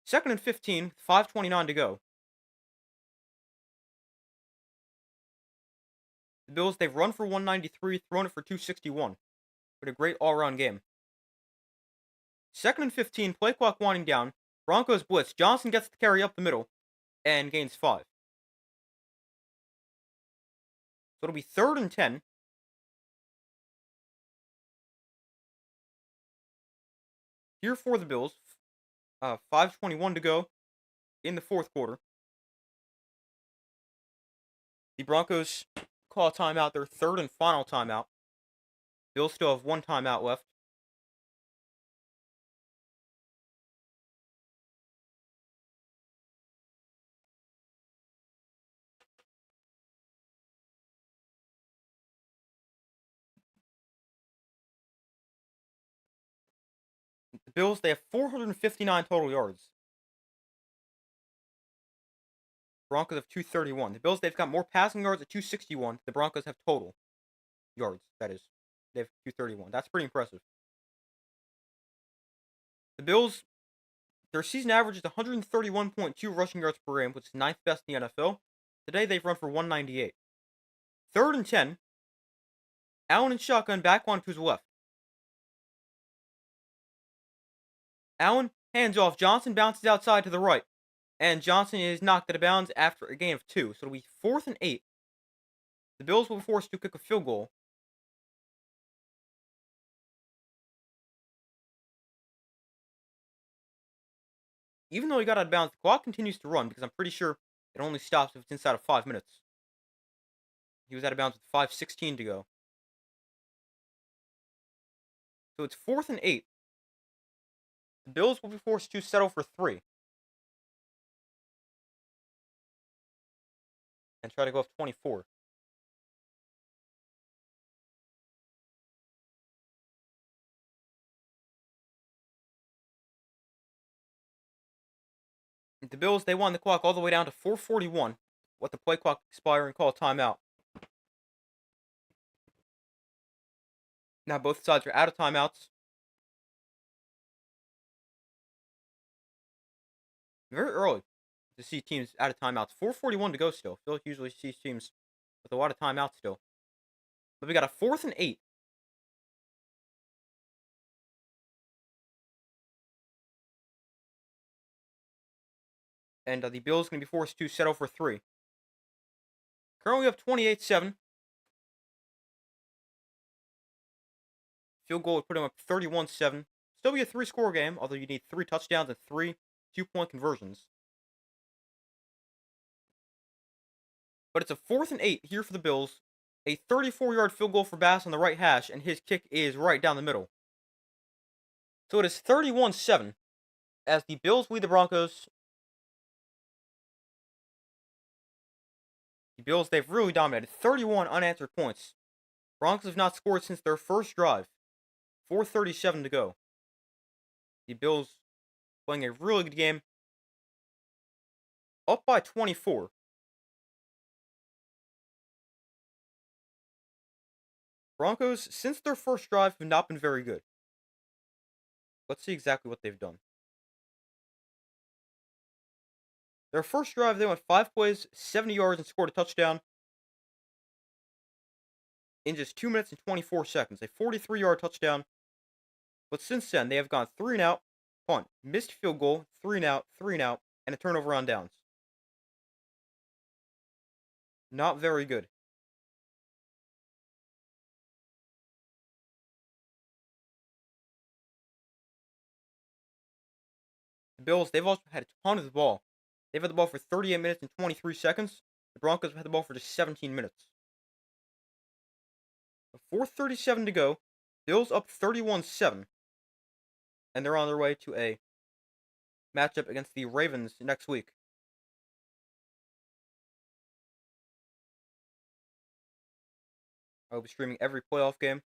2nd and 15, 5:29 to go. The Bills, they've run for 193, thrown it for 261. But a great all-around game. 2nd and 15, play clock winding down. Broncos blitz. Johnson gets the carry up the middle and gains 5. So it'll be 3rd and 10. Here for the Bills. 5:21 to go in the fourth quarter. The Broncos call a timeout, their 3rd and final timeout. Bills still have 1 timeout left. The Bills, they have 459 total yards. Broncos have 231. The Bills, they've got more passing yards at 261. The Broncos have total yards, that is. They have 231. That's pretty impressive. The Bills, their season average is 131.2 rushing yards per game, which is 9th best in the NFL. Today, they've run for 198. 3rd and 10. Allen and shotgun back one to his left. Allen hands off. Johnson bounces outside to the right. And Johnson is knocked out of bounds after a gain of 2. So it'll be 4th and 8. The Bills will be forced to kick a field goal. Even though he got out of bounds, the clock continues to run because I'm pretty sure it only stops if it's inside of 5 minutes. He was out of bounds with 5:16 to go. So it's 4th and 8. The Bills will be forced to settle for 3 and try to go up 24. The Bills, they won the clock all the way down to 4:41. Let the play clock expire and call a timeout. Now both sides are out of timeouts. Very early to see teams out of timeouts. 4:41 to go still. I feel like usually see teams with a lot of timeouts still. But we got a 4th and 8. And the Bills going to be forced to settle for 3. Currently up 28-7. Field goal would put him up 31-7. Still be a 3-score game, although you need 3 touchdowns and 3 2-point conversions. But it's a 4th and 8 here for the Bills. A 34-yard field goal for Bass on the right hash, and his kick is right down the middle. So it is 31-7 as the Bills lead the Broncos. The Bills, they've really dominated. 31 unanswered points. Broncos have not scored since their first drive. 4:37 to go. The Bills playing a really good game. Up by 24. Broncos, since their first drive, have not been very good. Let's see exactly what they've done. Their first drive, they went 5 plays, 70 yards, and scored a touchdown in just 2 minutes and 24 seconds. A 43-yard touchdown. But since then, they have gone 3 and out, punt, missed field goal, 3 and out, 3 and out, and a turnover on downs. Not very good. The Bills, they've also had a ton of the ball. They've had the ball for 38 minutes and 23 seconds. The Broncos have had the ball for just 17 minutes. 4:37 to go. Bills up 31-7. And they're on their way to a matchup against the Ravens next week. I'll be streaming every playoff game.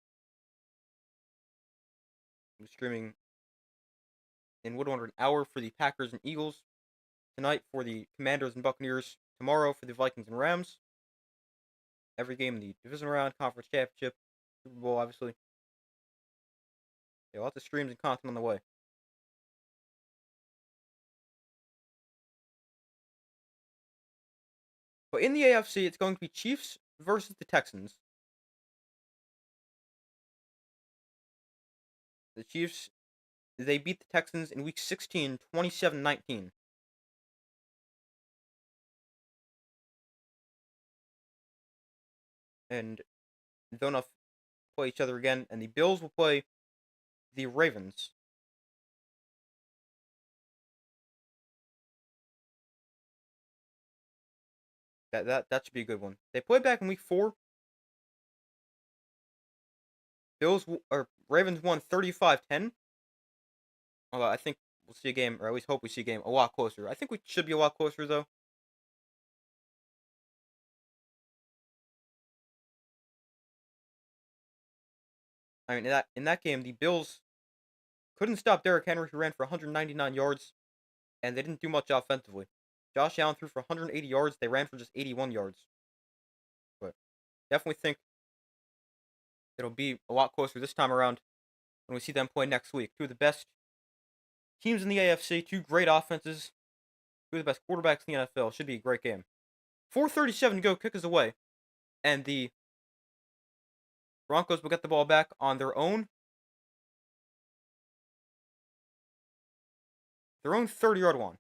I'll be streaming in Wood under an hour for the Packers and Eagles. Tonight for the Commanders and Buccaneers. Tomorrow for the Vikings and Rams. Every game in the division round, conference championship, Super Bowl, obviously. Yeah, lots of streams and content on the way. But in the AFC, it's going to be Chiefs versus the Texans. The Chiefs, they beat the Texans in Week 16, 27-19. And they'll not play each other again. And the Bills will play the Ravens. That should be a good one. They play back in Week 4. Ravens won 35-10. Although I think we'll see a game, or at least hope we see a game a lot closer. I think we should be a lot closer though. I mean, in that game, the Bills couldn't stop Derrick Henry, who ran for 199 yards, and they didn't do much offensively. Josh Allen threw for 180 yards. They ran for just 81 yards. But definitely think it'll be a lot closer this time around when we see them play next week. Two of the best teams in the AFC, 2 great offenses, 2 of the best quarterbacks in the NFL. Should be a great game. 4:37 to go. Kick is away, and the Broncos will get the ball back on their own 30-yard line.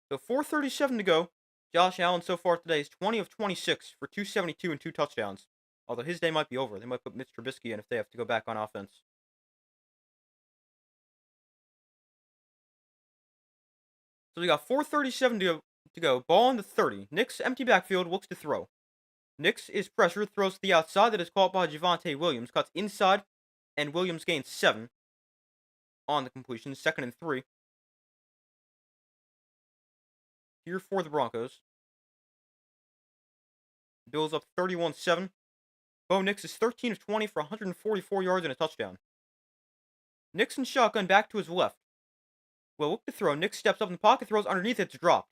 So 4:37 to go. Josh Allen so far today is 20 of 26 for 272 and 2 touchdowns. Although his day might be over. They might put Mitch Trubisky in if they have to go back on offense. So we got 4:37 to go. Ball in the 30. Knicks empty backfield, looks to throw. Knicks is pressured, throws to the outside. That is caught by Javonte Williams. Cuts inside, and Williams gains 7 on the completion. 2nd and 3. Here for the Broncos. Bills up 31-7. Bo Nix is 13 of 20 for 144 yards and a touchdown. Nix in shotgun back to his left. Will look to throw. Nix steps up in the pocket, throws underneath. It's dropped.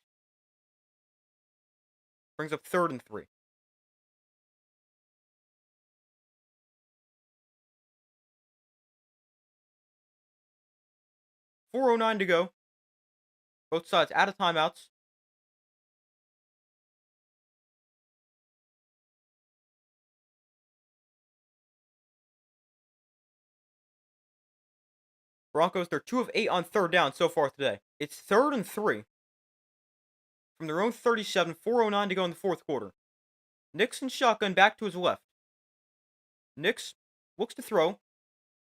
Brings up 3rd and 3. .409 to go. Both sides out of timeouts. Broncos, they're 2 of 8 on 3rd down so far today. It's 3rd and 3. From their own 37, .409 to go in the 4th quarter. Nix in shotgun back to his left. Nix looks to throw.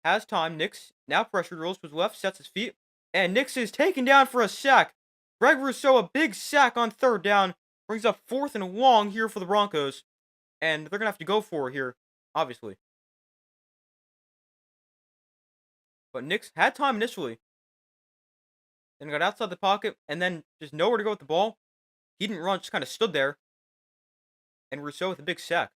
Has time. Nix now pressured, rolls to his left, sets his feet. And Nix is taken down for a sack. Greg Rousseau, a big sack on 3rd down. Brings up 4th and long here for the Broncos. And they're going to have to go for it here, obviously. But Nix had time initially. Then got outside the pocket, and then just nowhere to go with the ball. He didn't run, just kind of stood there. And Rousseau with a big sack.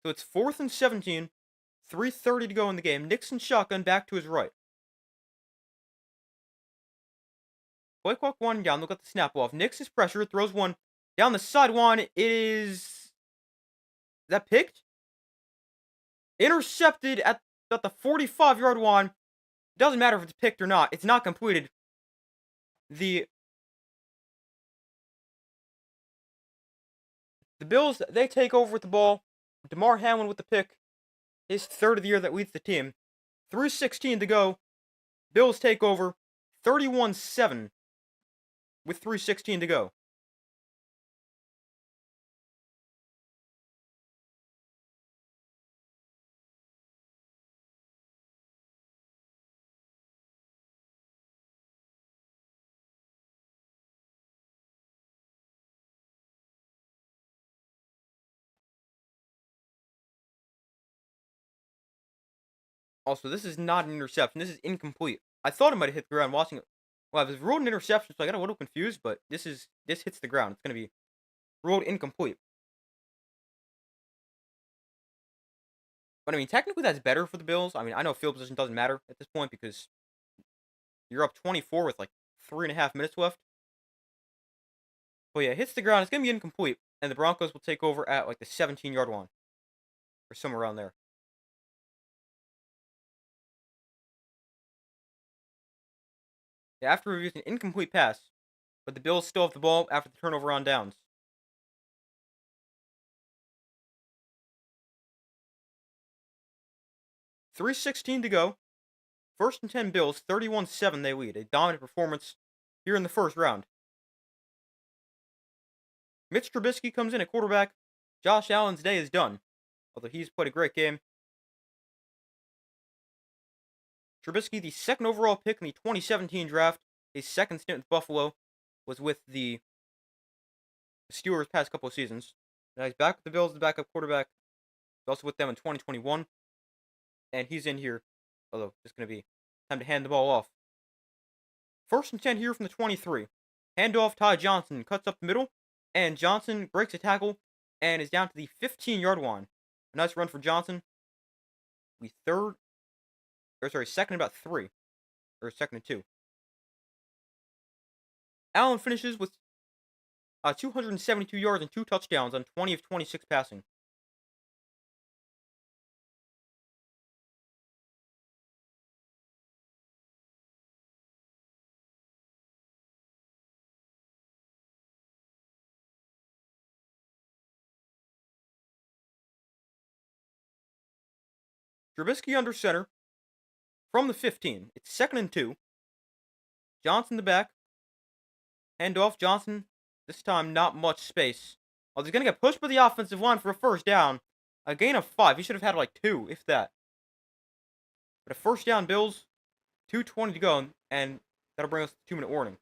So it's 4th and 17. 3:30 to go in the game. Nixon shotgun back to his right. Play clock one down. Look at the snap off. Nix is pressure. Throws one down the sideline. It is that picked? Intercepted at the 45-yard line. Doesn't matter if it's picked or not. It's not completed. The Bills, they take over with the ball. DeMar Hamlin with the pick. His 3rd of the year that leads the team. 3:16 to go. Bills take over. 31-7 with 3:16 to go. Also, this is not an interception. This is incomplete. I thought it might have hit the ground watching it. Well, it was ruled an interception, so I got a little confused, but this hits the ground. It's going to be ruled incomplete. But I mean, technically that's better for the Bills. I mean, I know field position doesn't matter at this point because you're up 24 with like 3.5 minutes left. But yeah, it hits the ground. It's going to be incomplete. And the Broncos will take over at like the 17-yard line. Or somewhere around there. Yeah, after reviews, an incomplete pass. But the Bills still have the ball after the turnover on downs. .316 to go. 1st and 10 Bills, 31-7 they lead. A dominant performance here in the first round. Mitch Trubisky comes in at quarterback. Josh Allen's day is done, although he's played a great game. Trubisky, the 2nd overall pick in the 2017 draft. His 2nd stint with Buffalo was with the Steelers past couple of seasons. Now he's back with the Bills, the backup quarterback. He's also with them in 2021. And he's in here, although it's going to be time to hand the ball off. 1st and 10 here from the 23. Handoff, Ty Johnson cuts up the middle, and Johnson breaks a tackle and is down to the 15-yard line. A nice run for Johnson. The 2nd and about 3. Or 2nd and 2. Allen finishes with 272 yards and 2 touchdowns on 20 of 26 passing. Trubisky under center from the 15. It's 2nd and 2. Johnson the back. Handoff, Johnson. This time, not much space. Oh, he's going to get pushed by the offensive line for a 1st down. A gain of 5. He should have had like 2, if that. But a first down, Bills. 2:20 to go, and that'll bring us to 2-minute warning.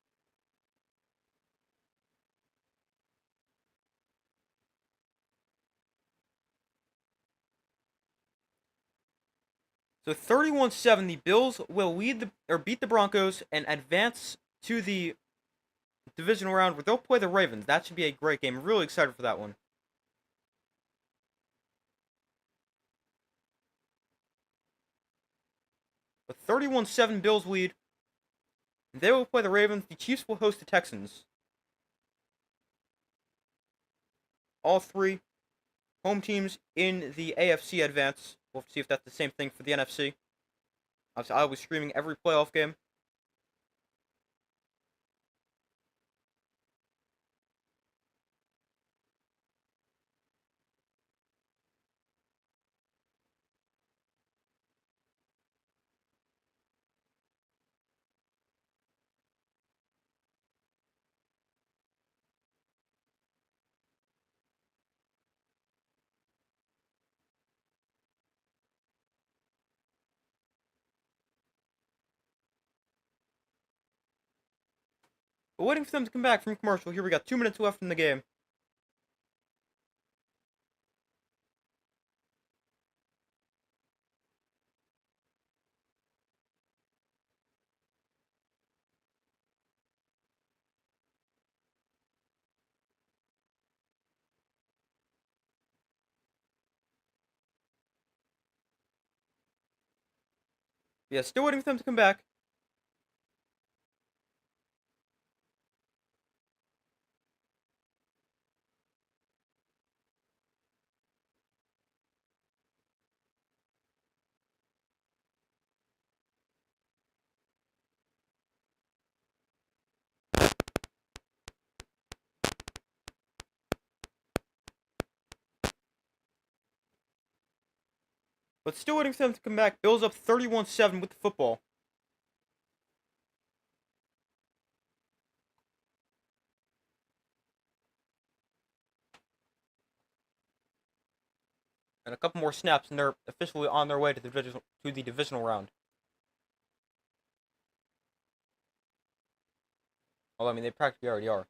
So 31-7, the Bills will beat the Broncos and advance to the divisional round where they'll play the Ravens. That should be a great game. I'm really excited for that one. But 31-7, Bills lead. They will play the Ravens. The Chiefs will host the Texans. All 3 home teams in the AFC advance. We'll have to see if that's the same thing for the NFC. Obviously, I'll be streaming every playoff game. But waiting for them to come back from commercial. Here we got 2 minutes left in the game. Yeah, still waiting for them to come back. But still waiting for them to come back. Bills up 31-7 with the football. And a couple more snaps, and they're officially on their way to the divisional round. Well, I mean, they practically already are.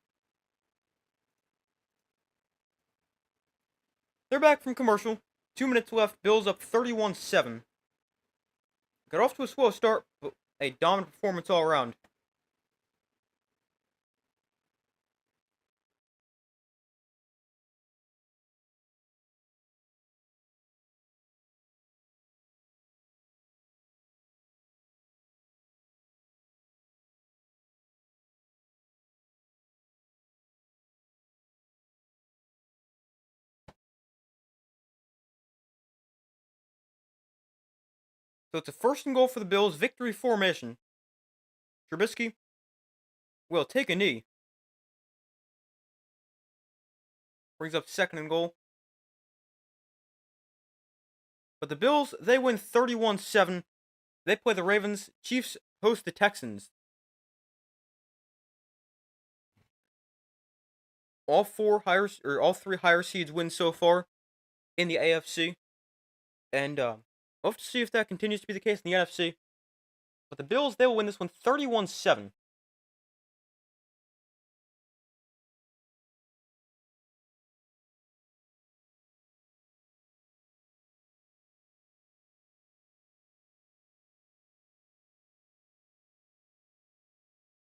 They're back from commercial. 2 minutes left. Bills up 31-7. Got off to a slow start, but a dominant performance all around. So it's a 1st and goal for the Bills. Victory formation. Trubisky will take a knee. Brings up 2nd and goal. But the Bills, they win 31-7. They play the Ravens. Chiefs host the Texans. All 3 higher seeds win so far in the AFC. And we'll have to see if that continues to be the case in the NFC. But the Bills, they will win this one 31-7.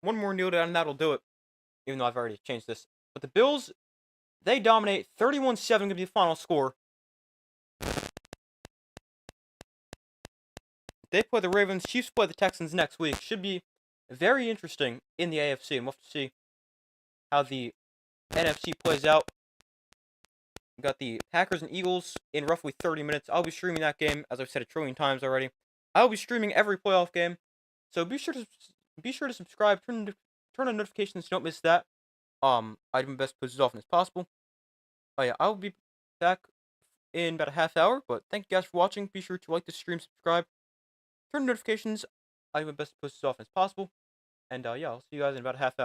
One more note and that'll do it. Even though I've already changed this. But the Bills, they dominate 31-7 going to be the final score. They play the Ravens. Chiefs play the Texans next week. Should be very interesting in the AFC. And we'll have to see how the NFC plays out. We got the Packers and Eagles in roughly 30 minutes. I'll be streaming that game, as I've said a trillion times already. I'll be streaming every playoff game. So be sure to subscribe. Turn on notifications so you don't miss that. I do my best to post as often as possible. Oh yeah, I'll be back in about a half hour. But thank you guys for watching. Be sure to like the stream, subscribe. Turn on notifications. I do my best to post as often as possible. And yeah, I'll see you guys in about a half hour.